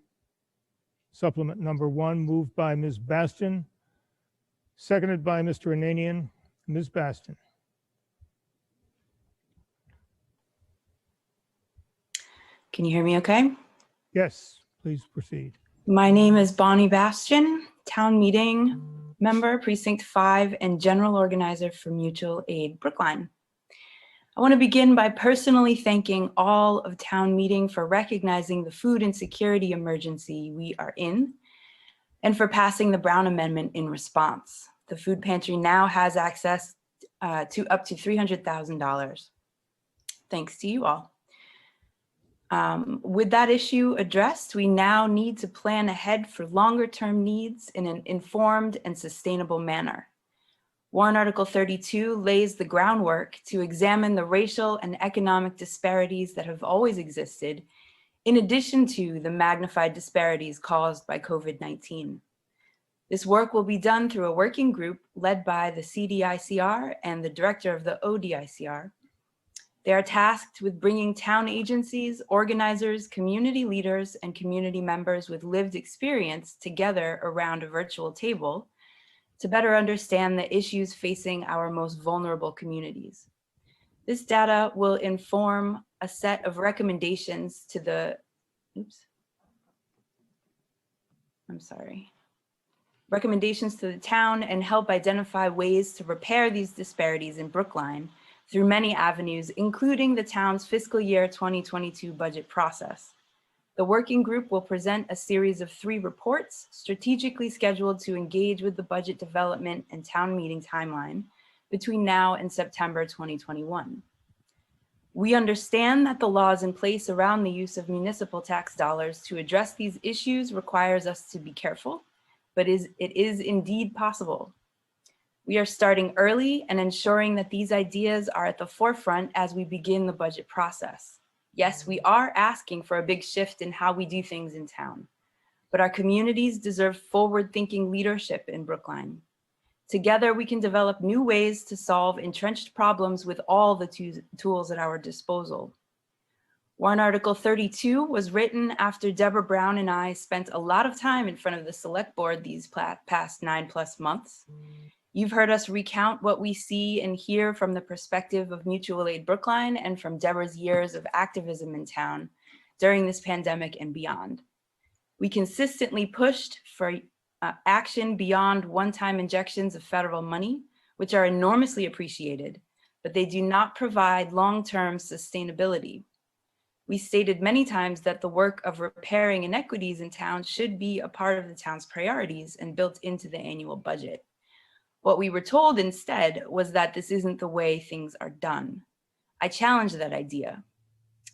supplement number 1, moved by Ms. Bastian, seconded by Mr. Ananian. Ms. Bastian. Can you hear me okay? Yes, please proceed. My name is Bonnie Bastian, town meeting member, precinct 5, and general organizer for Mutual Aid Brookline. I want to begin by personally thanking all of town meeting for recognizing the food insecurity emergency we are in and for passing the Brown Amendment in response. The food pantry now has access to up to $300,000. Thanks to you all. With that issue addressed, we now need to plan ahead for longer term needs in an informed and sustainable manner. Warrant Article 32 lays the groundwork to examine the racial and economic disparities that have always existed, in addition to the magnified disparities caused by COVID-19. This work will be done through a working group led by the CDICR and the director of the ODICR. They are tasked with bringing town agencies, organizers, community leaders, and community members with lived experience together around a virtual table to better understand the issues facing our most vulnerable communities. This data will inform a set of recommendations to the, recommendations to the town and help identify ways to repair these disparities in Brookline through many avenues, including the town's fiscal year 2022 budget process. The working group will present a series of 3 reports strategically scheduled to engage with the budget development and town meeting timeline between now and September 2021. We understand that the laws in place around the use of municipal tax dollars to address these issues requires us to be careful, but it is indeed possible. We are starting early and ensuring that these ideas are at the forefront as we begin the budget process. Yes, we are asking for a big shift in how we do things in town, but our communities deserve forward-thinking leadership in Brookline. Together, we can develop new ways to solve entrenched problems with all the tools at our disposal. Warrant Article 32 was written after Deborah Brown and I spent a lot of time in front of the Select Board these past 9+ months. You've heard us recount what we see and hear from the perspective of Mutual Aid Brookline and from Deborah's years of activism in town during this pandemic and beyond. We consistently pushed for action beyond one-time injections of federal money, which are enormously appreciated, but they do not provide long-term sustainability. We stated many times that the work of repairing inequities in town should be a part of the town's priorities and built into the annual budget. What we were told instead was that this isn't the way things are done. I challenge that idea.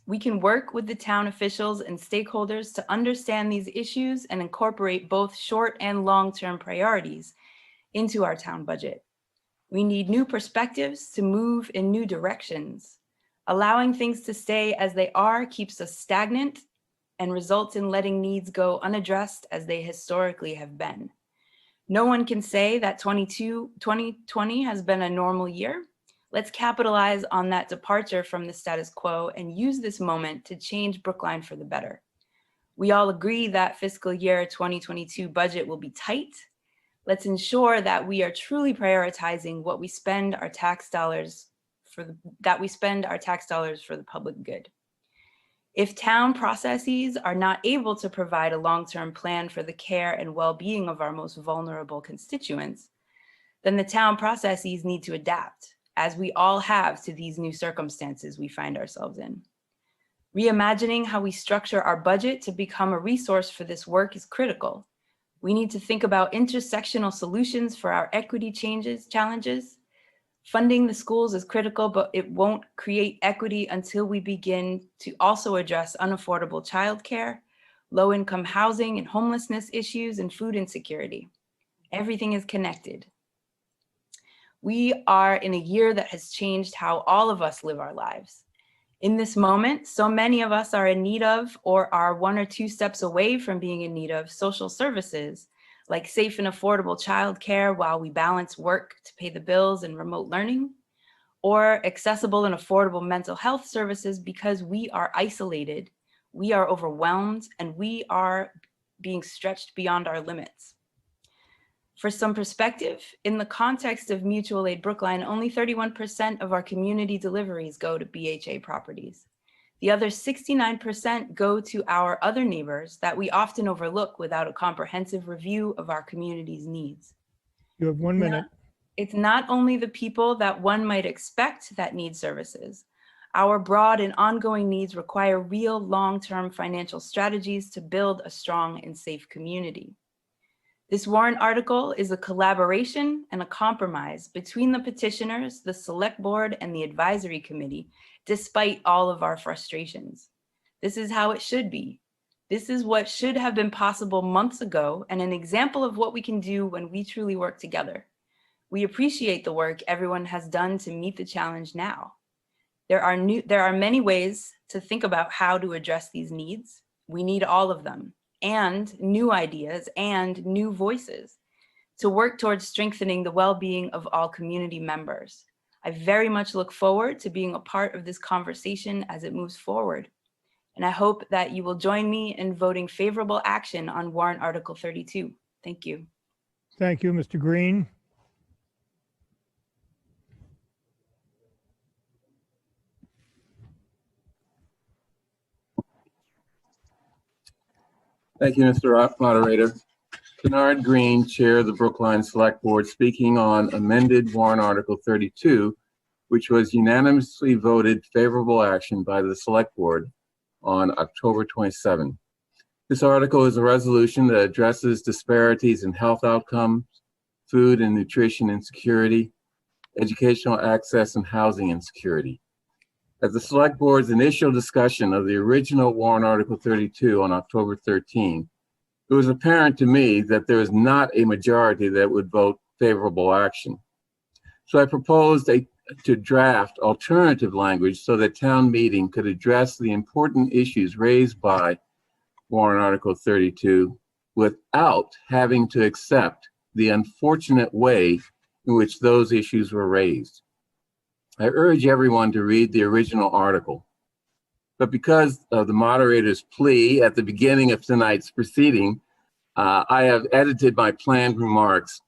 We can work with the town officials and stakeholders to understand these issues and incorporate both short and long-term priorities into our town budget. We need new perspectives to move in new directions. Allowing things to stay as they are keeps us stagnant and results in letting needs go unaddressed as they historically have been. No one can say that 2020 has been a normal year. Let's capitalize on that departure from the status quo and use this moment to change Brookline for the better. We all agree that fiscal year 2022 budget will be tight. Let's ensure that we are truly prioritizing what we spend our tax dollars for the public good. If town processes are not able to provide a long-term plan for the care and well-being of our most vulnerable constituents, then the town processes need to adapt, as we all have, to these new circumstances we find ourselves in. Reimagining how we structure our budget to become a resource for this work is critical. We need to think about intersectional solutions for our equity challenges. Funding the schools is critical, but it won't create equity until we begin to also address unaffordable childcare, low-income housing and homelessness issues, and food insecurity. Everything is connected. We are in a year that has changed how all of us live our lives. In this moment, so many of us are in need of, or are 1 or 2 steps away from being in need of, social services like safe and affordable childcare while we balance work to pay the bills and remote learning, or accessible and affordable mental health services because we are isolated, we are overwhelmed, and we are being stretched beyond our limits. For some perspective, in the context of Mutual Aid Brookline, only 31% of our community deliveries go to BHA properties. The other 69% go to our other neighbors that we often overlook without a comprehensive review of our community's needs. You have 1 minute. It's not only the people that one might expect that need services. Our broad and ongoing needs require real long-term financial strategies to build a strong and safe community. This warrant article is a collaboration and a compromise between the petitioners, the Select Board, and the Advisory Committee, despite all of our frustrations. This is how it should be. This is what should have been possible months ago and an example of what we can do when we truly work together. We appreciate the work everyone has done to meet the challenge now. There are many ways to think about how to address these needs. We need all of them, and new ideas and new voices to work towards strengthening the well-being of all community members. I very much look forward to being a part of this conversation as it moves forward. And I hope that you will join me in voting favorable action on warrant Article 32. Thank you. Thank you, Mr. Green. Thank you, Mr. Moderator. Kennard Green, Chair of the Brookline Select Board, speaking on amended warrant Article 32, which was unanimously voted favorable action by the Select Board on October 27. This article is a resolution that addresses disparities in health outcomes, food and nutrition insecurity, educational access, and housing insecurity. At the Select Board's initial discussion of the original warrant Article 32 on October 13, it was apparent to me that there is not a majority that would vote favorable action. So I proposed to draft alternative language so that town meeting could address the important issues raised by warrant Article 32 without having to accept the unfortunate way in which those issues were raised. I urge everyone to read the original article. But because of the moderator's plea at the beginning of tonight's proceeding, I have edited my planned remarks,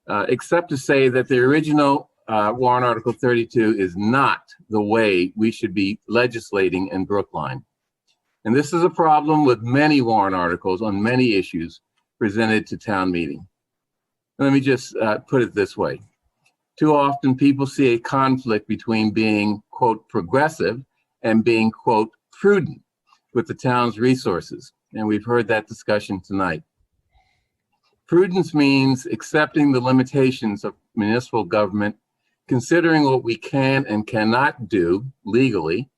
except to say that the original warrant article 32 is not the way we should be legislating in Brookline. And this is a problem with many warrant articles on many issues presented to town meeting. Let me just put it this way. Too often people see a conflict between being, quote, progressive and being, quote, prudent with the town's resources. And we've heard that discussion tonight. Prudence means accepting the limitations of municipal government, considering what we can and cannot do legally,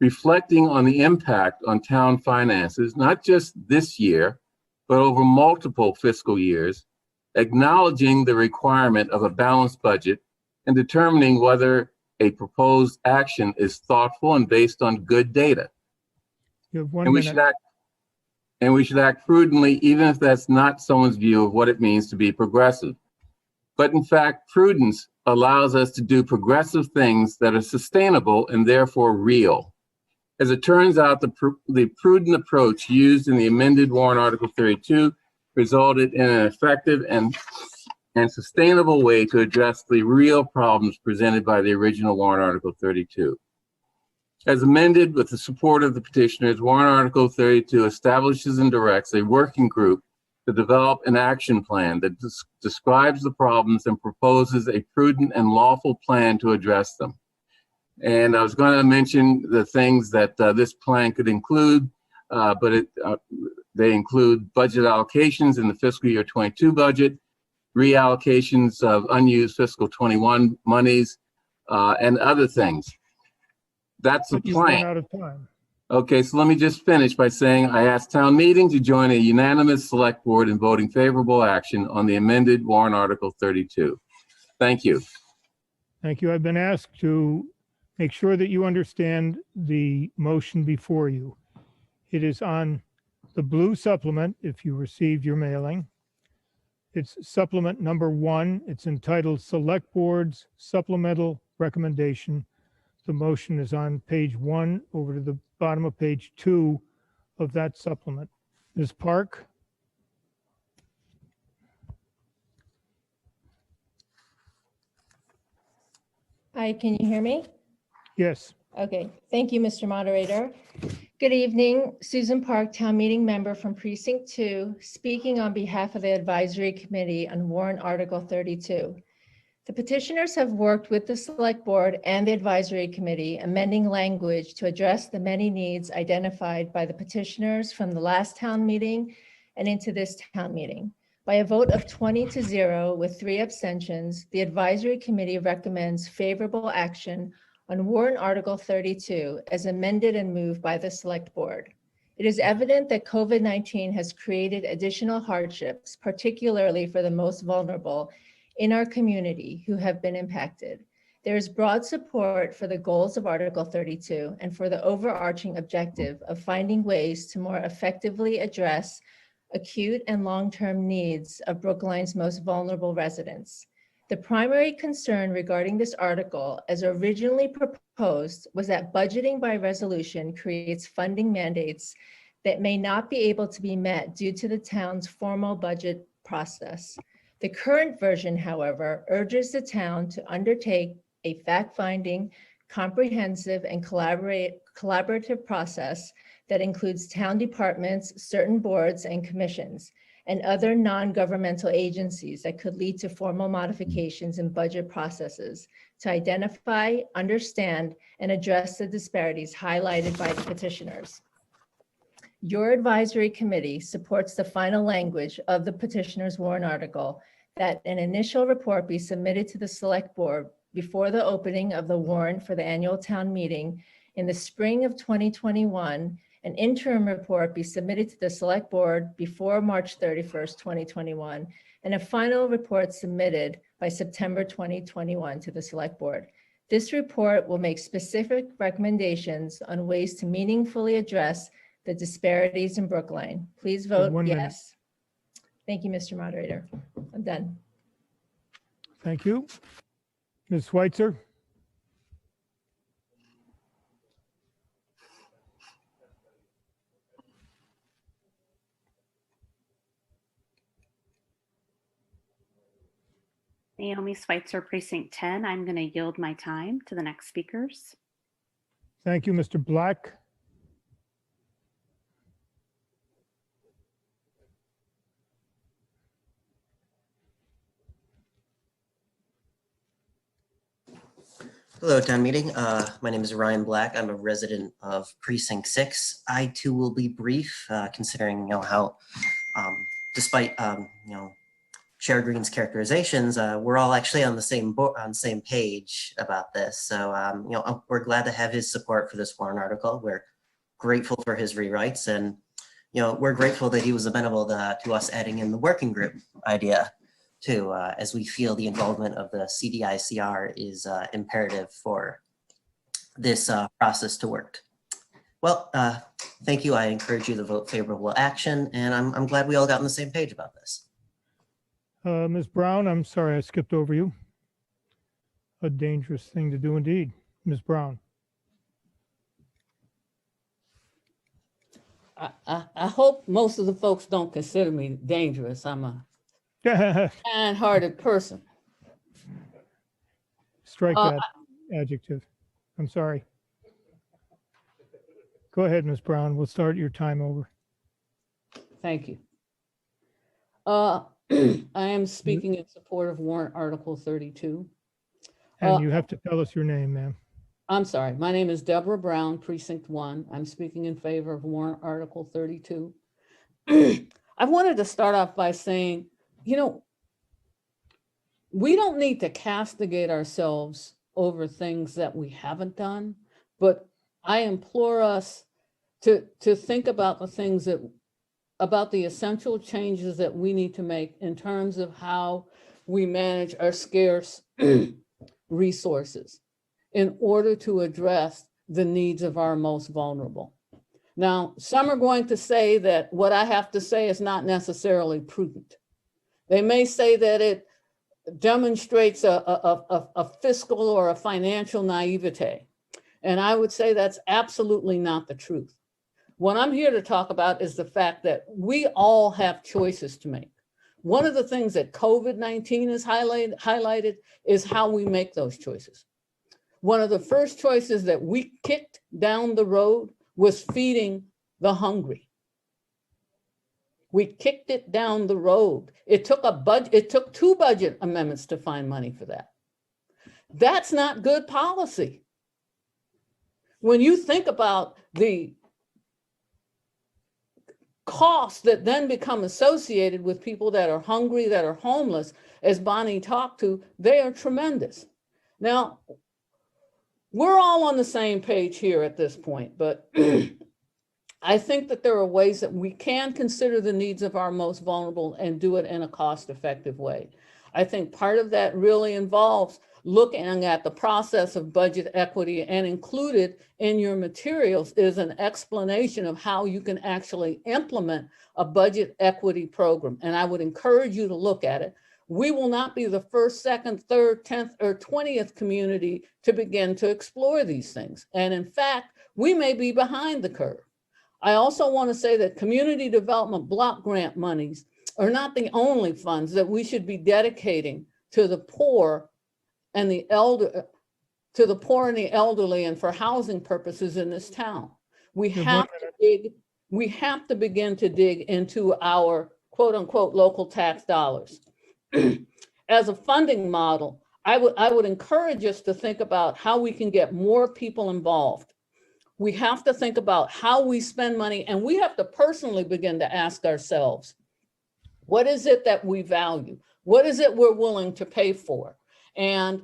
reflecting on the impact on town finances, not just this year, but over multiple fiscal years, acknowledging the requirement of a balanced budget, and determining whether a proposed action is thoughtful and based on good data. You have 1 And minute. we should act prudently, even if that's not someone's view of what it means to be progressive. But in fact, prudence allows us to do progressive things that are sustainable and therefore real. As it turns out, the prudent approach used in the amended warrant article 32 resulted in an effective and sustainable way to address the real problems presented by the original warrant article 32. As amended with the support of the petitioners, warrant article 32 establishes and directs a working group to develop an action plan that describes the problems and proposes a prudent and lawful plan to address them. And I was going to mention the things that this plan could include, but they include budget allocations in the fiscal year 22 budget, reallocations of unused fiscal 21 monies, and other things. That's the You've run plan. out of time. Okay, so let me just finish by saying I asked town meeting to join a unanimous select board in voting favorable action on the amended warrant article 32. Thank you. Thank you. I've been asked to make sure that you understand the motion before you. It is on the blue supplement, if you received your mailing. It's supplement number 1. It's entitled Select Board's Supplemental Recommendation. The motion is on page 1 over to the bottom of page 2 of that supplement. Ms. Park? Hi, can you hear me? Yes. Okay, thank you, Mr. Moderator. Good evening, Susan Park, Town Meeting Member from Precinct 2, speaking on behalf of the Advisory Committee on Warrant Article 32. The petitioners have worked with the Select Board and the Advisory Committee, amending language to address the many needs identified by the petitioners from the last town meeting and into this town meeting. By a vote of 20-0 with 3 abstentions, the Advisory Committee recommends favorable action on Warrant Article 32 as amended and moved by the Select Board. It is evident that COVID-19 has created additional hardships, particularly for the most vulnerable in our community who have been impacted. There is broad support for the goals of Article 32 and for the overarching objective of finding ways to more effectively address acute and long-term needs of Brookline's most vulnerable residents. The primary concern regarding this article, as originally proposed, was that budgeting by resolution creates funding mandates that may not be able to be met due to the town's formal budget process. The current version, however, urges the town to undertake a fact-finding, comprehensive, and collaborative process that includes town departments, certain boards and commissions, and other non-governmental agencies that could lead to formal modifications in budget processes to identify, understand, and address the disparities highlighted by the petitioners. Your advisory committee supports the final language of the petitioner's warrant article that an initial report be submitted to the Select Board before the opening of the warrant for the annual town meeting in the spring of 2021. An interim report be submitted to the Select Board before March 31st, 2021, and a final report submitted by September 2021 to the Select Board. This report will make specific recommendations on ways to meaningfully address the disparities in Brookline. Please vote yes. Thank you, Mr. Moderator. I'm done. Thank you. Ms. Schweitzer? Naomi Switzer, Precinct 10. I'm going to yield my time to the next speakers. Thank you, Mr. Black. Hello, town meeting. My name is Ryan Black. I'm a resident of Precinct 6. I too will be brief, considering how, despite Chair Green's characterizations, we're all actually on the same page about this. So we're glad to have his support for this warrant article. We're grateful for his rewrites, and we're grateful that he was amenable to us adding in the working group idea too, as we feel the involvement of the CDICR is imperative for this process to work. Well, thank you. I encourage you to vote favorable action, and I'm glad we all got on the same page about this. Ms. Brown, I'm sorry I skipped over you. A dangerous thing to do indeed. Ms. Brown. I hope most of the folks don't consider me dangerous. I'm a kind-hearted person. Strike that adjective. I'm sorry. Go ahead, Ms. Brown. We'll start your time over. Thank you. I am speaking in support of warrant Article 32. And you have to tell us your name, ma'am. I'm sorry. My name is Deborah Brown, Precinct 1. I'm speaking in favor of warrant Article 32. I wanted to start off by saying, we don't need to castigate ourselves over things that we haven't done, but I implore us to think about the things about the essential changes that we need to make in terms of how we manage our scarce resources in order to address the needs of our most vulnerable. Now, some are going to say that what I have to say is not necessarily prudent. They may say that it demonstrates a fiscal or a financial naivete. And I would say that's absolutely not the truth. What I'm here to talk about is the fact that we all have choices to make. One of the things that COVID-19 has highlighted is how we make those choices. One of the first choices that we kicked down the road was feeding the hungry. We kicked it down the road. It took 2 budget amendments to find money for that. That's not good policy. When you think about the costs that then become associated with people that are hungry, that are homeless, as Bonnie talked to, they are tremendous. Now, we're all on the same page here at this point, but I think that there are ways that we can consider the needs of our most vulnerable and do it in a cost-effective way. I think part of that really involves looking at the process of budget equity, and included in your materials is an explanation of how you can actually implement a budget equity program. And I would encourage you to look at it. We will not be the first, second, third, 10th, or 20th community to begin to explore these things. And in fact, we may be behind the curve. I also want to say that community development block grant monies are not the only funds that we should be dedicating to the poor and the elderly and for housing purposes in this town. We have to begin to dig into our quote unquote local tax dollars. As a funding model, I would encourage us to think about how we can get more people involved. We have to think about how we spend money, and we have to personally begin to ask ourselves, what is it that we value? What is it we're willing to pay for? And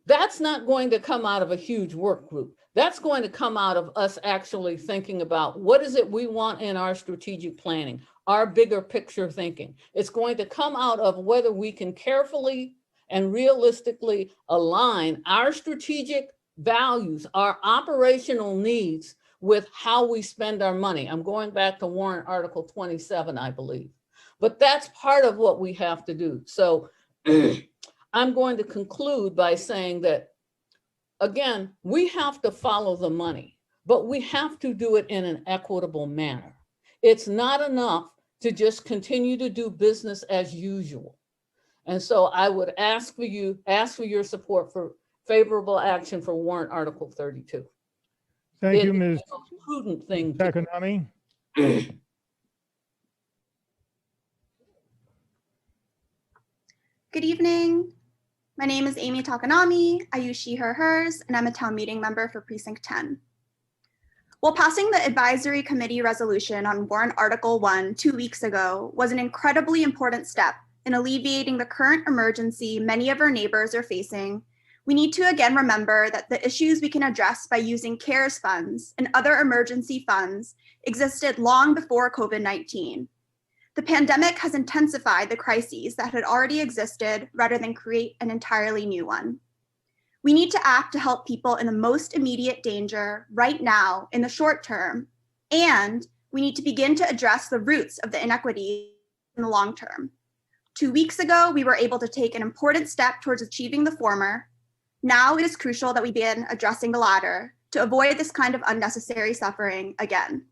that's not going to come out of a huge work group. That's going to come out of us actually thinking about what is it we want in our strategic planning, our bigger picture thinking. It's going to come out of whether we can carefully and realistically align our strategic values, our operational needs with how we spend our money. I'm going back to warrant Article 27, I believe. But that's part of what we have to do. So I'm going to conclude by saying that, again, we have to follow the money, but we have to do it in an equitable manner. It's not enough to just continue to do business as usual. And so I would ask for your support for favorable action for warrant Article 32. Thank you, It is Ms. the most prudent thing to do. Takanami. Good evening. My name is Amy Takanami. I use she, her, hers, and I'm a town meeting member for Precinct 10. While passing the advisory committee resolution on warrant Article 1 2 weeks ago was an incredibly important step in alleviating the current emergency many of our neighbors are facing, we need to again remember that the issues we can address by using CARES funds and other emergency funds existed long before COVID-19. The pandemic has intensified the crises that had already existed rather than create an entirely new one. We need to act to help people in the most immediate danger right now in the short term, and we need to begin to address the roots of the inequity in the long term. 2 weeks ago, we were able to take an important step towards achieving the former. Now it is crucial that we begin addressing the latter to avoid this kind of unnecessary suffering again.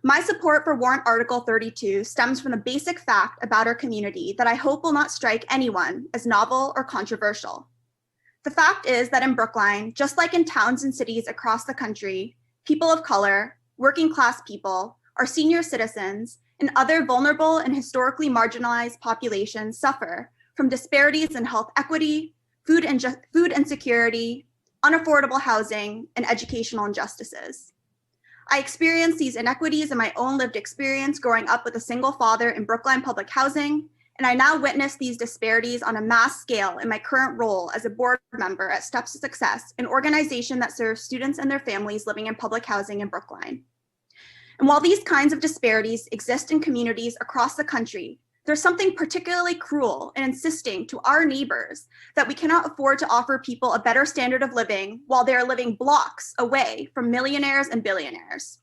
My support for warrant Article 32 stems from the basic fact about our community that I hope will not strike anyone as novel or controversial. The fact is that in Brookline, just like in towns and cities across the country, people of color, working class people, our senior citizens, and other vulnerable and historically marginalized populations suffer from disparities in health equity, food insecurity, unaffordable housing, and educational injustices. I experienced these inequities in my own lived experience growing up with a single father in Brookline public housing, and I now witness these disparities on a mass scale in my current role as a board member at Steps to Success, an organization that serves students and their families living in public housing in Brookline. And while these kinds of disparities exist in communities across the country, there's something particularly cruel in insisting to our neighbors that we cannot afford to offer people a better standard of living while they are living blocks away from millionaires and billionaires.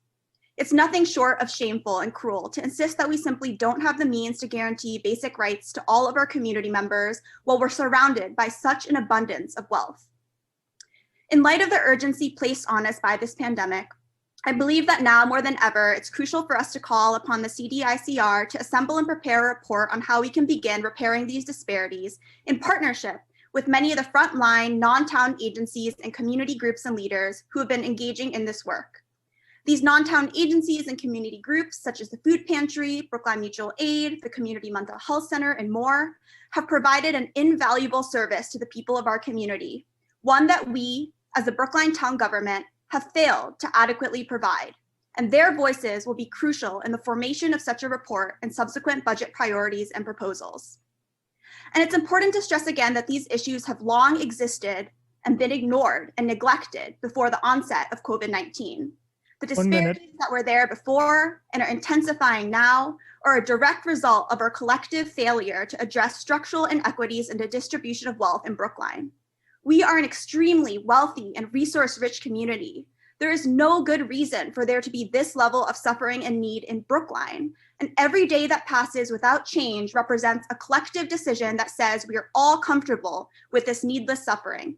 It's nothing short of shameful and cruel to insist that we simply don't have the means to guarantee basic rights to all of our community members while we're surrounded by such an abundance of wealth. In light of the urgency placed on us by this pandemic, I believe that now more than ever, it's crucial for us to call upon the CDICR to assemble and prepare a report on how we can begin repairing these disparities in partnership with many of the frontline non-town agencies and community groups and leaders who have been engaging in this work. These non-town agencies and community groups, such as the Food Pantry, Brookline Mutual Aid, the Community Mental Health Center, and more, have provided an invaluable service to the people of our community, one that we, as the Brookline town government, have failed to adequately provide, and their voices will be crucial in the formation of such a report and subsequent budget priorities and proposals. And it's important to stress again that these issues have long existed and been ignored and neglected before the onset of COVID-19. The disparities that were there before and are intensifying now are a direct result of our collective failure to address structural inequities in the distribution of wealth in Brookline. We are an extremely wealthy and resource-rich community. There is no good reason for there to be this level of suffering and need in Brookline. And every day that passes without change represents a collective decision that says we are all comfortable with this needless suffering.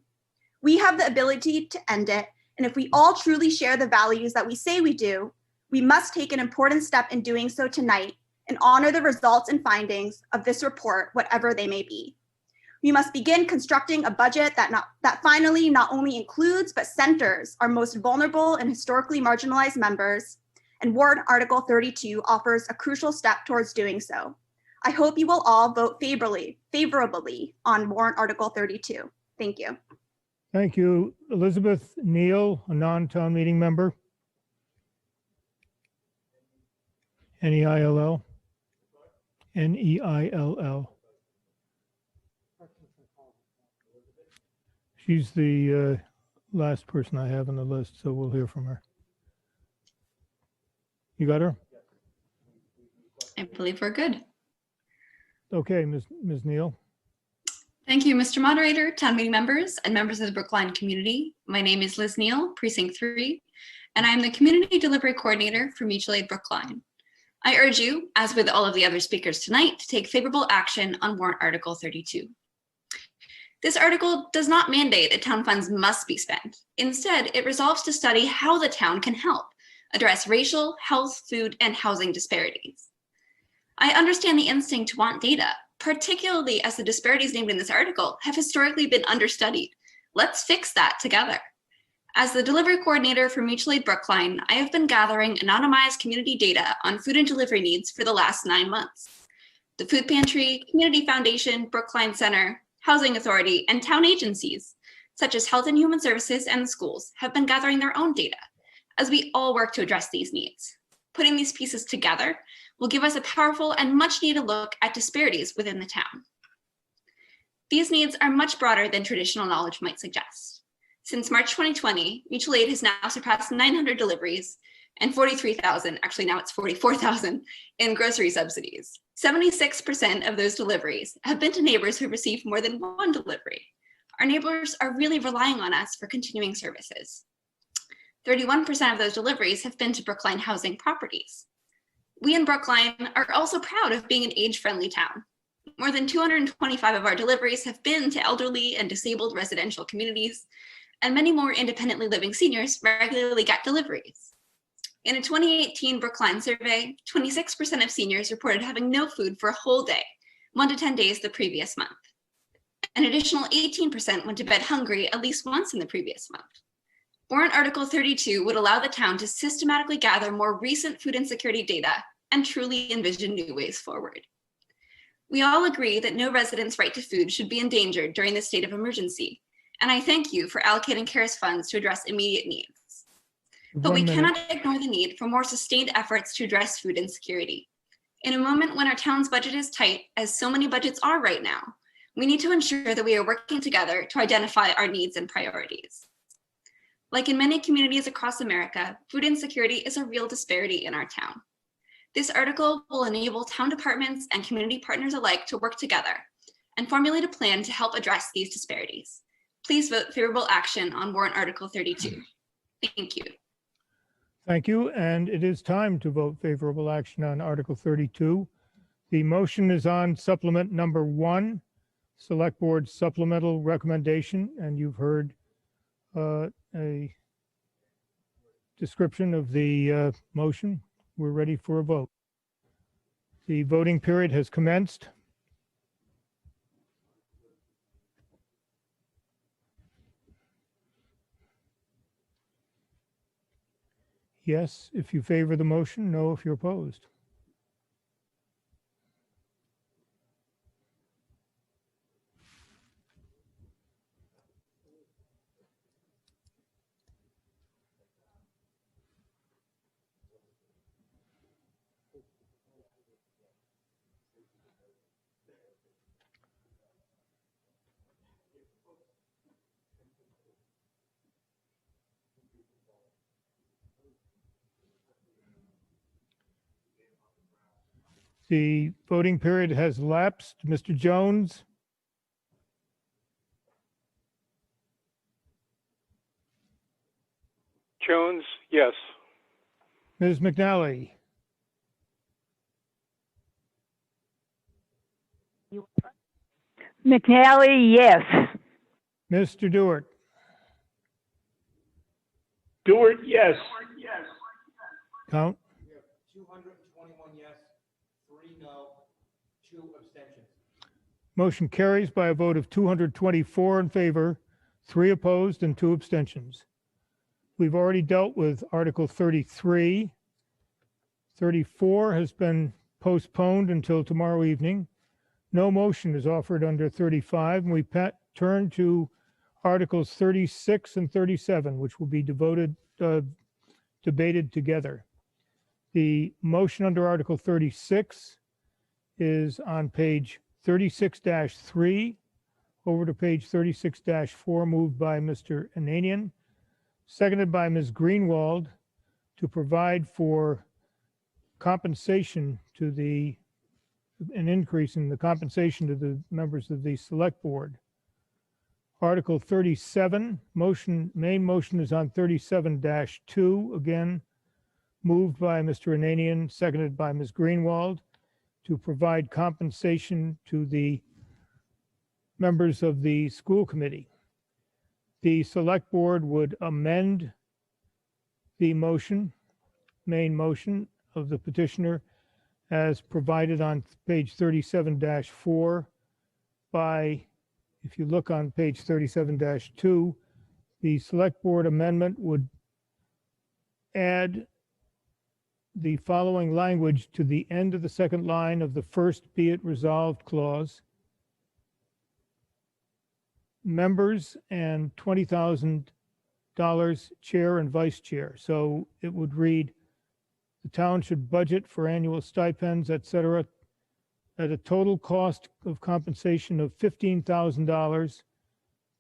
We have the ability to end it. And if we all truly share the values that we say we do, we must take an important step in doing so tonight and honor the results and findings of this report, whatever they may be. We must begin constructing a budget that finally not only includes but centers our most vulnerable and historically marginalized members, and warrant Article 32 offers a crucial step towards doing so. I hope you will all vote favorably on warrant Article 32. Thank you. Thank you. Elizabeth Neal, a non-town meeting member. N-E-I-L-L. N-E-I-L-L. She's the last person I have on the list, so we'll hear from her. You got her? I believe we're good. Okay, Ms. Neal. Thank you, Mr. Moderator, town meeting members, and members of the Brookline community. My name is Liz Neal, Precinct 3, and I am the Community Delivery Coordinator for Mutual Aid Brookline. I urge you, as with all of the other speakers tonight, to take favorable action on warrant Article 32. This article does not mandate that town funds must be spent. Instead, it resolves to study how the town can help address racial, health, food, and housing disparities. I understand the instinct to want data, particularly as the disparities named in this article have historically been understudied. Let's fix that together. As the delivery coordinator for Mutual Aid Brookline, I have been gathering anonymized community data on food and delivery needs for the last 9 months. The Food Pantry, Community Foundation, Brookline Center, Housing Authority, and town agencies, such as Health and Human Services and the schools, have been gathering their own data as we all work to address these needs. Putting these pieces together will give us a powerful and much needed look at disparities within the town. These needs are much broader than traditional knowledge might suggest. Since March 2020, Mutual Aid has now surpassed 900 deliveries and 43,000, actually now it's 44,000, in grocery subsidies. 76% of those deliveries have been to neighbors who received more than one delivery. Our neighbors are really relying on us for continuing services. 31% of those deliveries have been to Brookline housing properties. We in Brookline are also proud of being an age-friendly town. More than 225 of our deliveries have been to elderly and disabled residential communities, and many more independently living seniors regularly get deliveries. In a 2018 Brookline survey, 26% of seniors reported having no food for a whole day, 1 to 10 days the previous month. An additional 18% went to bed hungry at least once in the previous month. Warrant Article 32 would allow the town to systematically gather more recent food insecurity data and truly envision new ways forward. We all agree that no resident's right to food should be endangered during this state of emergency, and I thank you for allocating CARES funds to address immediate needs. But we cannot ignore the need for more sustained efforts to address food insecurity. In a moment when our town's budget is tight, as so many budgets are right now, we need to ensure that we are working together to identify our needs and priorities. Like in many communities across America, food insecurity is a real disparity in our town. This article will enable town departments and community partners alike to work together and formulate a plan to help address these disparities. Please vote favorable action on Warrant Article 32. Thank you. Thank you. And it is time to vote favorable action on Article 32. The motion is on supplement number 1, Select Board supplemental recommendation, and you've heard a description of the motion. We're ready for a vote. The voting period has commenced. Yes, if you favor the motion, no, if you're opposed. The voting period has lapsed. Mr. Jones? Jones, yes. Ms. McNally? McNally, yes. Mr. Dewart? Dewart, yes. Count? 221 yes, 3 no, 2 abstentions. Motion carries by a vote of 224 in favor, 3 opposed, and 2 abstentions. We've already dealt with Article 33. 34 has been postponed until tomorrow evening. No motion is offered under 35, and we turn to Articles 36 and 37, which will be debated together. The motion under Article 36 is on page 36-3 over to page 36-4, moved by Mr. Ananian, seconded by Ms. Greenwald, to provide for compensation to an increase in the compensation to the members of the Select Board. Article 37, main motion is on 37-2, again, moved by Mr. Ananian, seconded by Ms. Greenwald, to provide compensation to the members of the school committee. The Select Board would amend the main motion of the petitioner, as provided on page 37-4 by, if you look on page 37-2, the select board amendment would add the following language to the end of the second line of the first "be it resolved" clause. Members and $20,000 chair and vice chair. So it would read, the town should budget for annual stipends, et cetera, at a total cost of compensation of $15,000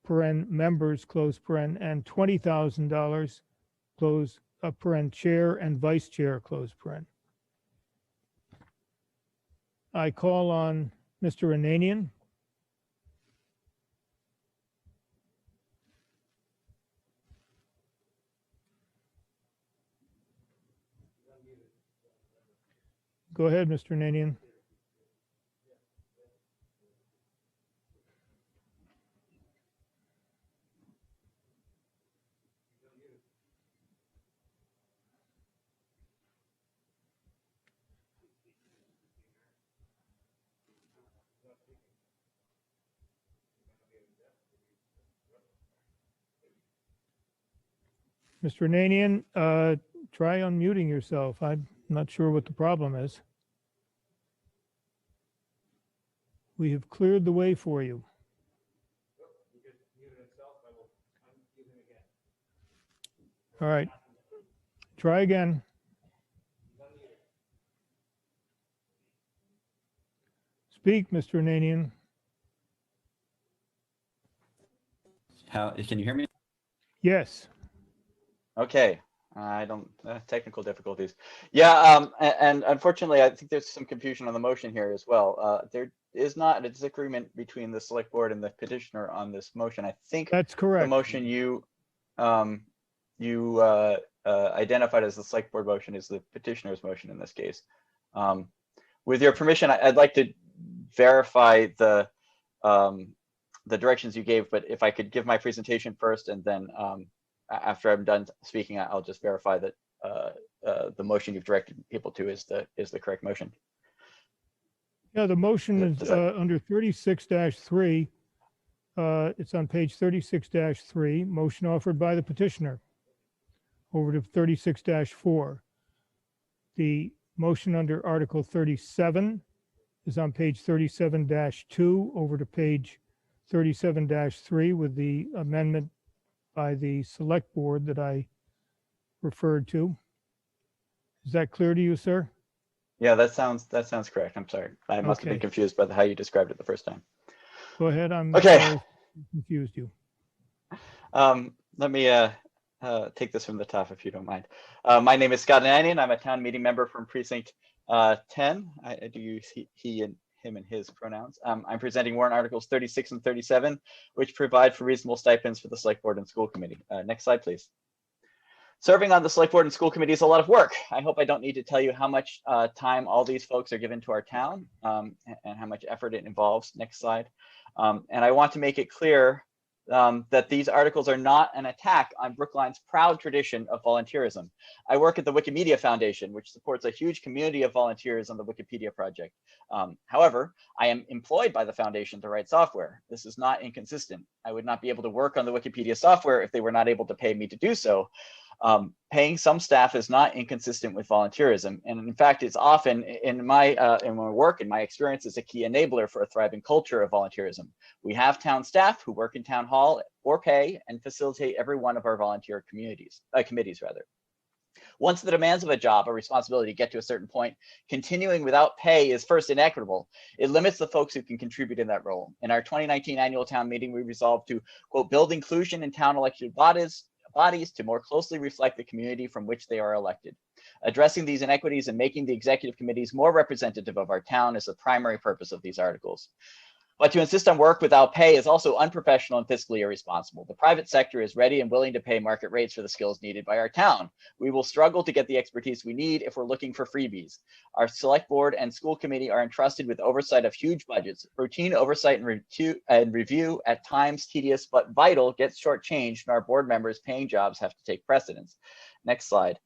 paren members, close paren, and $20,000 close paren chair and vice chair, close paren. I call on Mr. Ananian. Go ahead, Mr. Ananian. Mr. Ananian, try unmuting yourself. I'm not sure what the problem is. We have cleared the way for you. All right. Try again. Speak, Mr. Ananian. Can you hear me? Yes. Okay. I don't, technical difficulties. Yeah, and unfortunately, I think there's some confusion on the motion here as well. There is not a disagreement between the select board and the petitioner on this motion. I think that's correct. The motion you identified as the select board motion is the petitioner's motion in this case. With your permission, I'd like to verify the directions you gave, but if I could give my presentation first, and then after I'm done speaking, I'll just verify that the motion you've directed people to is the correct motion. Yeah, the motion is under 36-3. It's on page 36-3, motion offered by the petitioner. Over to 36-4. The motion under Article 37 is on page 37-2 over to page 37-3 with the amendment by the select board that I referred to. Is that clear to you, sir? Yeah, that sounds correct. I'm sorry. I must have been confused by how you described it the first time. Go ahead. I'm okay. Sorry, confused you. Let me take this from the top, if you don't mind. My name is Scott Ananian. I'm a town meeting member from precinct 10. I do use he and him and his pronouns. I'm presenting warrant articles 36 and 37, which provide for reasonable stipends for the select board and school committee. Next slide, please. Serving on the select board and school committee is a lot of work. I hope I don't need to tell you how much time all these folks are given to our town and how much effort it involves. Next slide. And I want to make it clear that these articles are not an attack on Brookline's proud tradition of volunteerism. I work at the Wikimedia Foundation, which supports a huge community of volunteers on the Wikipedia project. However, I am employed by the foundation to write software. This is not inconsistent. I would not be able to work on the Wikipedia software if they were not able to pay me to do so. Paying some staff is not inconsistent with volunteerism, and in fact, it's often in my work, in my experience, is a key enabler for a thriving culture of volunteerism. We have town staff who work in town hall for pay and facilitate every one of our volunteer committees. Once the demands of a job or responsibility get to a certain point, continuing without pay is first inequitable. It limits the folks who can contribute in that role. In our 2019 annual town meeting, we resolved to, quote, build inclusion in town elected bodies to more closely reflect the community from which they are elected. Addressing these inequities and making the executive committees more representative of our town is the primary purpose of these articles. But to insist on work without pay is also unprofessional and fiscally irresponsible. The private sector is ready and willing to pay market rates for the skills needed by our town. We will struggle to get the expertise we need if we're looking for freebies. Our select board and school committee are entrusted with oversight of huge budgets. Routine oversight and review, at times tedious but vital, gets shortchanged, and our board members' paying jobs have to take precedence. Next slide.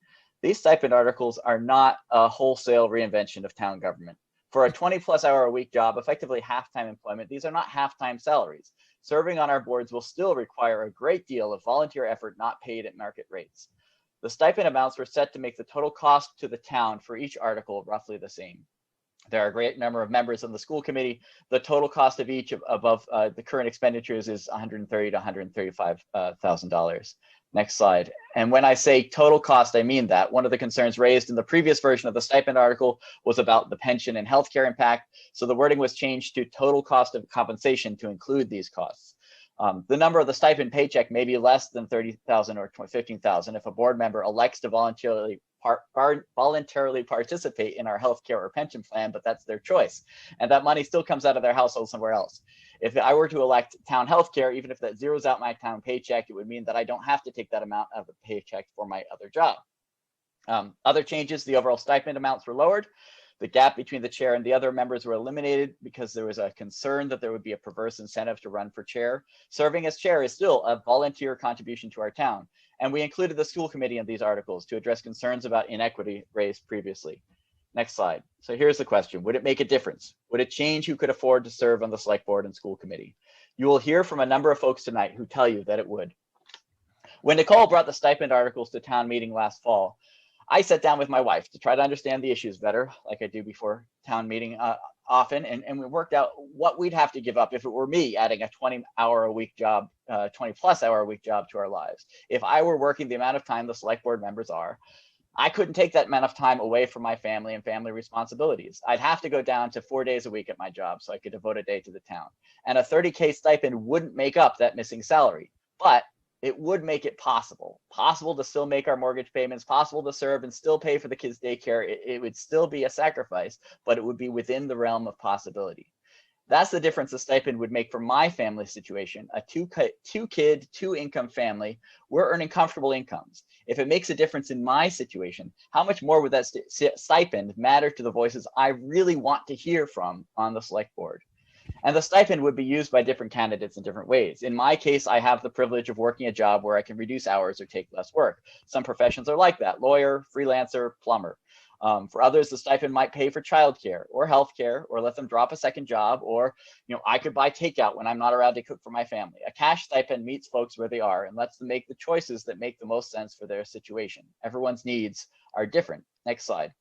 These stipend articles are not a wholesale reinvention of town government. For a 20+ hour a week job, effectively half-time employment, these are not half-time salaries. Serving on our boards will still require a great deal of volunteer effort not paid at market rates. The stipend amounts were set to make the total cost to the town for each article roughly the same. There are a great number of members on the school committee. The total cost of each above the current expenditures is $130,000 to $135,000. Next slide. And when I say total cost, I mean that. One of the concerns raised in the previous version of the stipend article was about the pension and healthcare impact. So the wording was changed to total cost of compensation to include these costs. The number of the stipend paycheck may be less than $30,000 or $15,000 if a board member elects to voluntarily participate in our healthcare or pension plan, but that's their choice. And that money still comes out of their household somewhere else. If I were to elect town healthcare, even if that zeroes out my town paycheck, it would mean that I don't have to take that amount of the paycheck for my other job. Other changes, the overall stipend amounts were lowered. The gap between the chair and the other members were eliminated because there was a concern that there would be a perverse incentive to run for chair. Serving as chair is still a volunteer contribution to our town. And we included the school committee in these articles to address concerns about inequity raised previously. Next slide. So here's the question. Would it make a difference? Would it change who could afford to serve on the select board and school committee? You will hear from a number of folks tonight who tell you that it would. When Nicole brought the stipend articles to town meeting last fall, I sat down with my wife to try to understand the issues better, like I do before town meeting often, and we worked out what we'd have to give up if it were me adding a 20-hour-a-week job, 20+ hour-a-week job to our lives. If I were working the amount of time the select board members are, I couldn't take that amount of time away from my family and family responsibilities. I'd have to go down to 4 days a week at my job so I could devote a day to the town. And a $30K stipend wouldn't make up that missing salary, but it would make it possible to still make our mortgage payments, possible to serve and still pay for the kids' daycare. It would still be a sacrifice, but it would be within the realm of possibility. That's the difference a stipend would make for my family situation. A two-kid, two-income family, we're earning comfortable incomes. If it makes a difference in my situation, how much more would that stipend matter to the voices I really want to hear from on the select board? And the stipend would be used by different candidates in different ways. In my case, I have the privilege of working a job where I can reduce hours or take less work. Some professions are like that: lawyer, freelancer, plumber. For others, the stipend might pay for childcare or healthcare, or let them drop a second job, or I could buy takeout when I'm not around to cook for my family. A cash stipend meets folks where they are and lets them make the choices that make the most sense for their situation. Everyone's needs are different. Next slide.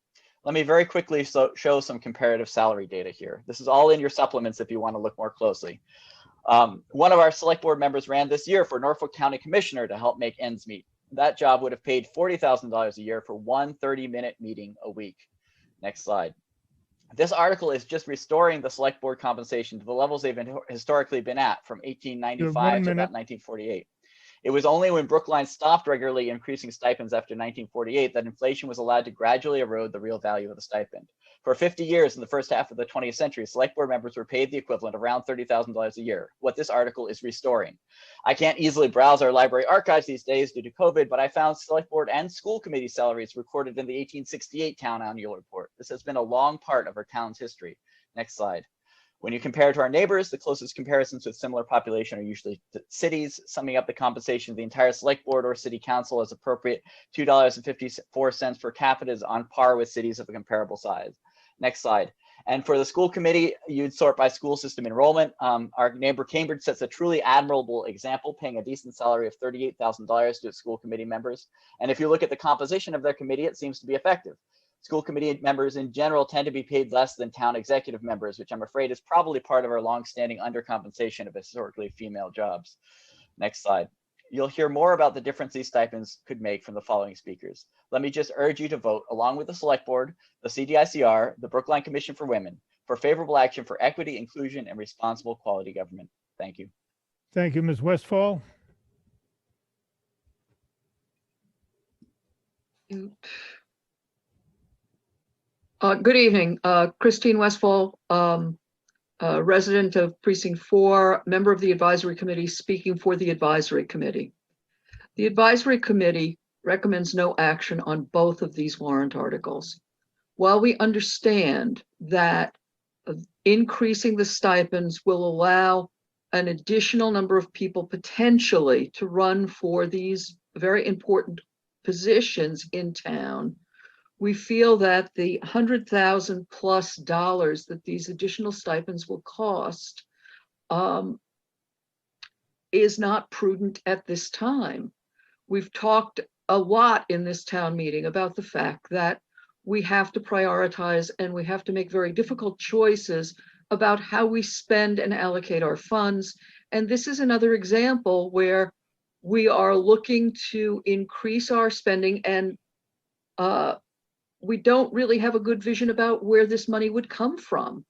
Let me very quickly show some comparative salary data here. This is all in your supplements if you want to look more closely. One of our select board members ran this year for Norfolk County Commissioner to help make ends meet. That job would have paid $40,000 a year for one 30-minute meeting a week. Next slide. This article is just restoring the select board compensation to the levels they've historically been at from 1895 to about 1948. It was only when Brookline stopped regularly increasing stipends after 1948 that inflation was allowed to gradually erode the real value of the stipend. For 50 years in the first half of the 20th century, select board members were paid the equivalent of around $30,000 a year, what this article is restoring. I can't easily browse our library archives these days due to COVID, but I found select board and school committee salaries recorded in the 1868 town annual report. This has been a long part of our town's history. Next slide. When you compare to our neighbors, the closest comparisons with similar population are usually cities. Summing up the compensation of the entire select board or city council as appropriate, $2.54 per capita is on par with cities of a comparable size. Next slide. And for the school committee, you'd sort by school system enrollment. Our neighbor Cambridge sets a truly admirable example, paying a decent salary of $38,000 to its school committee members. And if you look at the composition of their committee, it seems to be effective. School committee members in general tend to be paid less than town executive members, which I'm afraid is probably part of our long-standing undercompensation of historically female jobs. Next slide. You'll hear more about the difference these stipends could make from the following speakers. Let me just urge you to vote, along with the Select Board, the CDICR, the Brookline Commission for Women, for favorable action for equity, inclusion, and responsible quality government. Thank you. Thank you, Ms. Westfall. Good evening, Christine Westfall, resident of Precinct 4, member of the Advisory Committee, speaking for the Advisory Committee. The Advisory Committee recommends no action on both of these warrant articles. While we understand that increasing the stipends will allow an additional number of people potentially to run for these very important positions in town, we feel that the $100,000+ that these additional stipends will cost is not prudent at this time. We've talked a lot in this town meeting about the fact that we have to prioritize and we have to make very difficult choices about how we spend and allocate our funds. And this is another example where we are looking to increase our spending, and we don't really have a good vision about where this money would come from.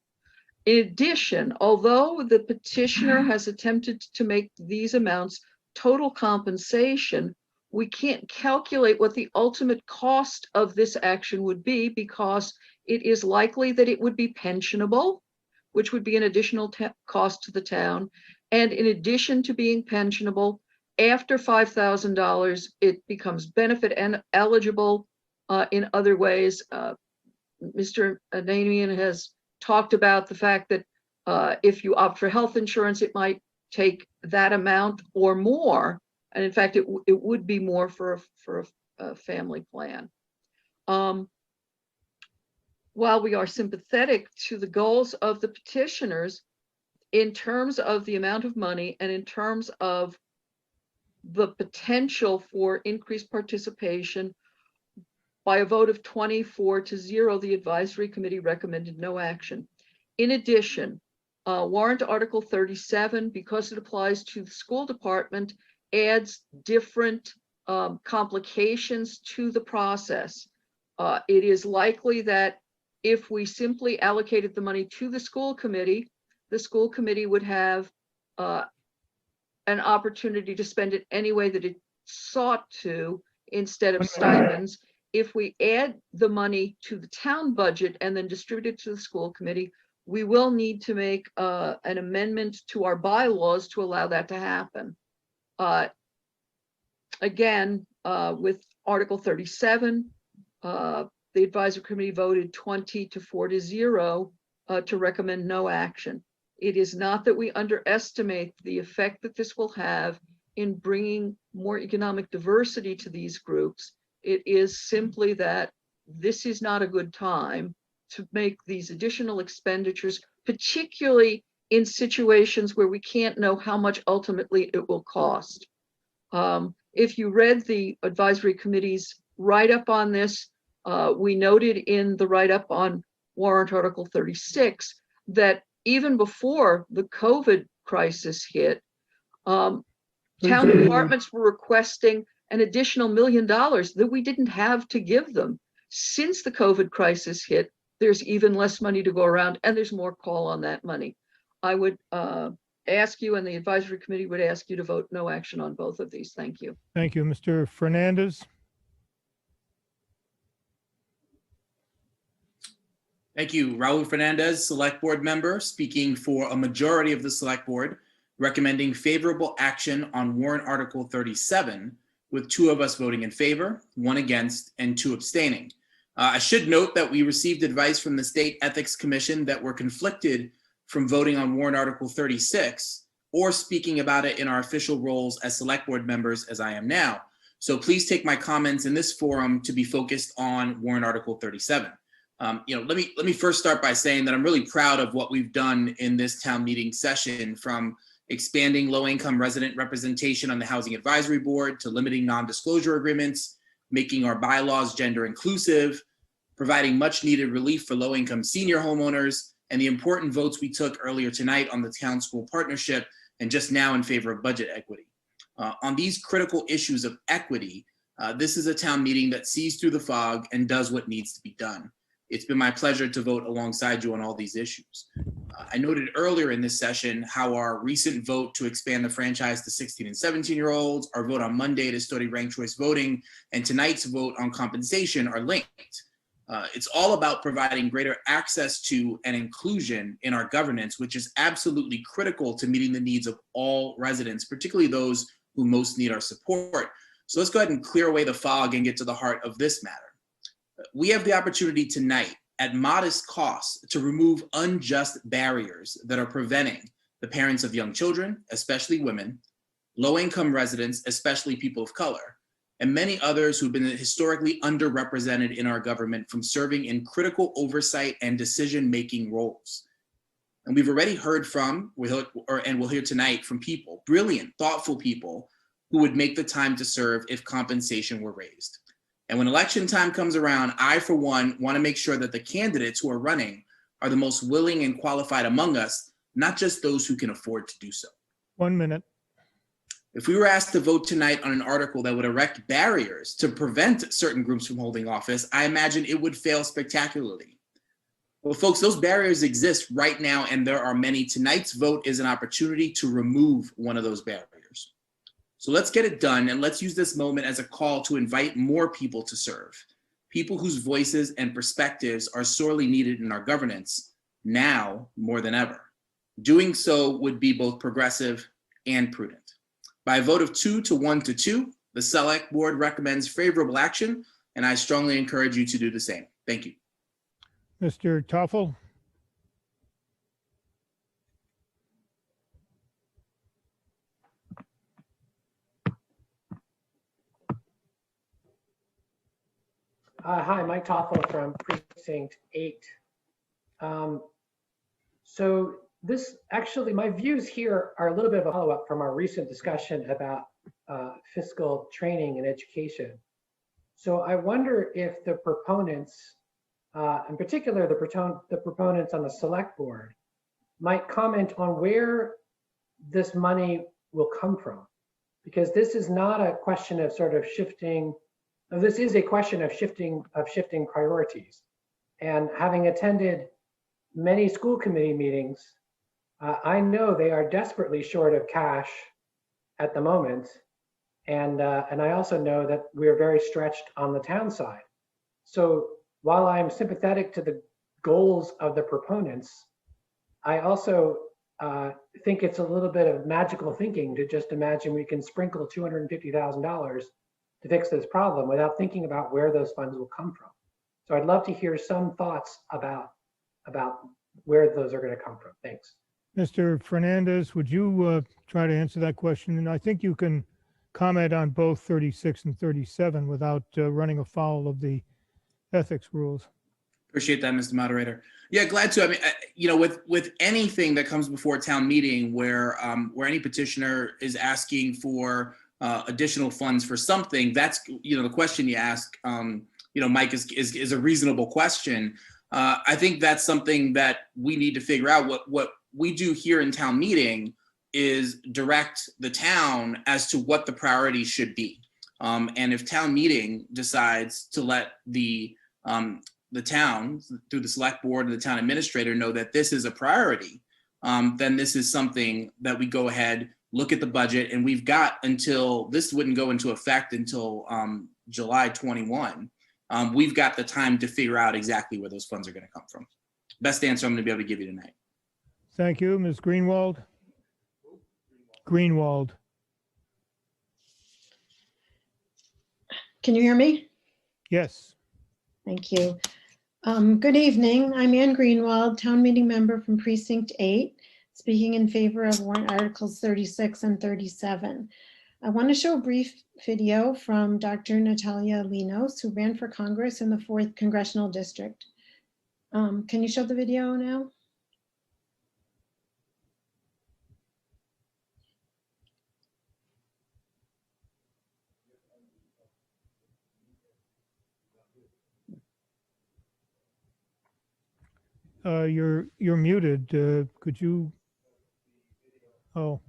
In addition, although the petitioner has attempted to make these amounts total compensation, we can't calculate what the ultimate cost of this action would be, because it is likely that it would be pensionable, which would be an additional cost to the town. And in addition to being pensionable, after $5,000, it becomes benefit and eligible in other ways. Mr. Ananian has talked about the fact that if you opt for health insurance, it might take that amount or more. And in fact, it would be more for a family plan. While we are sympathetic to the goals of the petitioners in terms of the amount of money and in terms of the potential for increased participation, by a vote of 24-0, the advisory committee recommended no action. In addition, warrant Article 37, because it applies to the school department, adds different complications to the process. It is likely that if we simply allocated the money to the school committee would have an opportunity to spend it any way that it sought to instead of stipends. If we add the money to the town budget and then distribute it to the school committee, we will need to make an amendment to our bylaws to allow that to happen. Again, with Article 37, the advisory committee voted 20-4-0 to recommend no action. It is not that we underestimate the effect that this will have in bringing more economic diversity to these groups. It is simply that this is not a good time to make these additional expenditures, particularly in situations where we can't know how much ultimately it will cost. If you read the advisory committee's write-up on this, we noted in the write-up on warrant Article 36 that even before the COVID crisis hit, town departments were requesting an additional $1 million that we didn't have to give them. Since the COVID crisis hit, there's even less money to go around, and there's more call on that money. I would ask you, and the advisory committee would ask you, to vote no action on both of these. Thank you. Thank you. Mr. Fernandez? Thank you. Raul Fernandez, Select Board member, speaking for a majority of the Select Board, recommending favorable action on warrant Article 37, with 2 of us voting in favor, 1 against, and 2 abstaining. I should note that we received advice from the State Ethics Commission that we're conflicted from voting on warrant Article 36 or speaking about it in our official roles as Select Board members, as I am now. So please take my comments in this forum to be focused on warrant Article 37. Let me first start by saying that I'm really proud of what we've done in this town meeting session, from expanding low-income resident representation on the Housing Advisory Board to limiting non-disclosure agreements, making our bylaws gender inclusive, providing much needed relief for low-income senior homeowners, and the important votes we took earlier tonight on the town school partnership, and just now in favor of budget equity. On these critical issues of equity, this is a town meeting that sees through the fog and does what needs to be done. It's been my pleasure to vote alongside you on all these issues. I noted earlier in this session how our recent vote to expand the franchise to 16 and 17-year-olds, our vote on Monday to study ranked choice voting, and tonight's vote on compensation are linked. It's all about providing greater access to and inclusion in our governance, which is absolutely critical to meeting the needs of all residents, particularly those who most need our support. So let's go ahead and clear away the fog and get to the heart of this matter. We have the opportunity tonight, at modest costs, to remove unjust barriers that are preventing the parents of young children, especially women, low-income residents, especially people of color, and many others who've been historically underrepresented in our government from serving in critical oversight and decision-making roles. And we've already heard from, and we'll hear tonight from people, brilliant, thoughtful people who would make the time to serve if compensation were raised. And when election time comes around, I, for one, want to make sure that the candidates who are running are the most willing and qualified among us, not just those who can afford to do so. 1 minute. If we were asked to vote tonight on an article that would erect barriers to prevent certain groups from holding office, I imagine it would fail spectacularly. Well, folks, those barriers exist right now, and there are many. Tonight's vote is an opportunity to remove one of those barriers. So let's get it done, and let's use this moment as a call to invite more people to serve, people whose voices and perspectives are sorely needed in our governance, now more than ever. Doing so would be both progressive and prudent. By a vote of 2 to 1 to 2, the Select Board recommends favorable action, and I strongly encourage you to do the same. Thank you. Mr. Toffel? Hi, Mike Toffel from Precinct 8. So this actually, my views here are a little bit of a follow-up from our recent discussion about fiscal training and education. So I wonder if the proponents, in particular the proponents on the Select Board, might comment on where this money will come from. Because this is not a question of sort of shifting, this is a question of shifting priorities. And having attended many school committee meetings, I know they are desperately short of cash at the moment. And I also know that we're very stretched on the town side. So while I'm sympathetic to the goals of the proponents, I also think it's a little bit of magical thinking to just imagine we can sprinkle $250,000 to fix this problem without thinking about where those funds will come from. So I'd love to hear some thoughts about where those are going to come from. Thanks. Mr. Fernandez, would you try to answer that question? And I think you can comment on both 36 and 37 without running afoul of the ethics rules. Appreciate that, Mr. Moderator. Yeah, glad to. I mean, with anything that comes before town meeting where any petitioner is asking for additional funds for something, that's, the question you ask, Mike, is a reasonable question. I think that's something that we need to figure out. What we do here in town meeting is direct the town as to what the priorities should be. And if town meeting decides to let the town, through the Select Board and the town administrator, know that this is a priority, then this is something that we go ahead, look at the budget, and we've got until, this wouldn't go into effect until July 21. We've got the time to figure out exactly where those funds are going to come from. Best answer I'm going to be able to give you tonight. Thank you. Ms. Greenwald? Greenwald. Can you hear me? Yes. Thank you. Good evening. I'm Ann Greenwald, town meeting member from Precinct 8, speaking in favor of warrant articles 36 and 37. I want to show a brief video from Dr. Natalia Linos, who ran for Congress in the 4th Congressional District. Can you show the video now? You're muted. Could you? Oh.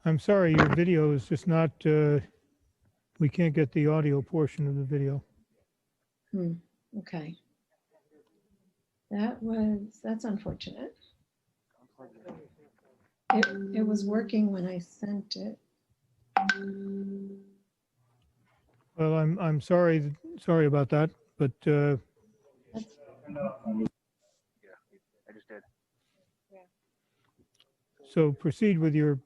I'm sorry, your video is just not, we can't get the audio portion of the video. Okay. That's unfortunate. It was working when I sent it. Well, I'm sorry about that, but I just did. so proceed with your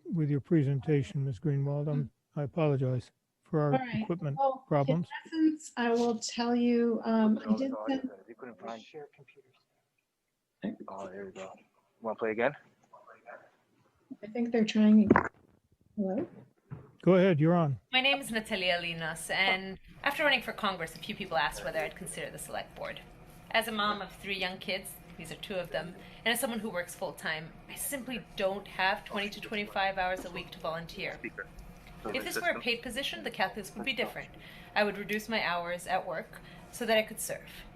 presentation, Ms. Greenwald. I apologize for our equipment problems. In essence, I will tell you, I did send. You couldn't find share computers. Oh, there you go. Want to play again? I think they're trying. Hello? Go ahead, you're on. My name is Natalia Linos, and after running for Congress, a few people asked whether I'd consider the select board. As a mom of 3 young kids, these are 2 of them, and as someone who works full-time, I simply don't have 20 to 25 hours a week to volunteer. If this were a paid position, the calculus would be different. I would reduce my hours at work so that I could serve.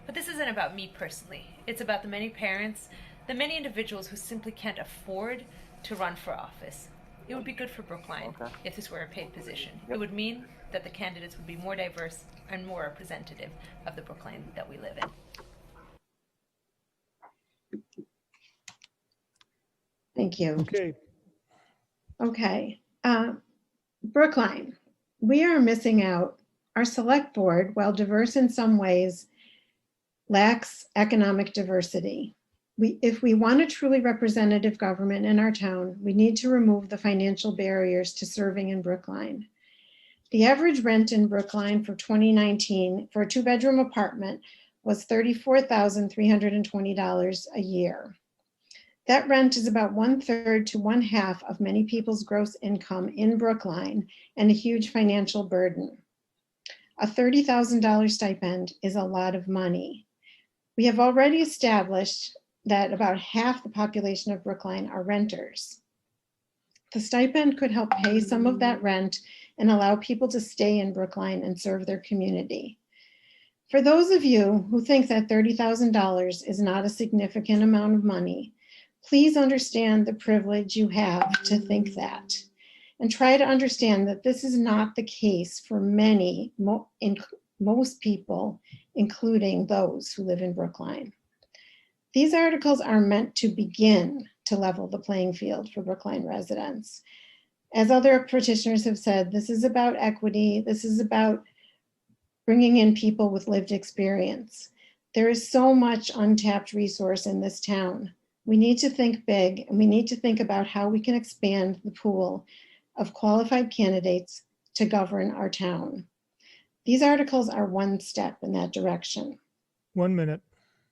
But this isn't about me personally. It's about the many parents, the many individuals who simply can't afford to run for office. It would be good for Brookline if this were a paid position. It would mean that the candidates would be more diverse and more representative of the Brookline that we live in. Thank you. Okay. Okay. Brookline, we are missing out. Our select board, while diverse in some ways, lacks economic diversity. If we want a truly representative government in our town, we need to remove the financial barriers to serving in Brookline. The average rent in Brookline for 2019 for a 2-bedroom apartment was $34,320 a year. That rent is about 1/3 to 1/2 of many people's gross income in Brookline and a huge financial burden. A $30,000 stipend is a lot of money. We have already established that about half the population of Brookline are renters. The stipend could help pay some of that rent and allow people to stay in Brookline and serve their community. For those of you who think that $30,000 is not a significant amount of money, please understand the privilege you have to think that, and try to understand that this is not the case for most people, including those who live in Brookline. These articles are meant to begin to level the playing field for Brookline residents. As other petitioners have said, this is about equity. This is about bringing in people with lived experience. There is so much untapped resource in this town. We need to think big, and we need to think about how we can expand the pool of qualified candidates to govern our town. These articles are one step in that direction. 1 minute.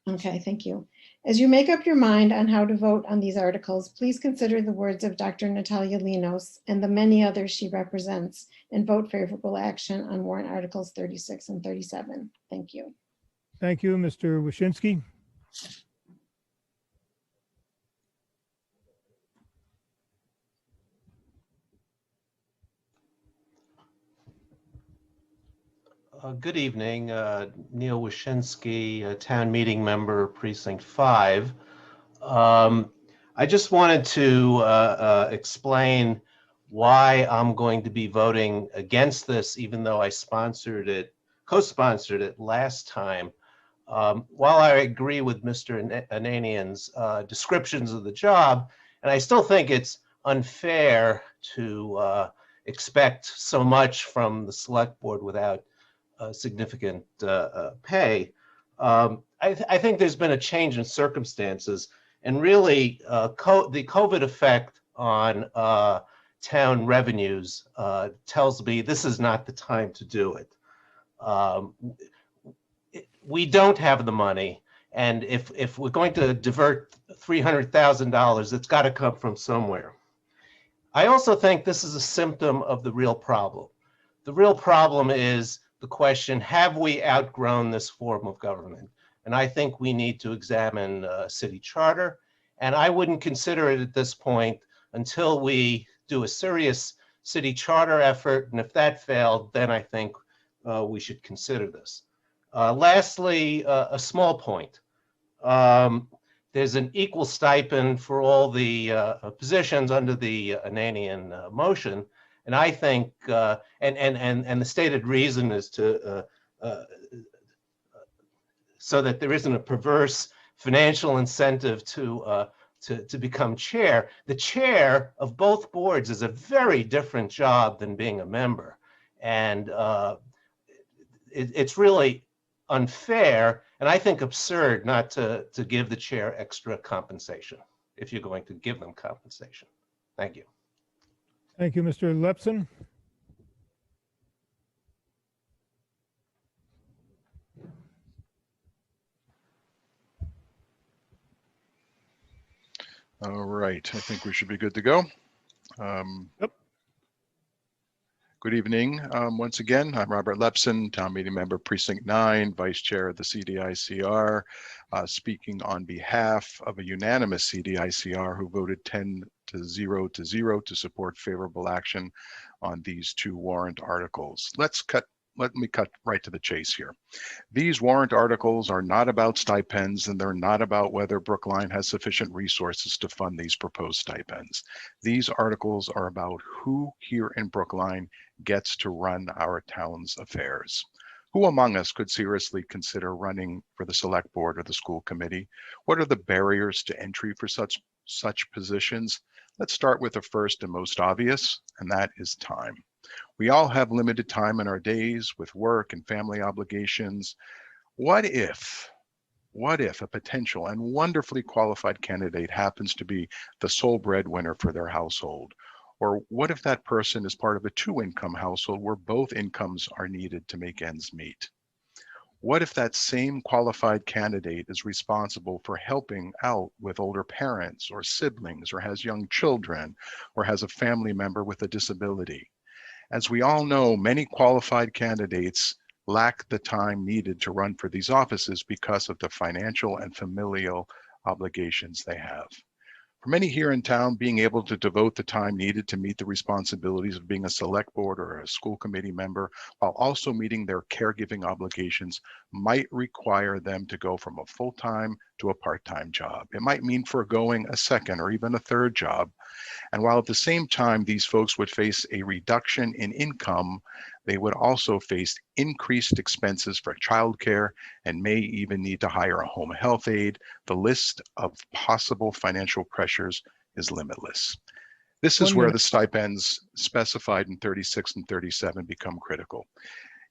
Okay, thank you. As you make up your mind on how to vote on these articles, please consider the words of Dr. Natalia Linos and the many others she represents and vote favorable action on warrant articles 36 and 37. Thank you. Thank you, Mr. Wyszynski. Good evening, Neil Wyszynski, town meeting member, precinct 5. I just wanted to explain why I'm going to be voting against this, even though I co-sponsored it last time. While I agree with Mr. Ananian's descriptions of the job, and I still think it's unfair to expect so much from the select board without significant pay. I think there's been a change in circumstances, and really the COVID effect on town revenues tells me this is not the time to do it. We don't have the money, and if we're going to divert $300,000, it's got to come from somewhere. I also think this is a symptom of the real problem. The real problem is the question, have we outgrown this form of government? And I think we need to examine city charter. And I wouldn't consider it at this point until we do a serious city charter effort. And if that failed, then I think we should consider this. Lastly, a small point. There's an equal stipend for all the positions under the Ananian motion. And I think, and the stated reason is to, so that there isn't a perverse financial incentive to become chair. The chair of both boards is a very different job than being a member. And it's really unfair, and I think absurd not to give the chair extra compensation if you're going to give them compensation. Thank you. Thank you, Mr. Lepson. All right, I think we should be good to go. Yep. Good evening. Once again, I'm Robert Lepson, Town Meeting Member Precinct 9, Vice Chair of the CDICR, speaking on behalf of a unanimous CDICR who voted 10-0 to support favorable action on these two warrant articles. Let me cut right to the chase here. These warrant articles are not about stipends, and they're not about whether Brookline has sufficient resources to fund these proposed stipends. These articles are about who here in Brookline gets to run our town's affairs. Who among us could seriously consider running for the select board or the school committee? What are the barriers to entry for such positions? Let's start with the first and most obvious, and that is time. We all have limited time in our days with work and family obligations. What if a potential and wonderfully qualified candidate happens to be the sole breadwinner for their household? Or what if that person is part of a two-income household where both incomes are needed to make ends meet? What if that same qualified candidate is responsible for helping out with older parents or siblings, or has young children, or has a family member with a disability? As we all know, many qualified candidates lack the time needed to run for these offices because of the financial and familial obligations they have. For many here in town, being able to devote the time needed to meet the responsibilities of being a select board or a school committee member while also meeting their caregiving obligations might require them to go from a full-time to a part-time job. It might mean foregoing a second or even a third job. And while at the same time, these folks would face a reduction in income, they would also face increased expenses for childcare and may even need to hire a home health aide. The list of possible financial pressures is limitless. This is where the stipends specified in 36 and 37 become critical.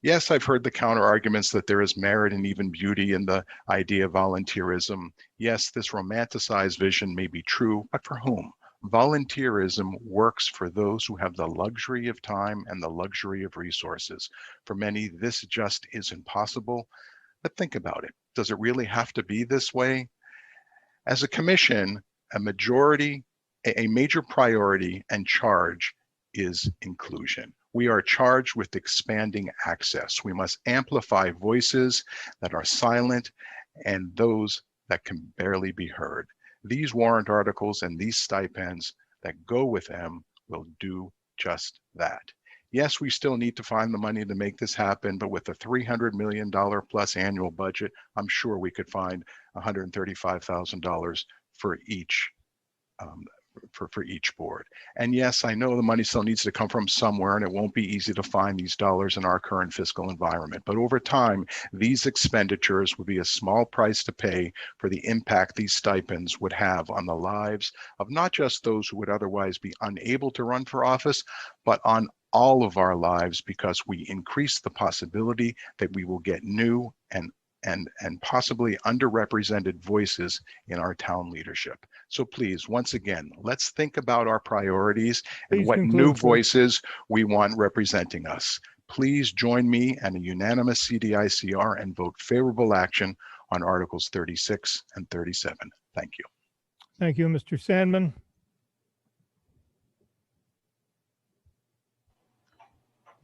Yes, I've heard the counter arguments that there is merit and even beauty in the idea of volunteerism. Yes, this romanticized vision may be true, but for whom? Volunteerism works for those who have the luxury of time and the luxury of resources. For many, this just isn't possible. But think about it. Does it really have to be this way? As a commission, a major priority and charge is inclusion. We are charged with expanding access. We must amplify voices that are silent and those that can barely be heard. These warrant articles and these stipends that go with them will do just that. Yes, we still need to find the money to make this happen, but with a $300 million plus annual budget, I'm sure we could find $135,000 for each for each board. And yes, I know the money still needs to come from somewhere, and it won't be easy to find these dollars in our current fiscal environment. But over time, these expenditures would be a small price to pay for the impact these stipends would have on the lives of not just those who would otherwise be unable to run for office, but on all of our lives, because we increase the possibility that we will get new and possibly underrepresented voices in our town leadership. So please, once again, let's think about our priorities and what new voices we want representing us. Please join me and a unanimous CDICR and vote favorable action on Articles 36 and 37. Thank you. Thank you, Mr. Sandman.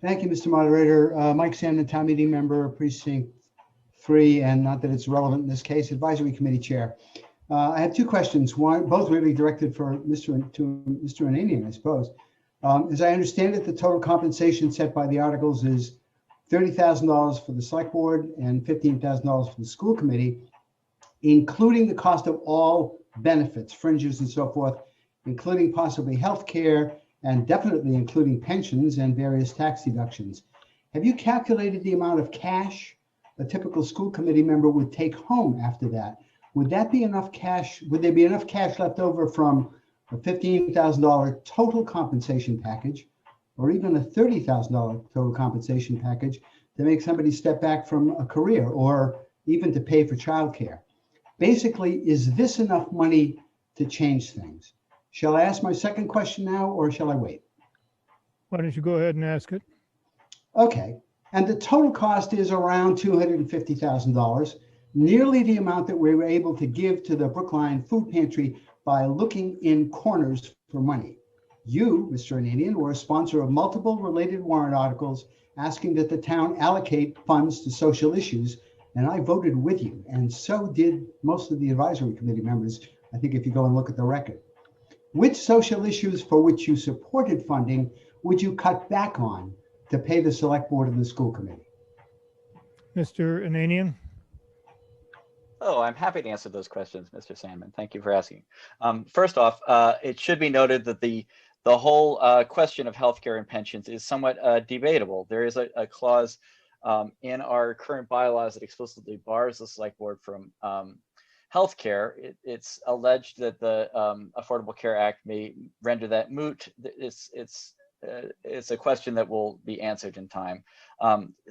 Thank you, Mr. Moderator. Mike Sandman, Town Meeting Member, Precinct 3, and not that it's relevant in this case, Advisory Committee Chair. I have two questions, one, both really directed for Mr. Ananian, I suppose. As I understand it, the total compensation set by the articles is $30,000 for the select board and $15,000 for the school committee, including the cost of all benefits, fringes and so forth, including possibly health care and definitely including pensions and various tax deductions. Have you calculated the amount of cash a typical school committee member would take home after that? Would that be enough cash? Would there be enough cash left over from a $15,000 total compensation package, or even a $30,000 total compensation package, to make somebody step back from a career, or even to pay for childcare? Basically, is this enough money to change things? Shall I ask my second question now, or shall I wait? Why don't you go ahead and ask it? Okay. And the total cost is around $250,000, nearly the amount that we were able to give to the Brookline Food Pantry by looking in corners for money. You, Mr. Ananian, were a sponsor of multiple related warrant articles asking that the town allocate funds to social issues, and I voted with you, and so did most of the advisory committee members, I think if you go and look at the record. Which social issues for which you supported funding would you cut back on to pay the select board and the school committee? Mr. Ananian? Oh, I'm happy to answer those questions, Mr. Sandman. Thank you for asking. First off, it should be noted that the whole question of healthcare and pensions is somewhat debatable. There is a clause in our current bylaws that explicitly bars the select board from healthcare. It's alleged that the Affordable Care Act may render that moot. It's a question that will be answered in time.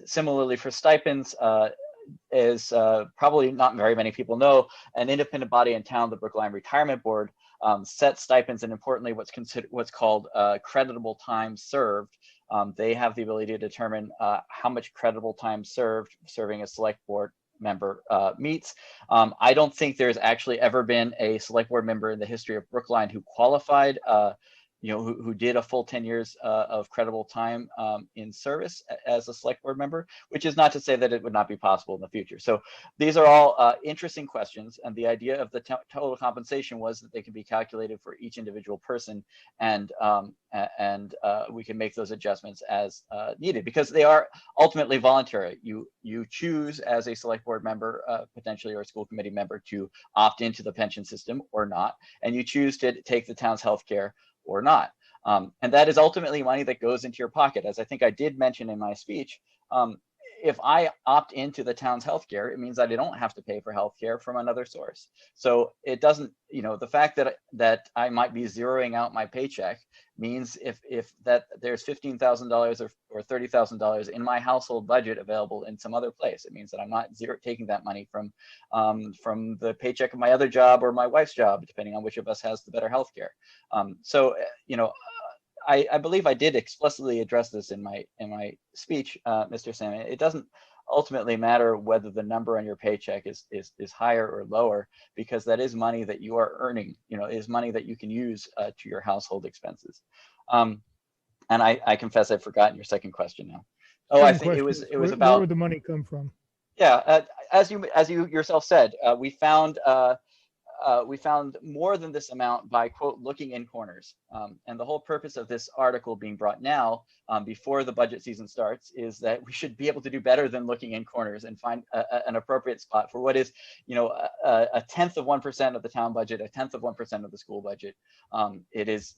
Similarly, for stipends, as probably not very many people know, an independent body in town, the Brookline Retirement Board, sets stipends, and importantly, what's called creditable time served. They have the ability to determine how much creditable time served serving a select board member meets. I don't think there's actually ever been a select board member in the history of Brookline who qualified, who did a full 10 years of credible time in service as a select board member, which is not to say that it would not be possible in the future. So these are all interesting questions, and the idea of the total compensation was that they can be calculated for each individual person, and we can make those adjustments as needed, because they are ultimately voluntary. You choose as a select board member, potentially, or a school committee member, to opt into the pension system or not, and you choose to take the town's health care or not. And that is ultimately money that goes into your pocket. As I think I did mention in my speech, if I opt into the town's healthcare, it means that I don't have to pay for healthcare from another source. So it doesn't, the fact that I might be zeroing out my paycheck means if that there's $15,000 or $30,000 in my household budget available in some other place, it means that I'm not taking that money from the paycheck of my other job or my wife's job, depending on which of us has the better healthcare. I believe I did explicitly address this in my speech, Mr. Salmon. It doesn't ultimately matter whether the number on your paycheck is higher or lower, because that is money that you are earning. Is money that you can use to your household expenses. And I confess I've forgotten your second question now. Oh, I think it was about where would the money come from? Yeah, as you yourself said, we found more than this amount by, quote, looking in corners. And the whole purpose of this article being brought now, before the budget season starts, is that we should be able to do better than looking in corners and find an appropriate spot for what is, a 1/10 of 1% of the town budget, a 1/10 of 1% of the school budget. It is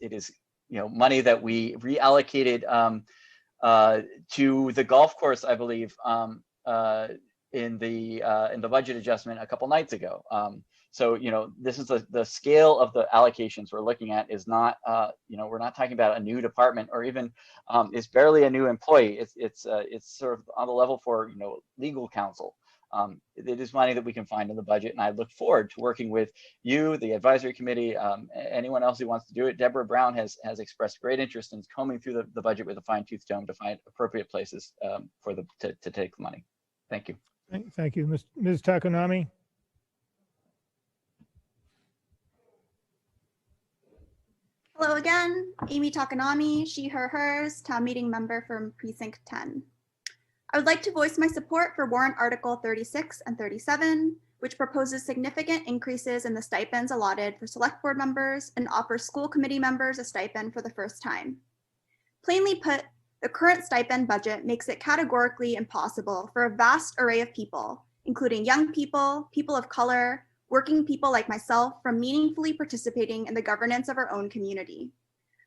money that we reallocated to the golf course, I believe, in the budget adjustment a couple nights ago. So, this is the scale of the allocations we're looking at is not, we're not talking about a new department, or even it's barely a new employee. It's sort of on the level for, legal counsel. It is money that we can find in the budget, and I look forward to working with you, the advisory committee, anyone else who wants to do it. Deborah Brown has expressed great interest in combing through the budget with a fine-tooth comb to find appropriate places to take the money. Thank you. Thank you. Ms. Takanami? Hello again, Amy Takanami, she, her, hers, town meeting member from Precinct 10. I would like to voice my support for warrant Article 36 and 37, which proposes significant increases in the stipends allotted for select board members and offers school committee members a stipend for the first time. Plainly put, the current stipend budget makes it categorically impossible for a vast array of people, including young people, people of color, working people like myself, from meaningfully participating in the governance of our own community.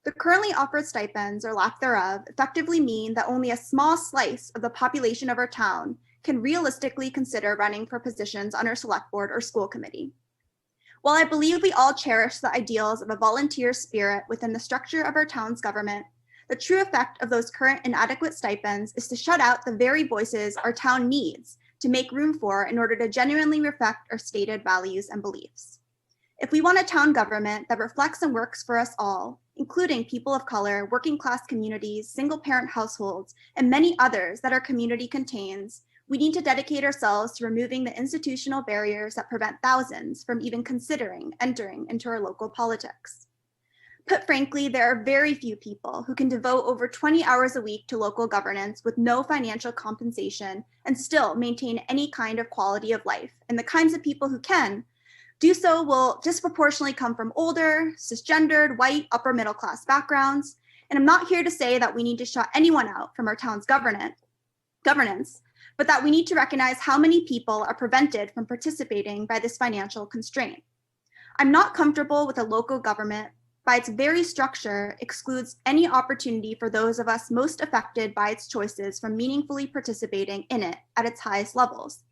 The currently offered stipends, or lack thereof, effectively mean that only a small slice of the population of our town can realistically consider running for positions on our select board or school committee. While I believe we all cherish the ideals of a volunteer spirit within the structure of our town's government, the true effect of those current inadequate stipends is to shut out the very voices our town needs to make room for in order to genuinely reflect our stated values and beliefs. If we want a town government that reflects and works for us all, including people of color, working class communities, single parent households, and many others that our community contains, We need to dedicate ourselves to removing the institutional barriers that prevent thousands from even considering entering into our local politics. Put frankly, there are very few people who can devote over 20 hours a week to local governance with no financial compensation and still maintain any kind of quality of life. And the kinds of people who can do so will disproportionately come from older, cisgendered, white, upper middle class backgrounds. And I'm not here to say that we need to shut anyone out from our town's governance, but that we need to recognize how many people are prevented from participating by this financial constraint. I'm not comfortable with a local government by its very structure excludes any opportunity for those of us most affected by its choices from meaningfully participating in it at its highest levels.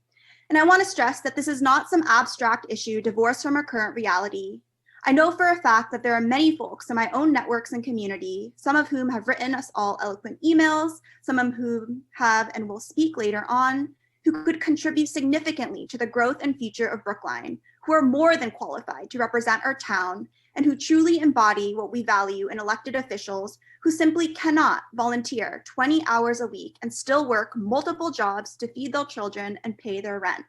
And I want to stress that this is not some abstract issue divorced from our current reality. I know for a fact that there are many folks in my own networks and community, some of whom have written us all eloquent emails, some of whom have and will speak later on, who could contribute significantly to the growth and future of Brookline, who are more than qualified to represent our town and who truly embody what we value in elected officials who simply cannot volunteer 20 hours a week and still work multiple jobs to feed their children and pay their rent.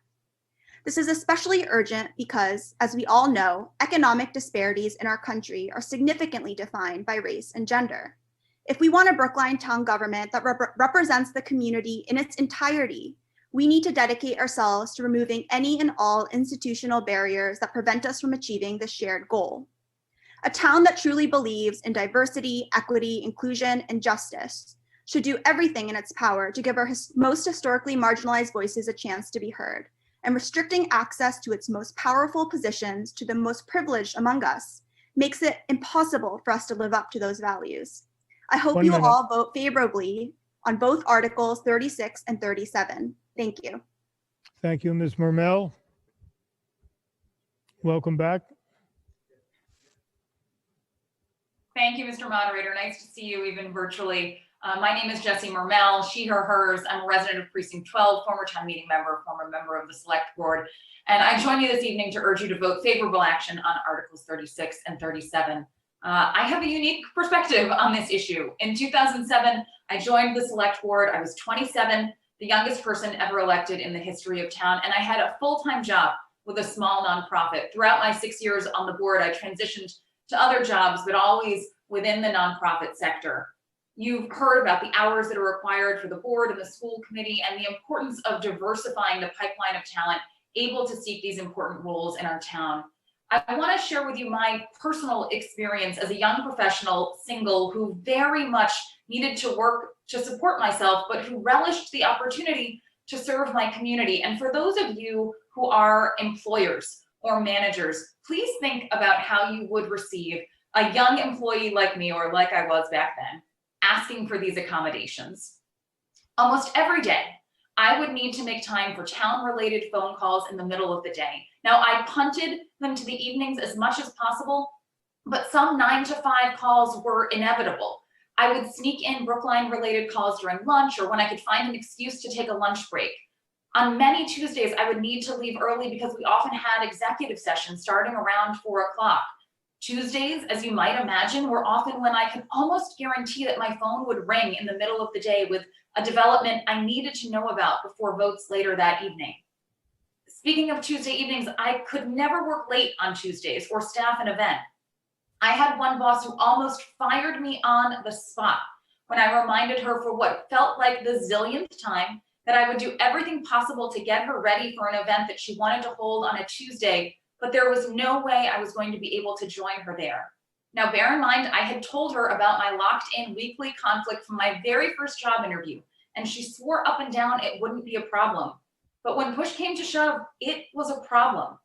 This is especially urgent because, as we all know, economic disparities in our country are significantly defined by race and gender. If we want a Brookline town government that represents the community in its entirety, we need to dedicate ourselves to removing any and all institutional barriers that prevent us from achieving this shared goal. A town that truly believes in diversity, equity, inclusion, and justice should do everything in its power to give our most historically marginalized voices a chance to be heard, and restricting access to its most powerful positions to the most privileged among us makes it impossible for us to live up to those values. I hope you will all vote favorably on both Articles 36 and 37. Thank you. Thank you, Ms. Mermel. Welcome back. Thank you, Mr. Moderator. Nice to see you even virtually. My name is Jessie Mermel, she, her, hers. I'm a resident of Precinct 12, former town meeting member, former member of the Select Board. And I join you this evening to urge you to vote favorable action on Articles 36 and 37. I have a unique perspective on this issue. In 2007, I joined the Select Board. I was 27, the youngest person ever elected in the history of town, and I had a full-time job with a small nonprofit. Throughout my 6 years on the board, I transitioned to other jobs, but always within the nonprofit sector. You've heard about the hours that are required for the board and the school committee and the importance of diversifying the pipeline of talent able to seek these important roles in our town. I want to share with you my personal experience as a young professional, single, who very much needed to work to support myself, but who relished the opportunity to serve my community. And for those of you who are employers or managers, please think about how you would receive a young employee like me, or like I was back then, asking for these accommodations. Almost every day, I would need to make time for town-related phone calls in the middle of the day. Now, I punted them to the evenings as much as possible, but some 9 to 5 calls were inevitable. I would sneak in Brookline-related calls during lunch or when I could find an excuse to take a lunch break. On many Tuesdays, I would need to leave early because we often had executive sessions starting around 4 o'clock. Tuesdays, as you might imagine, were often when I could almost guarantee that my phone would ring in the middle of the day with a development I needed to know about before votes later that evening. Speaking of Tuesday evenings, I could never work late on Tuesdays or staff an event. I had one boss who almost fired me on the spot when I reminded her for what felt like the zillionth time that I would do everything possible to get her ready for an event that she wanted to hold on a Tuesday, but there was no way I was going to be able to join her there. Now, bear in mind, I had told her about my locked-in weekly conflict from my very first job interview, and she swore up and down it wouldn't be a problem. But when push came to shove, it was a problem.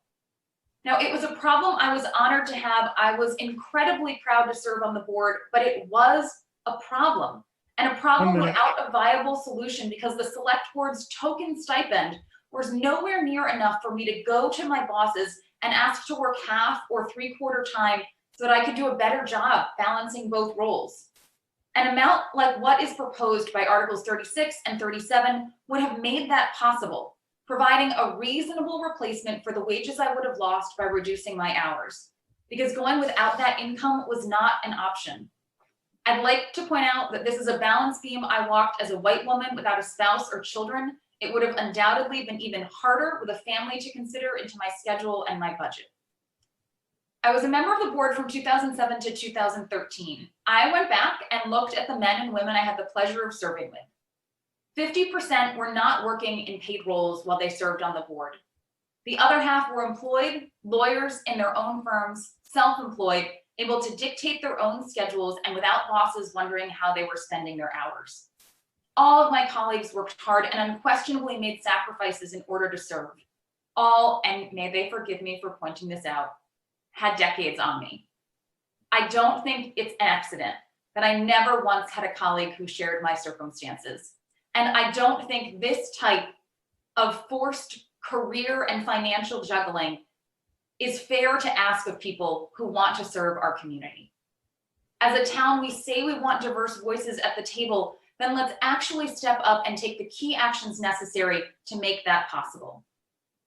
Now, it was a problem I was honored to have. I was incredibly proud to serve on the board, but it was a problem. And a problem without a viable solution because the select board's token stipend was nowhere near enough for me to go to my bosses and ask to work half or 3/4 time so that I could do a better job balancing both roles. An amount like what is proposed by Articles 36 and 37 would have made that possible, providing a reasonable replacement for the wages I would have lost by reducing my hours, because going without that income was not an option. I'd like to point out that this is a balance beam I walked as a white woman without a spouse or children, it would have undoubtedly been even harder with a family to consider into my schedule and my budget. I was a member of the board from 2007 to 2013. I went back and looked at the men and women I had the pleasure of serving with. 50% were not working in paid roles while they served on the board. The other half were employed, lawyers in their own firms, self-employed, able to dictate their own schedules and without bosses wondering how they were spending their hours. All of my colleagues worked hard and unquestionably made sacrifices in order to serve. All, and may they forgive me for pointing this out, had decades on me. I don't think it's an accident that I never once had a colleague who shared my circumstances. And I don't think this type of forced career and financial juggling is fair to ask of people who want to serve our community. As a town, we say we want diverse voices at the table, then let's actually step up and take the key actions necessary to make that possible.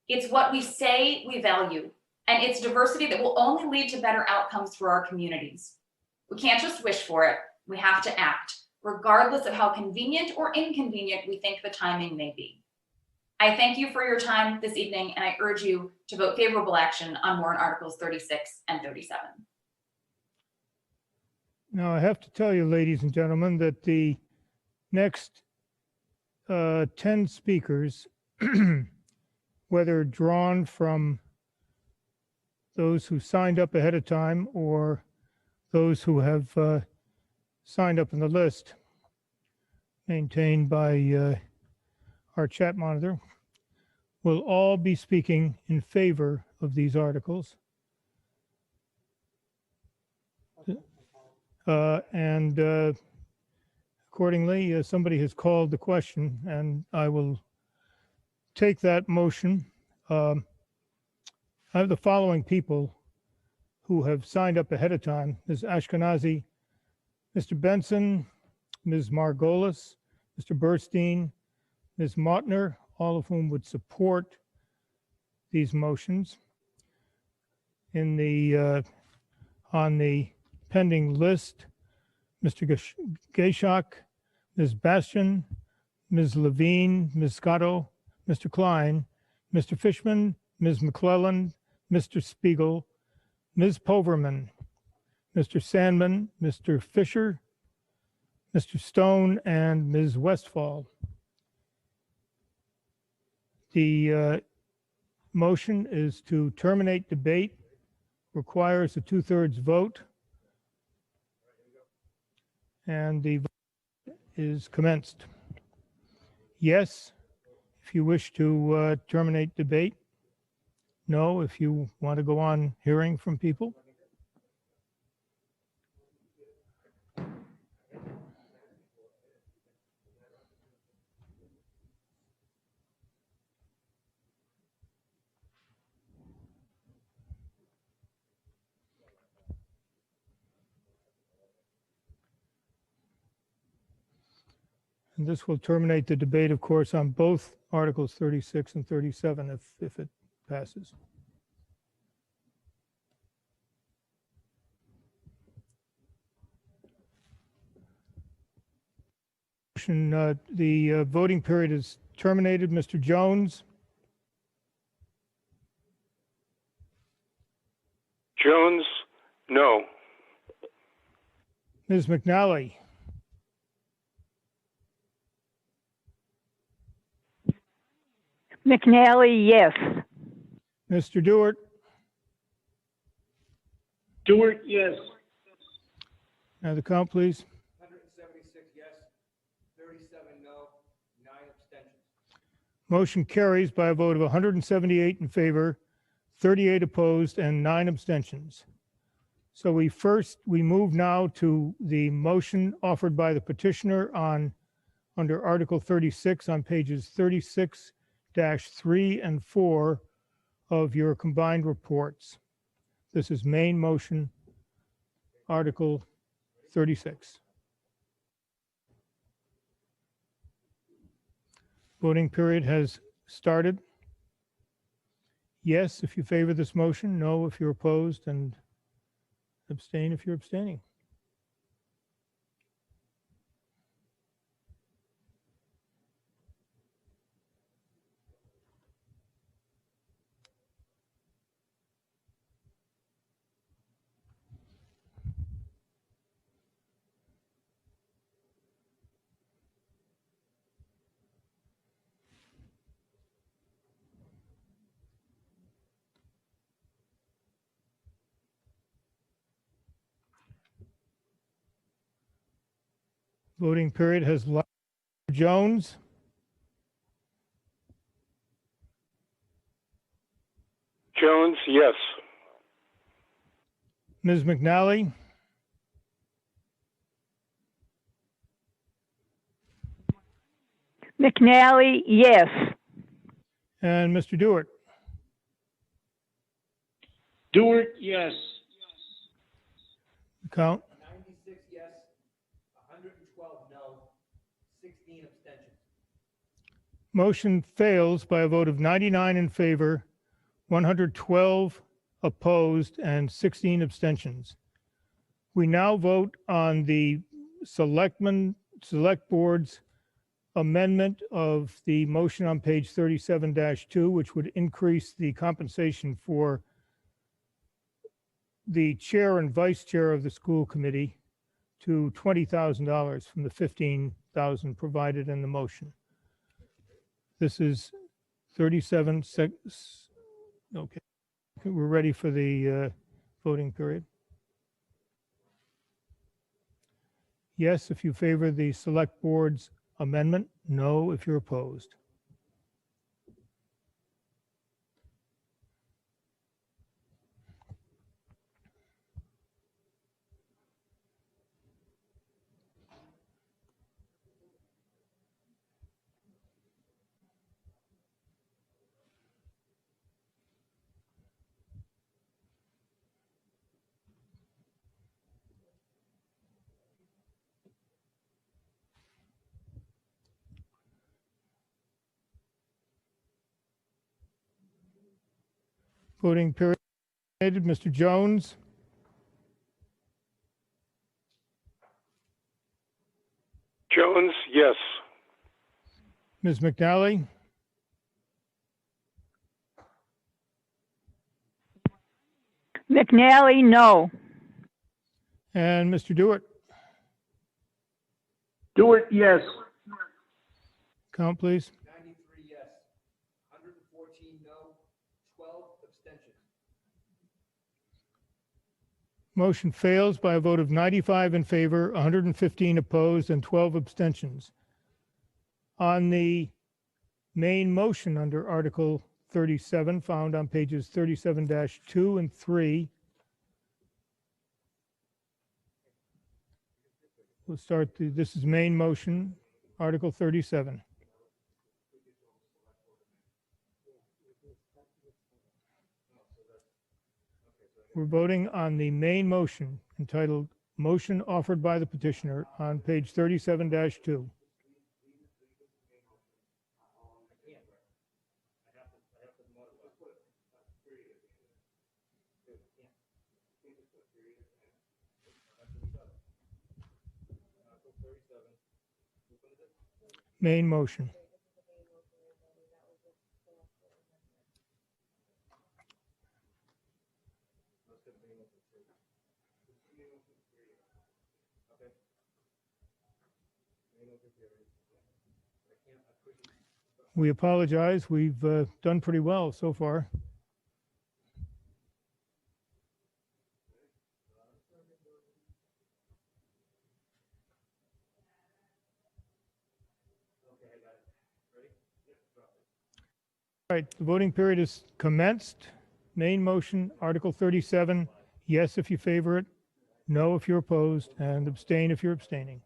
It's what we say we value, and it's diversity that will only lead to better outcomes for our communities. We can't just wish for it, we have to act, regardless of how convenient or inconvenient we think the timing may be. I thank you for your time this evening, and I urge you to vote favorable action on warrant articles 36 and 37. Now, I have to tell you, ladies and gentlemen, that the next 10 speakers, whether drawn from those who signed up ahead of time or those who have signed up in the list maintained by our chat monitor, will all be speaking in favor of these articles. Accordingly, somebody has called the question, and I will take that motion. I have the following people who have signed up ahead of time: Ms. Ashkenazi, Mr. Benson, Ms. Margolis, Mr. Burstein, Ms. Mautner, all of whom would support these motions. In the on the pending list, Mr. Gayshak, Ms. Bastian, Ms. Levine, Ms. Scotto, Mr. Klein, Mr. Fishman, Ms. McClellan, Mr. Spiegel, Ms. Poverman, Mr. Sandman, Mr. Fisher, Mr. Stone, and Ms. Westfall. The motion is to terminate debate, requires a 2/3 vote, and the vote is commenced. Yes, if you wish to terminate debate. No, if you want to go on hearing from people. And this will terminate the debate, of course, on both Articles 36 and 37 if it passes. The voting period is terminated. Mr. Jones? Jones, no. Ms. McNally? McNally, yes. Mr. Dewart? Dewart, yes. Now the count, please. 176 yes, 37 no, 9 abstentions. Motion carries by a vote of 178 in favor, 38 opposed, and 9 abstentions. So we move now to the motion offered by the petitioner under Article 36 on pages 36-3 and 4 of your combined reports. This is main motion, Article 36. Voting period has started. Yes, if you favor this motion. No, if you're opposed, and abstain if you're abstaining. Voting period has lapsed. Jones, Jones, yes. Ms. McNally, McNally, yes. and Mr. Dewart. Dewart, yes. Count. 96 yes, 112 no, 16 abstentions. Motion fails by a vote of 99 in favor, 112 opposed, and 16 abstentions. We now vote on the select board's amendment of the motion on page 37-2, which would increase the compensation for the chair and vice chair of the school committee to $20,000 from the $15,000 provided in the motion. This is 37-6. Okay, we're ready for the voting period. Yes, if you favor the select board's amendment. No, if you're opposed. Voting period. Mr. Jones, Jones, yes. Ms. McNally, McNally, no. and Mr. Dewart. Dewart, yes. Count, please. 93 yes, 114 no, 12 abstentions. Motion fails by a vote of 95 in favor, 115 opposed, and 12 abstentions. On the main motion under Article 37, found on pages 37-2 and 3, we'll start. This is main motion, Article 37. We're voting on the main motion entitled Motion Offered by the Petitioner on page 37-2. Main motion. We apologize. We've done pretty well so far. All right, the voting period is commenced. Main motion, Article 37, yes if you favor it, no if you're opposed, and abstain if you're abstaining.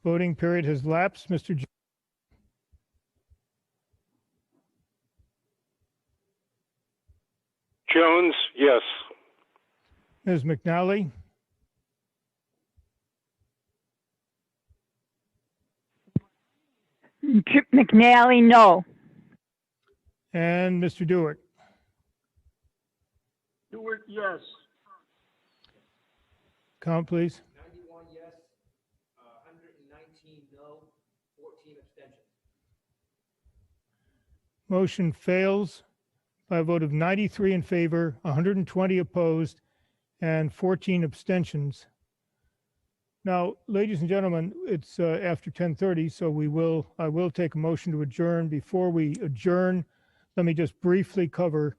Voting period has lapsed. Mr. Jones, yes. Ms. McNally, McNally, no. and Mr. Dewart. Dewart, yes. Count, please. 91 yes, 119 no, 14 abstentions. Motion fails by a vote of 93 in favor, 120 opposed, and 14 abstentions. Now, ladies and gentlemen, it's after 10:30, so I will take a motion to adjourn. Before we adjourn, let me just briefly cover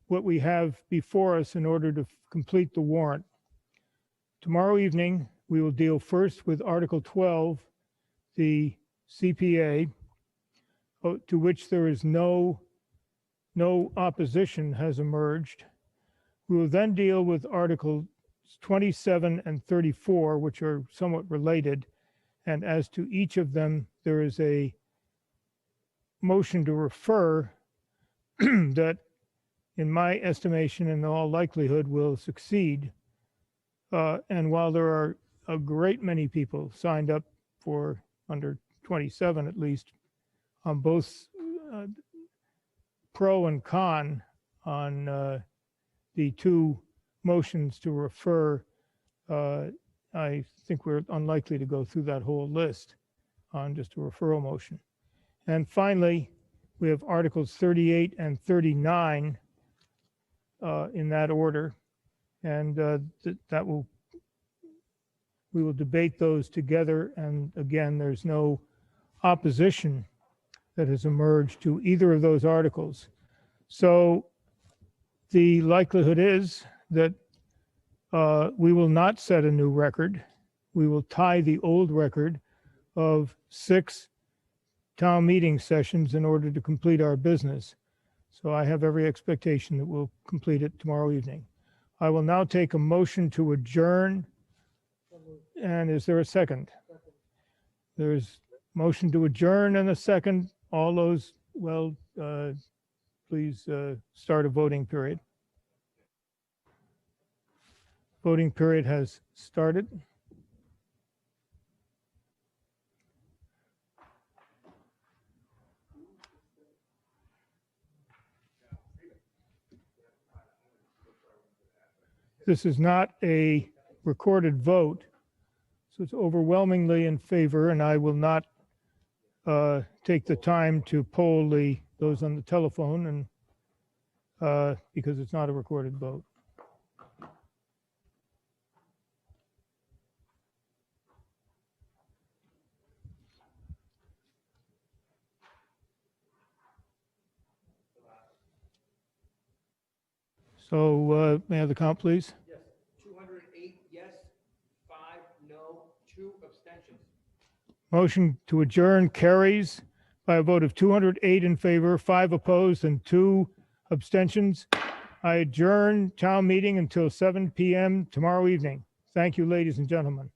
what we have before us in order to complete the warrant. Tomorrow evening, we will deal first with Article 12, the CPA, to which there is no opposition has emerged. We will then deal with Articles 27 and 34, which are somewhat related. And as to each of them, there is a motion to refer that, in my estimation, in all likelihood, will succeed. And while there are a great many people signed up for under 27, at least, on both pro and con on the two motions to refer, I think we're unlikely to go through that whole list on just a referral motion. And finally, we have Articles 38 and 39 in that order. And we will debate those together. And again, there's no opposition that has emerged to either of those articles. So the likelihood is that we will not set a new record. We will tie the old record of 6 town meeting sessions in order to complete our business. So I have every expectation that we'll complete it tomorrow evening. I will now take a motion to adjourn. And is there a second? There's motion to adjourn and a second. All those, please start a voting period. Voting period has started. This is not a recorded vote, so it's overwhelmingly in favor, and I will not take the time to poll those on the telephone, and because it's not a recorded vote. So may I have the count, please? Yes, 208 yes, 5 no, 2 abstentions. Motion to adjourn carries by a vote of 208 in favor, 5 opposed, and 2 abstentions. I adjourn town meeting until 7 p.m. tomorrow evening. Thank you, ladies and gentlemen.